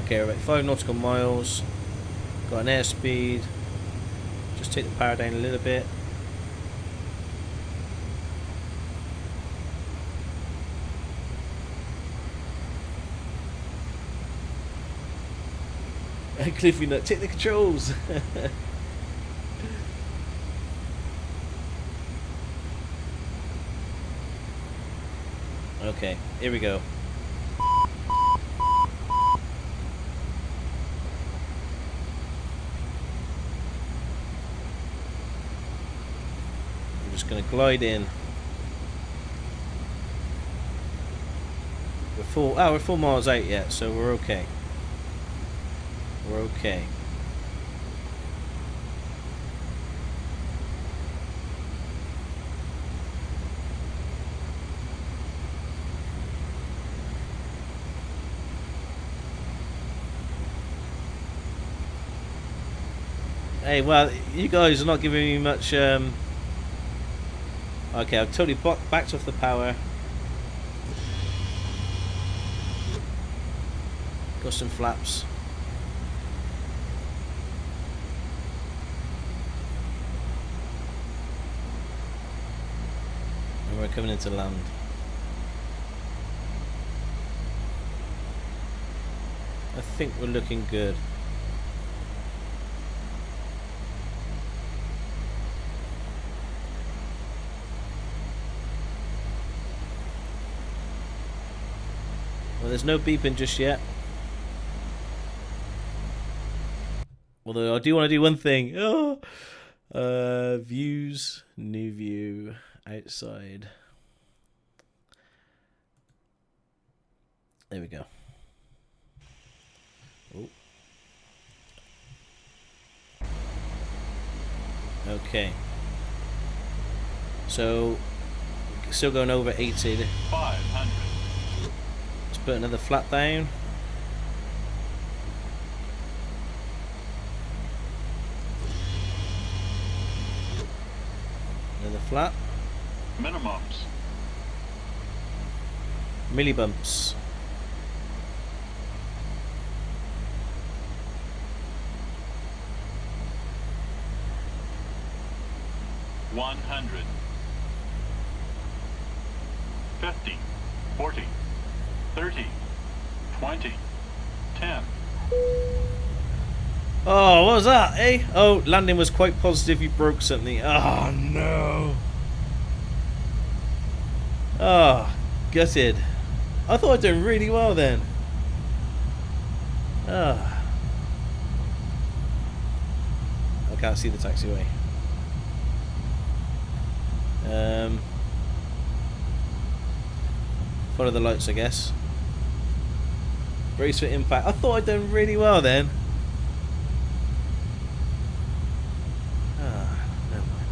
Okay, we're at 5 nautical miles. Got an airspeed. Just take the power down a little bit. Cliffy Nut, take the controls. Okay, here we go. I'm just going to glide in. We're 4 miles out yet, so we're okay. We're okay. Hey, well, you guys are not giving me much. Okay, I've totally backed off the power. Got some flaps. And we're coming into land. I think we're looking good. Well, there's no beeping just yet. Although I do want to do one thing. Oh, views, new view, outside. There we go. Oh. Okay. So, still going over 80. 500. Let's put another flat down. Another flat. Minimums. Milli bumps. $100. 50. 40. 30. 20. 10. Oh, what was that, eh? Oh, landing was quite positive. You broke something. Oh, no. Oh, gutted. I thought I'd done really well then. Oh. I can't see the taxiway. Follow the lights, I guess. Brace for impact. I thought I'd done really well then. Ah, never mind.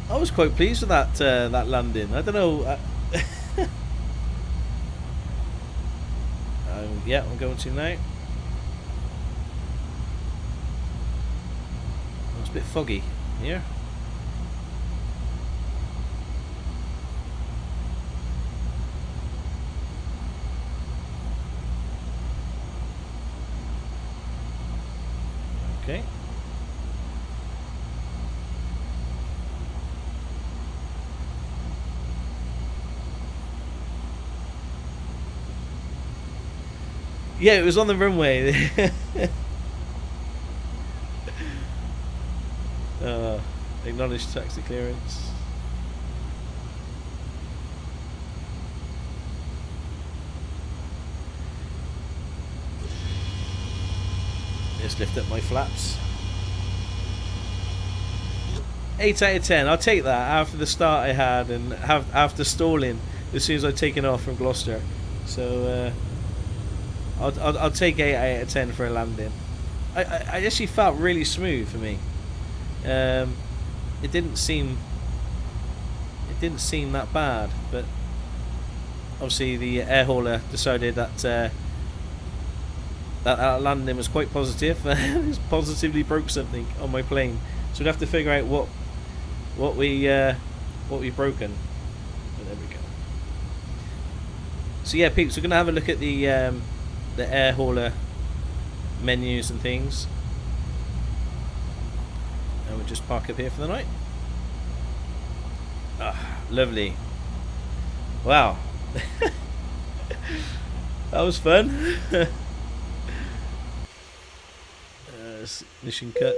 I was quite pleased with that that landing. I don't know. Yeah, I'm going to now. Oh, it's a bit foggy here. Okay. Yeah, it was on the runway. Acknowledged taxi clearance. Just lift up my flaps. 8 out of 10. I'll take that after the start I had and after stalling as soon as I'd taken off from Gloucester. So I'll take 8 out of 10 for a landing. I actually felt really smooth for me. It didn't seem that bad, but obviously the air hauler decided that that landing was quite positive. It positively broke something on my plane, so we'd have to figure out what we've broken. But there we go. So yeah, peeps, we're gonna have a look at the air hauler menus and things. just park up here for the night. Ah, lovely. Wow. That was fun. Mission cut.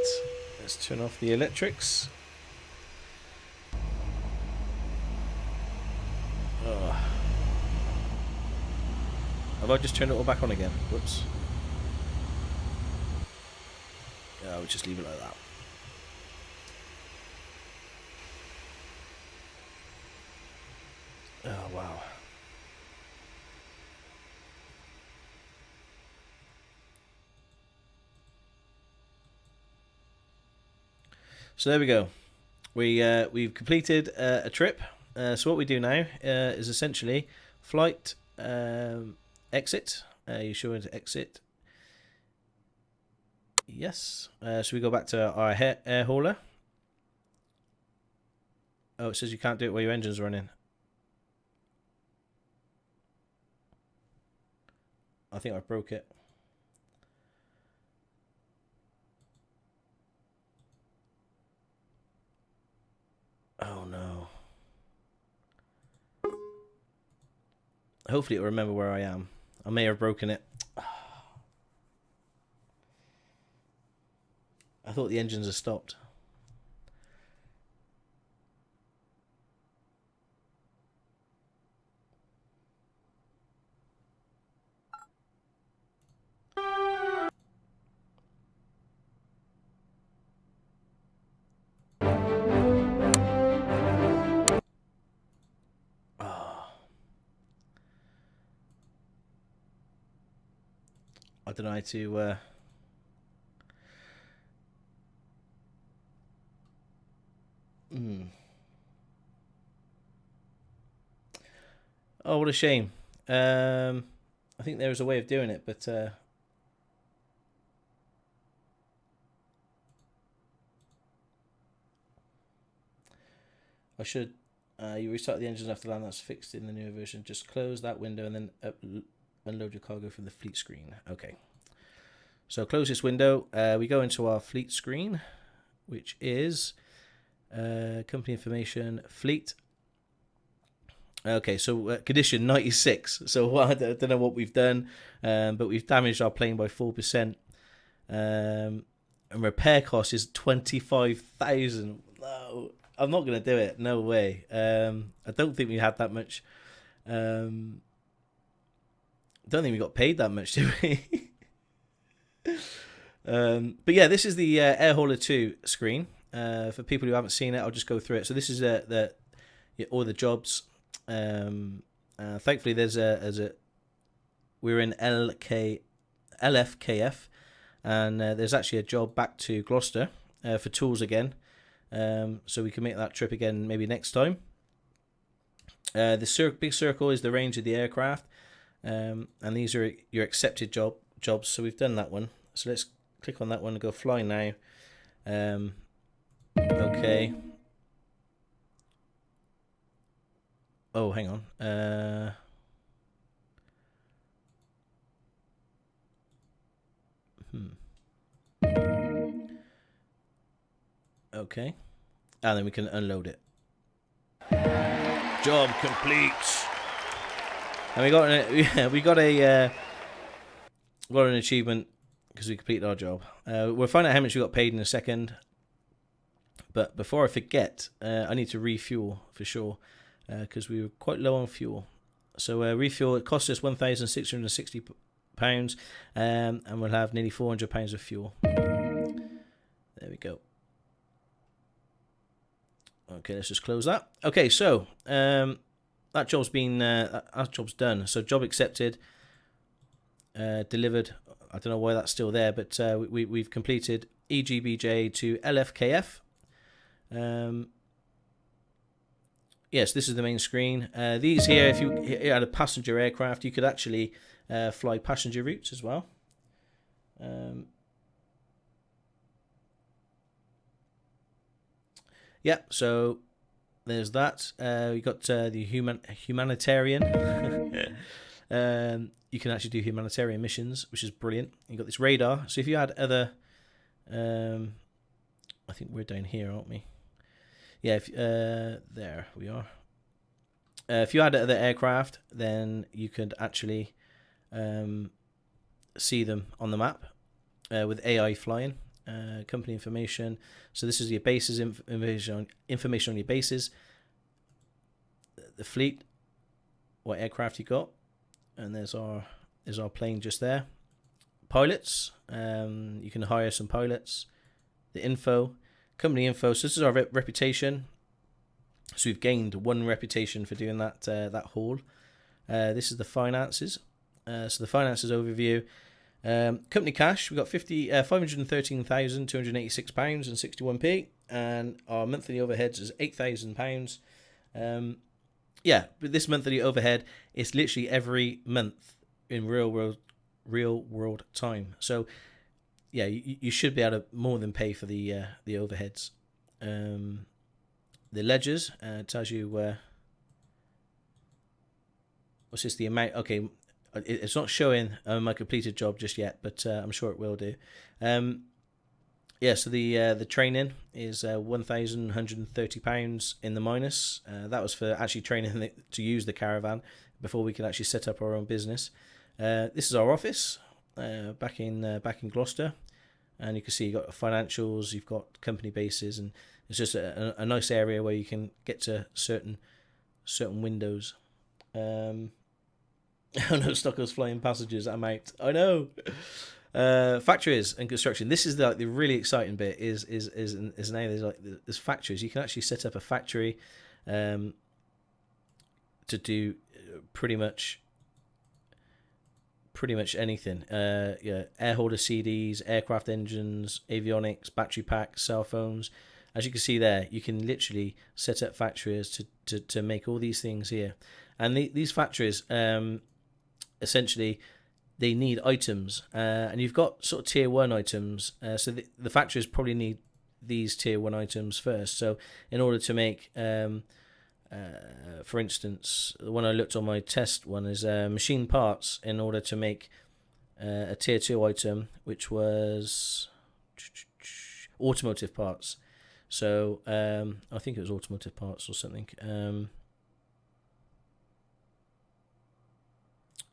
Let's turn off the electrics. Oh. Have I just turned it all back on again? Whoops. Yeah, I'll just leave it like that. Oh, wow. So there we go. We've completed a trip. So what we do now is essentially flight exit. You show into exit. Yes. So we go back to our air hauler. Oh, it says you can't do it while your engine's running. I think I broke it. Oh no. Hopefully it'll remember where I am. I may have broken it. I thought the engines had stopped. I don't know how to Oh, what a shame. I think there was a way of doing it, but I should. You restart the engines after land. That's fixed in the newer version. Just close that window and then unload your cargo from the fleet screen. Okay. So close this window. We go into our fleet screen, which is company information, fleet. Okay, so condition 96. So I don't know what we've done, but we've damaged our plane by 4%. And repair cost is 25,000. No, I'm not going to do it. No way. I don't think we had that much. I don't think we got paid that much, did we? But yeah, this is the Air Hauler 2 screen. For people who haven't seen it, I'll just go through it. So this is all the jobs. Thankfully, we're in LFKF, and there's actually a job back to Gloucester for tools again. So we can make that trip again maybe next time. The big circle is the range of the aircraft, and these are your accepted jobs. So we've done that one. So let's click on that one and go fly now. Okay. Oh, hang on. Okay. And then we can unload it. Job complete. And we got an achievement because we completed our job. We'll find out how much we got paid in a second. But before I forget, I need to refuel for sure because we were quite low on fuel. So refuel, it cost us £1,660, and we'll have nearly £400 of fuel. There we go. Okay, let's just close that. Okay, so that job's done. So job accepted, delivered. I don't know why that's still there, but we've completed EGBJ to LFKF. Yes, this is the main screen. These here, if you had a passenger aircraft, you could actually fly passenger routes as well. Yeah, so there's that. We got the humanitarian. You can actually do humanitarian missions, which is brilliant. You got this radar. So if you had other, I I think we're down here, aren't we? Yeah, there we are. If you add other aircraft, then you could actually see them on the map with AI flying. Company information. So this is your bases, information on your bases, the fleet, what aircraft you got, and there's our plane just there. Pilots, you can hire some pilots. The info, company info. So this is our reputation. So we've gained 1 reputation for doing that haul. This is the finances. So the finances overview. Company cash, we've got £513,286 and 61p, and our monthly overheads is £8,000. Yeah, but this monthly overhead is literally every month in real world time. So yeah, you should be able to more than pay for the overheads. The ledgers tells you what's this, the amount. Okay, it's not showing my completed job just yet, but I'm sure it will do. Yeah, so the training is £1,130 in the minus. That was for actually training to use the caravan before we could actually set up our own business. This is our office back in Gloucester, and you can see you've got financials, you've got company bases, and it's just a nice area where you can get to certain windows. Oh no, Stockoglaws flying passengers. I'm out. I know. Factories and construction. This is the really exciting bit. Is now there's factories. You can actually set up a factory, to do pretty much anything. Yeah, air holder CDs, aircraft engines, avionics, battery packs, cell phones. As you can see there, you can literally set up factories to make all these things here. And these factories, essentially, they need items. And you've got sort of tier 1 items. So the factories probably need these tier 1 items first. So in order to make, for instance, the one I looked on my test one is machine parts in order to make a tier 2 item, which was automotive parts. So I think it was automotive parts or something.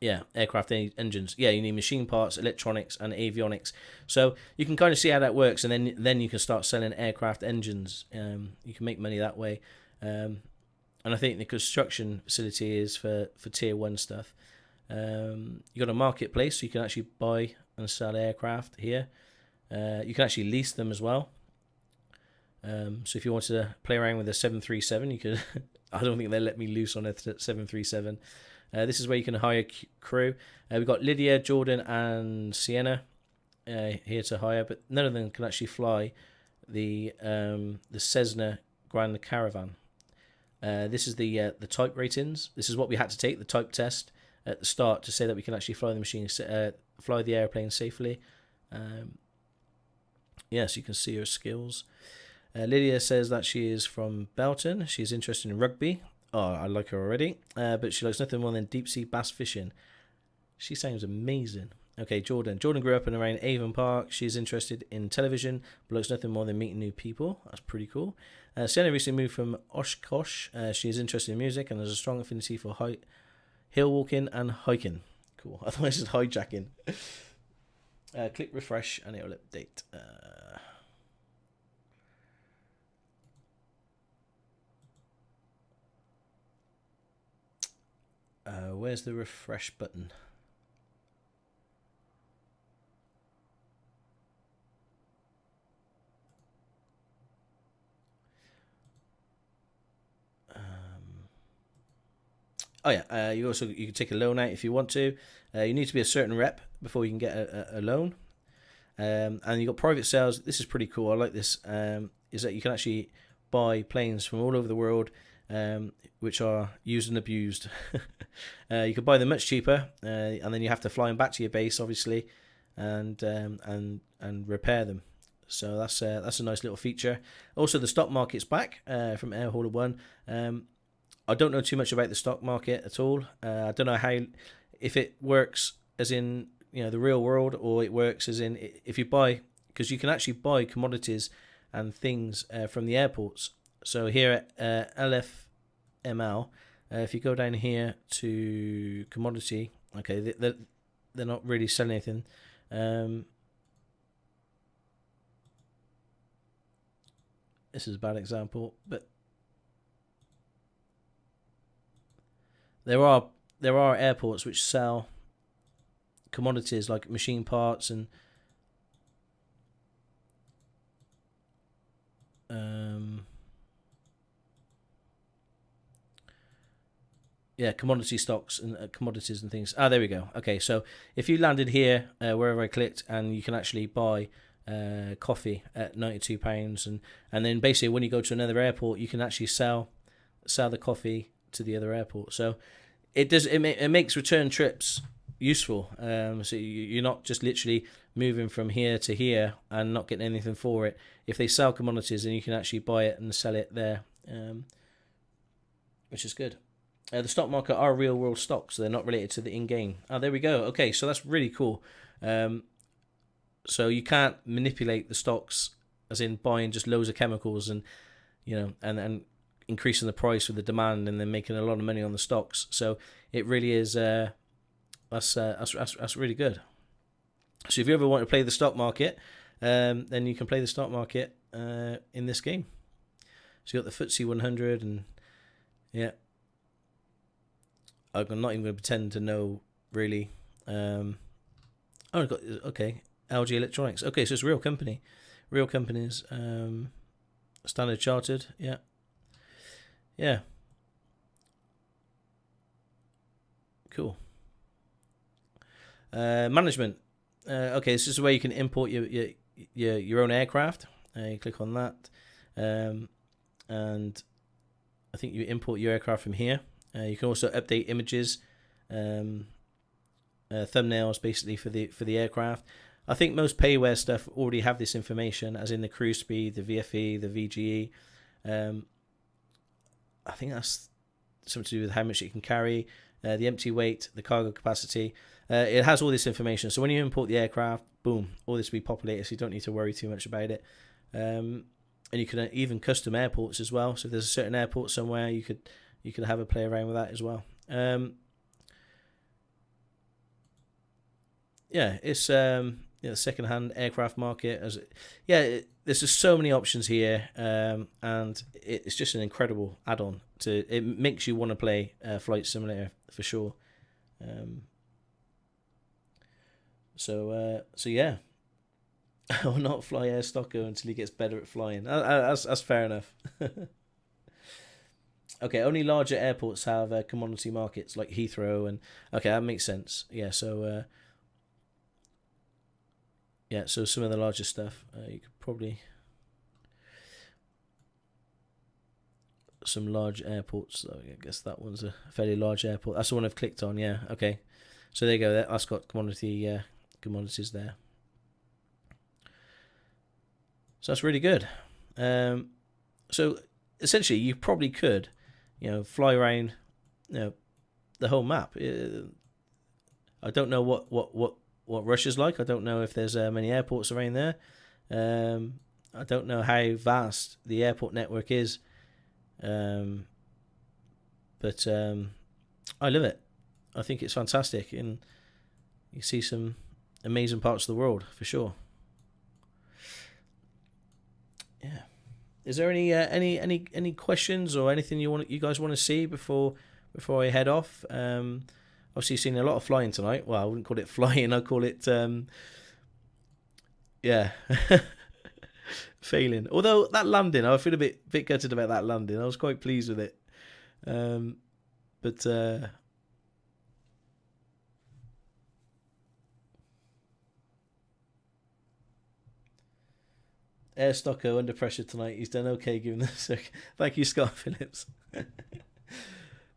Yeah, aircraft engines. Yeah, you need machine parts, electronics, and avionics. So you can kind of see how that works, and then you can start selling aircraft engines. You can make money that way. And I think the construction facility is for tier 1 stuff. You got a marketplace, so you can actually buy and sell aircraft here. You can actually lease them as well. So if you wanted to play around with a 737, you could. I don't think they'll let me loose on a 737. This is where you can hire crew. We've got Lydia, Jordan, and Sienna here to hire, but none of them can actually fly the Cessna Grand Caravan. This is the type ratings. This is what we had to take, the type test at the start, to say that we can actually fly the machine, fly the airplane safely. Yes, you can see her skills. Lydia says that she is from Belton. She's interested in rugby. Oh, I like her already. But she likes nothing more than deep sea bass fishing. She sounds amazing. Okay, Jordan. Jordan grew up and around Avon Park. She's interested in television, but likes nothing more than meeting new people. That's pretty cool. Sienna recently moved from Oshkosh. She is interested in music and has a strong affinity for hill walking and hiking. Cool. I thought I said hijacking. Click refresh and it'll update. Where's the refresh button? Oh yeah, you can take a loan out if you want to. You need to be a certain rep before you can get a loan. And you got private sales. This is pretty cool. I like this. Is that you can actually buy planes from all over the world, which are used and abused. You can buy them much cheaper, and then you have to fly them back to your base, obviously, and repair them. So that's a nice little feature. Also, the stock market's back from Airhaulics 1. I don't know too much about the stock market at all. I don't know if it works as in the real world, or it works as in if you buy, because you can actually buy commodities and things from the airports. So here at LFML, if you go down here to commodity, okay, they're not really selling anything. This is a bad example, but there are airports which sell commodities like machine parts and commodity stocks and commodities and things. There we go. Okay, so if you landed here, wherever I clicked, and you can actually buy coffee at £92, and then basically when you go to another airport, you can actually sell the coffee to the other airport. So it makes return trips useful. So you're not just literally moving from here to here and not getting anything for it. If they sell commodities, then you can actually buy it and sell it there, which is good. The stock market are real world stocks, so they're not related to the in-game. There we go. Okay, so that's really cool. So you can't manipulate the stocks, as in buying just loads of chemicals and and increasing the price with the demand and then making a lot of money on the stocks. So it really is that's really good. So if you ever want to play the stock market, then you can play the stock market in this game. So you got the FTSE 100 and I'm not even going to pretend to know really. Okay, LG Electronics. Okay, so it's real companies. Standard Chartered. Yeah. Cool. Management. Okay, this is where you can import your own aircraft. You click on that, and I think you import your aircraft from here. You can also update images, thumbnails, basically for the aircraft. I think most payware stuff already have this information, as in the cruise speed, the VFE, the VGE. I think that's something to do with how much it can carry, the empty weight, the cargo capacity. It has all this information. So when you import the aircraft, boom, all this will be populated, so you don't need to worry too much about it. And you can even custom airports as well. So if there's a certain airport somewhere, you could have a play around with that as well. It's second-hand aircraft market. There's just so many options here, and it's just an incredible add-on. It makes you want to play Flight Simulator for sure. So yeah, I will not fly Air Stocko until he gets better at flying. That's fair enough. Okay, only larger airports have commodity markets like Heathrow, and okay, that makes sense. So some of the larger stuff you could probably some large airports. So I guess that one's a fairly large airport. That's the one I've clicked on. Yeah, okay. So there you go. That's got commodities there. So that's really good. So essentially, you probably could, fly around, the whole map. I don't know what Russia's like. I don't know if there's many airports around there. I don't know how vast the airport network is. But I love it. I think it's fantastic, and you see some amazing parts of the world for sure. Yeah. Is there any questions or anything you guys want to see before I head off? Obviously, you've seen a lot of flying tonight. Well, I wouldn't call it flying. I'd call it failing. Although that landing, I feel a bit gutted about that landing. I was quite pleased with it. But Air Stocko under pressure tonight. He's done okay given this. Thank you, Scott Phillips.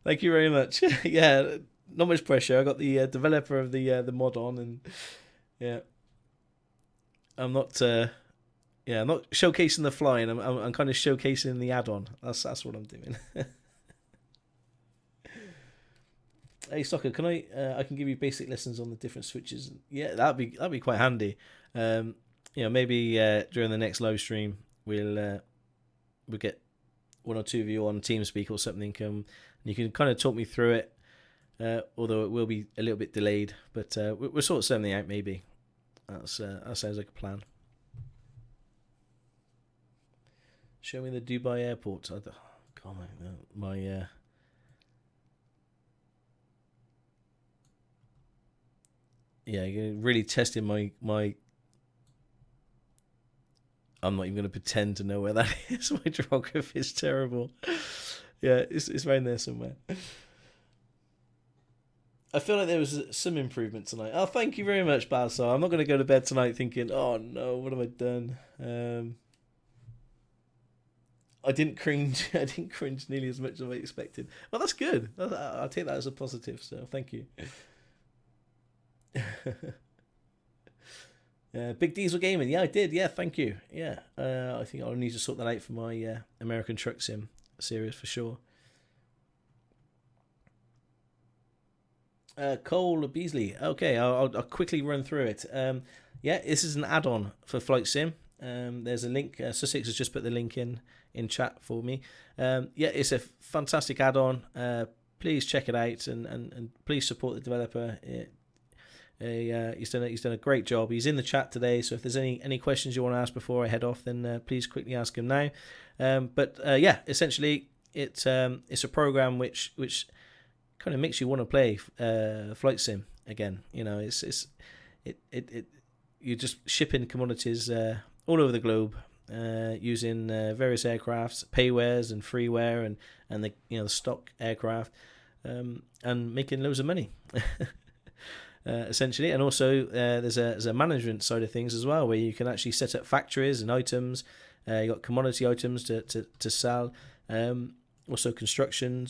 Thank you very much. Yeah, not much pressure. I got the developer of the mod on, and I'm not I'm not showcasing the flying. I'm kind of showcasing the add-on. That's what I'm doing. Hey Stocko, can I can give you basic lessons on the different switches? Yeah, that'd be quite handy. Maybe during the next live stream, we'll get one or two of you on TeamSpeak or something, and you can kind of talk me through it. Although it will be a little bit delayed, but we'll sort something out maybe. That sounds like a plan. Show me the Dubai airport. God, my yeah, you're really testing my. I'm not even going to pretend to know where that is. My geography is terrible. Yeah, it's around there somewhere. I feel like there was some improvement tonight. Oh, thank you very much, Balsar. I'm not going to go to bed tonight thinking, oh no, what have I done? I didn't cringe. I didn't cringe nearly as much as I expected. Well, that's good. I'll take that as a positive. So thank you. Big Diesel Gaming. Yeah, I did. Yeah, thank you. Yeah, I think I'll need to sort that out for my American Truck Sim series for sure. Cole Beasley. Okay, I'll quickly run through it. Yeah, this is an add-on for Flight Sim. There's a link. Sussex has just put the link in chat for me. Yeah, it's a fantastic add-on. Please check it out and please support the developer. He's done a great job. He's in the chat today, so if there's any questions you want to ask before I head off, then please quickly ask him now. But yeah, essentially it's a program which kind of makes you want to play Flight Sim again. You know, you're just shipping commodities all over the globe using various aircrafts, paywares and freeware and the stock aircraft, and making loads of money. Essentially, and also there's a management side of things as well, where you can actually set up factories and items. You got commodity items to sell. Also construction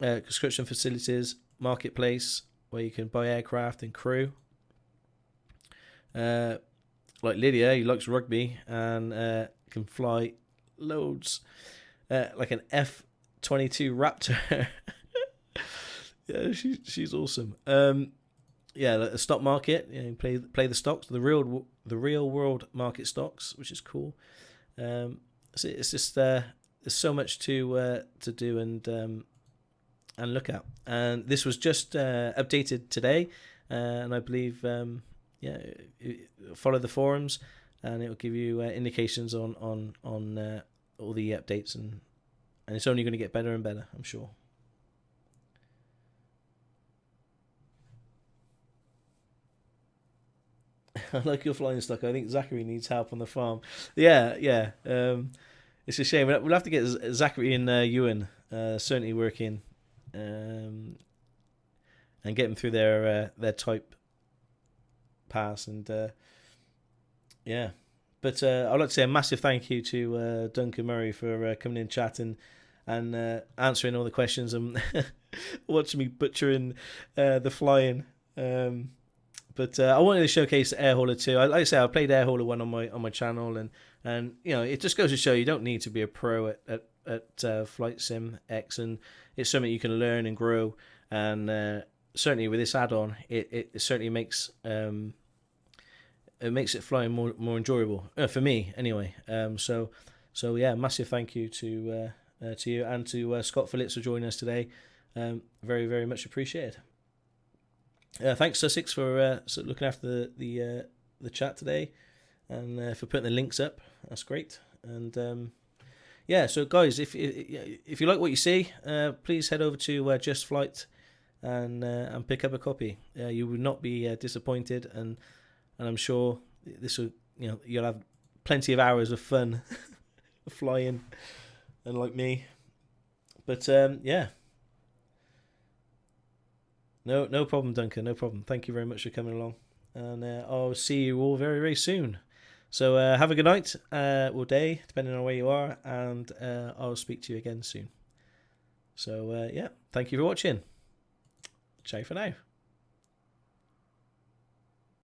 facilities, marketplace where you can buy aircraft and crew. Like Lydia, who likes rugby and can fly loads, like an F-22 Raptor. Yeah, she's awesome. Yeah, the stock market. You know, play the stocks, the real world market stocks, which is cool. So it's just there's so much to do and look at. And this was just updated today, and I believe follow the forums, and it will give you indications on all the updates, and it's only going to get better and better, I'm sure. I like your flying stock. I think Zachary needs help on the farm. Yeah. It's a shame. We'll have to get Zachary and Ewan certainly working, and get them through their type pass. And yeah, but I'd like to say a massive thank you to Duncan Murray for coming in, chatting, and answering all the questions and watching me butchering the flying. But I wanted to showcase Airhauler 2. Like I say, I played Airhauler 1 on my channel, and you know, it just goes to show you don't need to be a pro at Flight Sim X, and it's something you can learn and grow. And certainly with this add-on, it certainly makes it flying more enjoyable for me anyway. So yeah, massive thank you to you and to Scott Phillips for joining us today. Very, very much appreciated. Thanks, Sussex, for looking after the chat today, and for putting the links up. That's great. And yeah, so guys, if you like what you see, please head over to Just Flight and pick up a copy. You would not be disappointed, and I'm sure this will, you know, you'll have plenty of hours of fun flying, and like me. But yeah. No problem, Duncan. No problem. Thank you very much for coming along, and I'll see you all very, very soon. So have a good night or day, depending on where you are, and I'll speak to you again soon. So yeah, thank you for watching. Ciao for now.